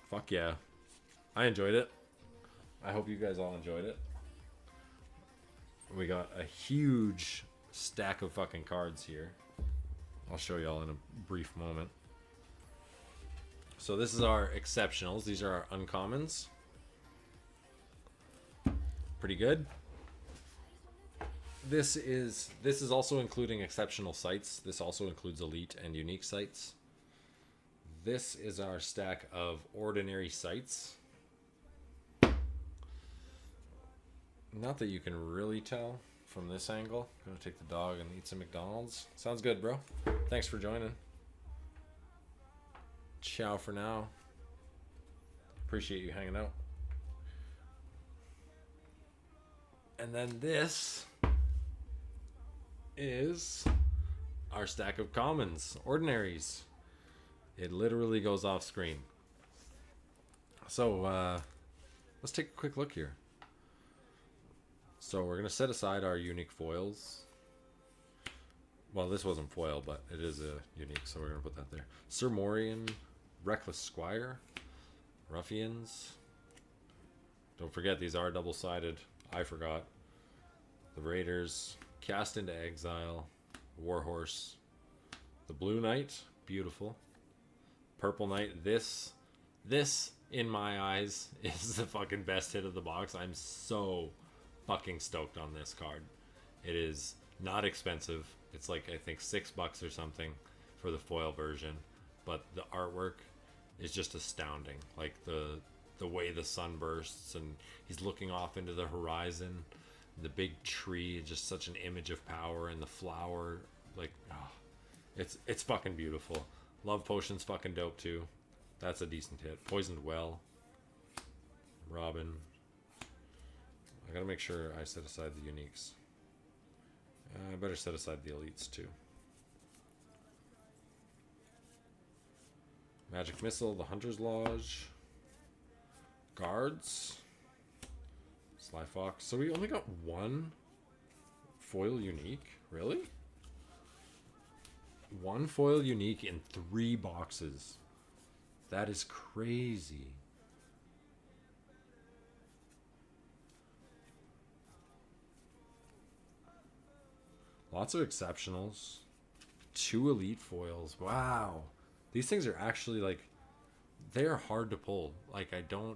S1: Fuck yeah. I enjoyed it. I hope you guys all enjoyed it. We got a huge stack of fucking cards here. I'll show y'all in a brief moment. So this is our exceptionals. These are our uncommons. Pretty good. This is also including exceptional sites. This also includes elite and unique sites. This is our stack of ordinary sites. Not that you can really tell from this angle. I'm gonna take the dog and eat some McDonald's. Sounds good, bro. Thanks for joining. Ciao for now. Appreciate you hanging out. And then this is our stack of commons, ordinaries. It literally goes off screen. So let's take a quick look here. So we're going to set aside our unique foils. Well, this wasn't foil, but it is a unique, so we're going to put that there. Sir Morian, Reckless Squire, Ruffians. Don't forget, these are double-sided. I forgot. The Raiders, Cast into Exile, Warhorse, the Blue Knight, beautiful. Purple Knight, this in my eyes is the fucking best hit of the box. I'm so fucking stoked on this card. It is not expensive. It's like, I think $6 or something for the foil version, but the artwork is just astounding. Like the way the sun bursts and he's looking off into the horizon, the big tree, just such an image of power, and the flower, like, oh, it's fucking beautiful. Love Potion's fucking dope too. That's a decent hit. Poisoned Well, Robin. I gotta make sure I set aside the uniques. I better set aside the elites too. Magic Missile, the Hunter's Lodge, Guards, Sly Fox. So we only got one foil unique? Really? One foil unique in 3 boxes. That is crazy. Lots of exceptionals. 2 elite foils. Wow. These things are actually, like, they are hard to pull. Like, I don't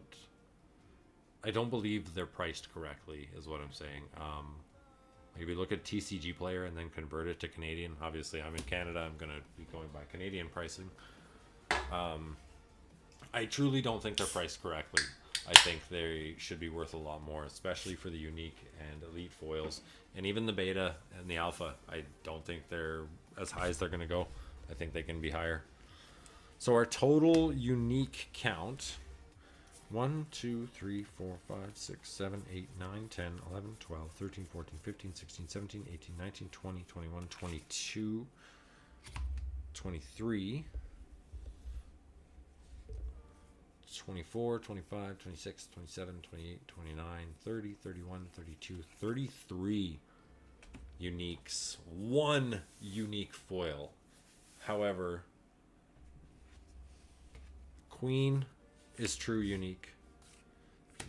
S1: believe they're priced correctly, is what I'm saying. If you look at TCG Player and then convert it to Canadian, obviously I'm in Canada, I'm going to be going by Canadian pricing. I truly don't think they're priced correctly. I think they should be worth a lot more, especially for the unique and elite foils. And even the beta and the alpha, I don't think they're as high as they're going to go. I think they can be higher. So our total unique count: 1, 2, 3, 4, 5, 6, 7, 8, 9, 10, 11, 12, 13, 14, 15, 16, 17, 18, 19, 20, 21, 22, 23, 24, 25, 26, 27, 28, 29, 30, 31, 32, 33 uniques. 1 unique foil. However, Queen is true unique.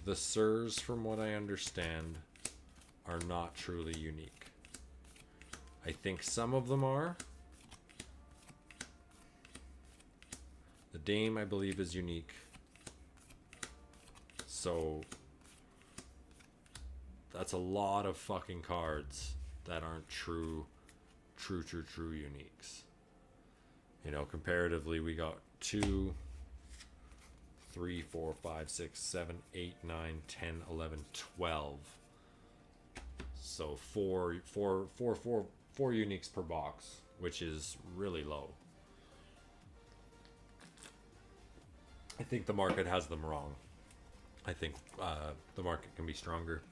S1: The Sirs, from what I understand, are not truly unique. I think some of them are. The Dame, I believe, is unique. So that's a lot of fucking cards that aren't true uniques. You know, comparatively, we got 2, 3, 4, 5, 6, 7, 8, 9, 10, 11, 12. So four uniques per box, which is really low. I think the market has them wrong. I think the market can be stronger.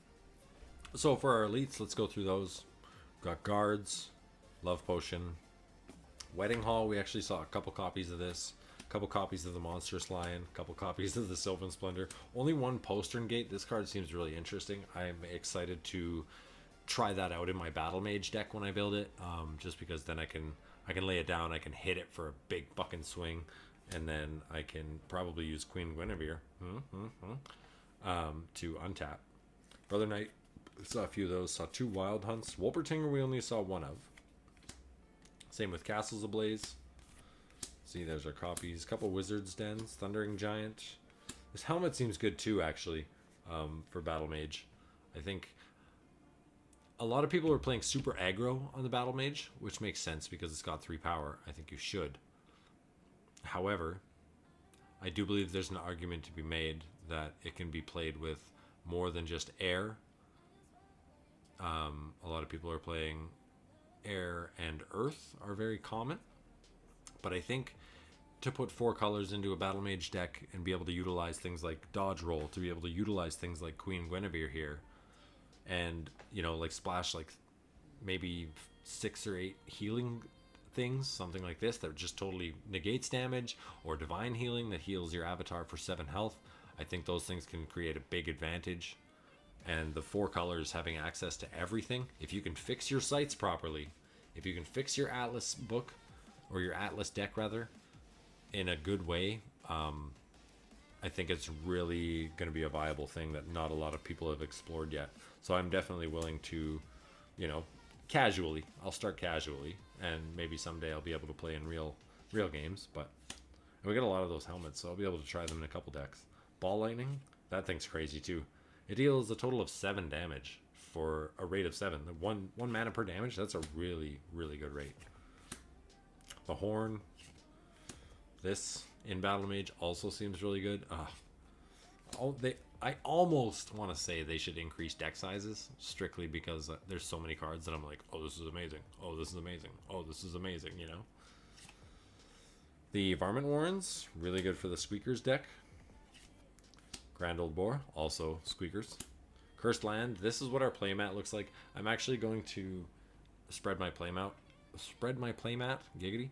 S1: So for our elites, let's go through those. Got Guards, Love Potion, Wedding Hall. We actually saw a couple copies of this. A couple copies of the Monstrous Lion. A couple copies of the Sylvan Splendor. Only 1 Postern Gate. This card seems really interesting. I'm excited to try that out in my Battle Mage deck when I build it. Just because then I can lay it down. I can hit it for a big fucking swing. And then I can probably use Queen Guinevere to untap. Brother Knight, saw a few of those. Saw 2 Wild Hunts. Wolpertinger we only saw 1 of. Same with Castles Ablaze. See, there's our copies. A couple Wizard's Dens, Thundering Giant. This helmet seems good too, actually, for Battle Mage. I think a lot of people are playing super aggro on the Battle Mage, which makes sense because it's got 3 power. I think you should. However, I do believe there's an argument to be made that it can be played with more than just air. A lot of people are playing air and earth are very common. But I think to put 4 colors into a Battle Mage deck and be able to utilize things like Dodge Roll, to be able to utilize things like Queen Guinevere here, and, you know, like splash like maybe 6 or 8 healing things, something like this, that just totally negates damage, or divine healing that heals your avatar for 7 health. I think those things can create a big advantage. And the 4 colors having access to everything, if you can fix your sights properly, if you can fix your Atlas book, or your Atlas deck rather, in a good way, I think it's really going to be a viable thing that not a lot of people have explored yet. So I'm definitely willing to, you know, casually. I'll start casually, and maybe someday I'll be able to play in real games. But we got a lot of those helmets, so I'll be able to try them in a couple decks. Ball Lightning, that thing's crazy too. It deals a total of 7 damage for a rate of 7. One mana per damage. That's a really good rate. The Horn. This in Battle Mage also seems really good. I almost want to say they should increase deck sizes, strictly because there's so many cards that I'm like, oh, this is amazing. Oh, this is amazing. Oh, this is amazing, you know? The Varmint Warrens, really good for the Squeakers deck. Grand Old Boar, also Squeakers. Cursed Land, this is what our playmat looks like. I'm actually going to spread my playmat, giggity,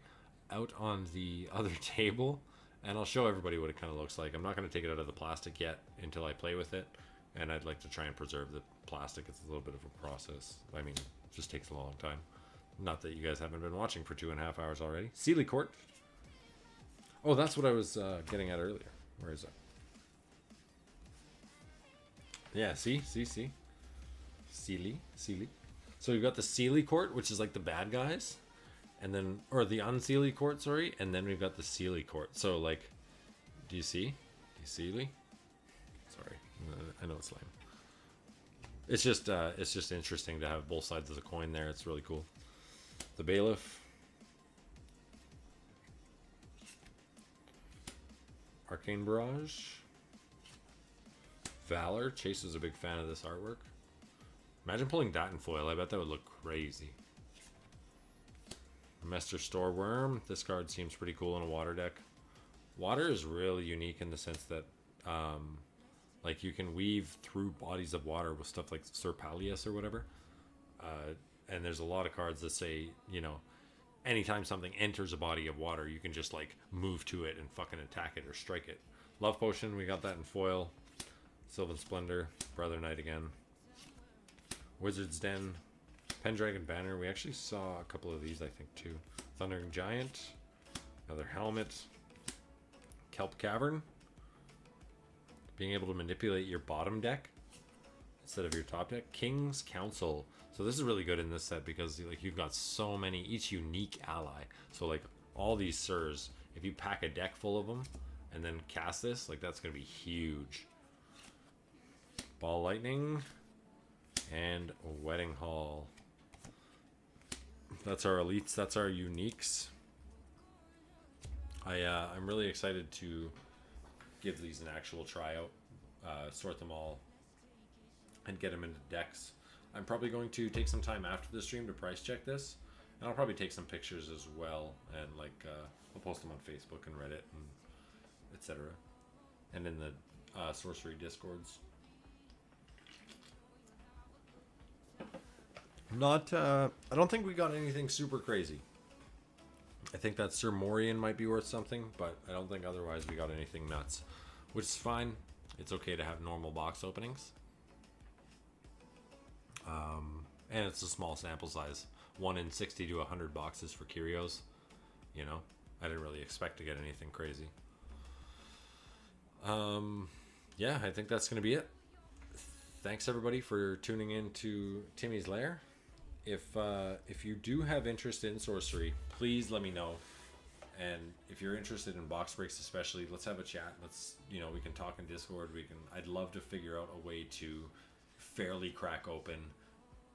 S1: out on the other table, and I'll show everybody what it kind of looks like. I'm not going to take it out of the plastic yet until I play with it, and I'd like to try and preserve the plastic. It's a little bit of a process. I mean, it just takes a long time. Not that you guys haven't been watching for 2.5 hours already. Sealy Court. Oh, that's what I was getting at earlier. Where is it? Yeah, see? Sealy. So you've got the Sealy Court, which is like the bad guys. And then, or the Unsealy Court, sorry. And then we've got the Sealy Court. So, like, do you see? Sealy? Sorry. I know it's lame. It's just interesting to have both sides of the coin there. It's really cool. The Bailiff. Arcane Barrage. Valor. Chase is a big fan of this artwork. Imagine pulling that in foil. I bet that would look crazy. Mester Storeworm. This card seems pretty cool in a water deck. Water is really unique in the sense that like you can weave through bodies of water with stuff like Sir Palias or whatever. And there's a lot of cards that say, you know, anytime something enters a body of water, you can just like move to it and fucking attack it or strike it. Love Potion, we got that in foil. Sylvan Splendor, Brother Knight again. Wizard's Den, Pendragon Banner. We actually saw a couple of these, I think, too. Thundering Giant, another helmet. Kelp Cavern. Being able to manipulate your bottom deck instead of your top deck. King's Council. So this is really good in this set because like you've got so many, each unique ally. So like all these Sirs, if you pack a deck full of them and then cast this, like that's going to be huge. Ball Lightning and Wedding Hall. That's our elites. That's our uniques. I'm really excited to give these an actual tryout, sort them all, and get them into decks. I'm probably going to take some time after the stream to price check this, and I'll probably take some pictures as well, and like I'll post them on Facebook and Reddit and etc. and in the Sorcery Discords. I don't think we got anything super crazy. I think that Sir Morian might be worth something, but I don't think otherwise we got anything nuts. Which is fine. It's okay to have normal box openings. And it's a small sample size. 1 in 60 to 100 boxes for curios. You know, I didn't really expect to get anything crazy. Yeah, I think that's going to be it. Thanks everybody for tuning in to Timmy's Lair. If you do have interest in sorcery, please let me know. And if you're interested in box breaks, especially, let's have a chat. Let's, we can talk in Discord. I'd love to figure out a way to fairly crack open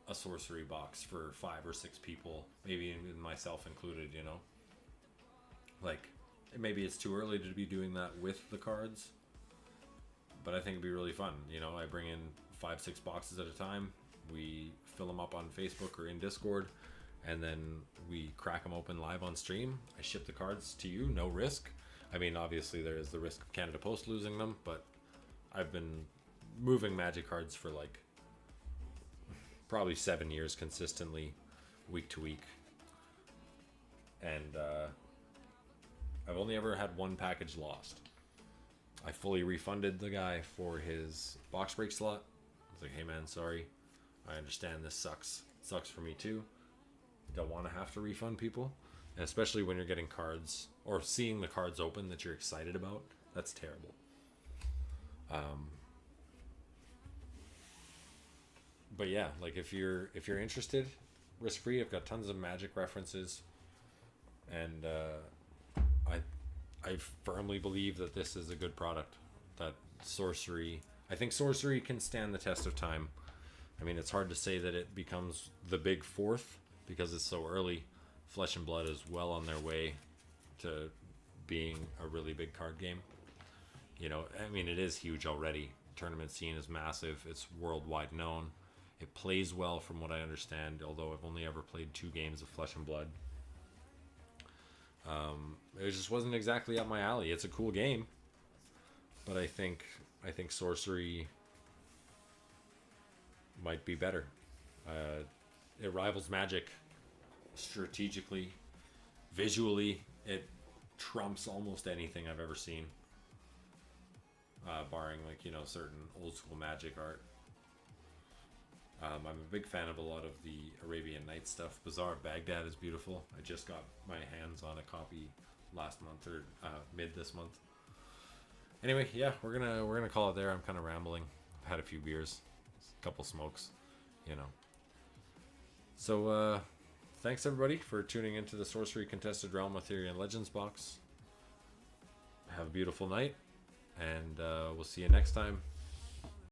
S1: a sorcery box for 5 or 6 people, maybe even myself included. Like, maybe it's too early to be doing that with the cards, but I think it'd be really fun. I bring in 5-6 boxes at a time. We fill them up on Facebook or in Discord, and then we crack them open live on stream. I ship the cards to you, no risk. I mean, obviously there is the risk of Canada Post losing them, but I've been moving Magic cards for like probably 7 years consistently, week to week. And I've only ever had one package lost. I fully refunded the guy for his box break slot. I was like, hey man, sorry. I understand this sucks. It sucks for me too. Don't want to have to refund people. And especially when you're getting cards or seeing the cards open that you're excited about. That's terrible. But yeah, like if you're interested, risk free. I've got tons of Magic references, and I firmly believe that this is a good product. That Sorcery, I think Sorcery can stand the test of time. I mean, it's hard to say that it becomes the big fourth because it's so early. Flesh and Blood is well on their way to being a really big card game. I mean, it is huge already. Tournament scene is massive. It's worldwide known. It plays well from what I understand, although I've only ever played 2 games of Flesh and Blood. It just wasn't exactly up my alley. It's a cool game, but I think Sorcery might be better. It rivals Magic strategically, visually. It trumps almost anything I've ever seen, barring certain old school Magic art. I'm a big fan of a lot of the Arabian Nights stuff. Bazaar of Baghdad is beautiful. I just got my hands on a copy last month or mid this month. Anyway, yeah, we're gonna call it there. I'm kind of rambling. I've had a few beers, a couple smokes, So thanks everybody for tuning into the Sorcery Contested Realm Arthurian Legends box. Have a beautiful night, and we'll see you next time.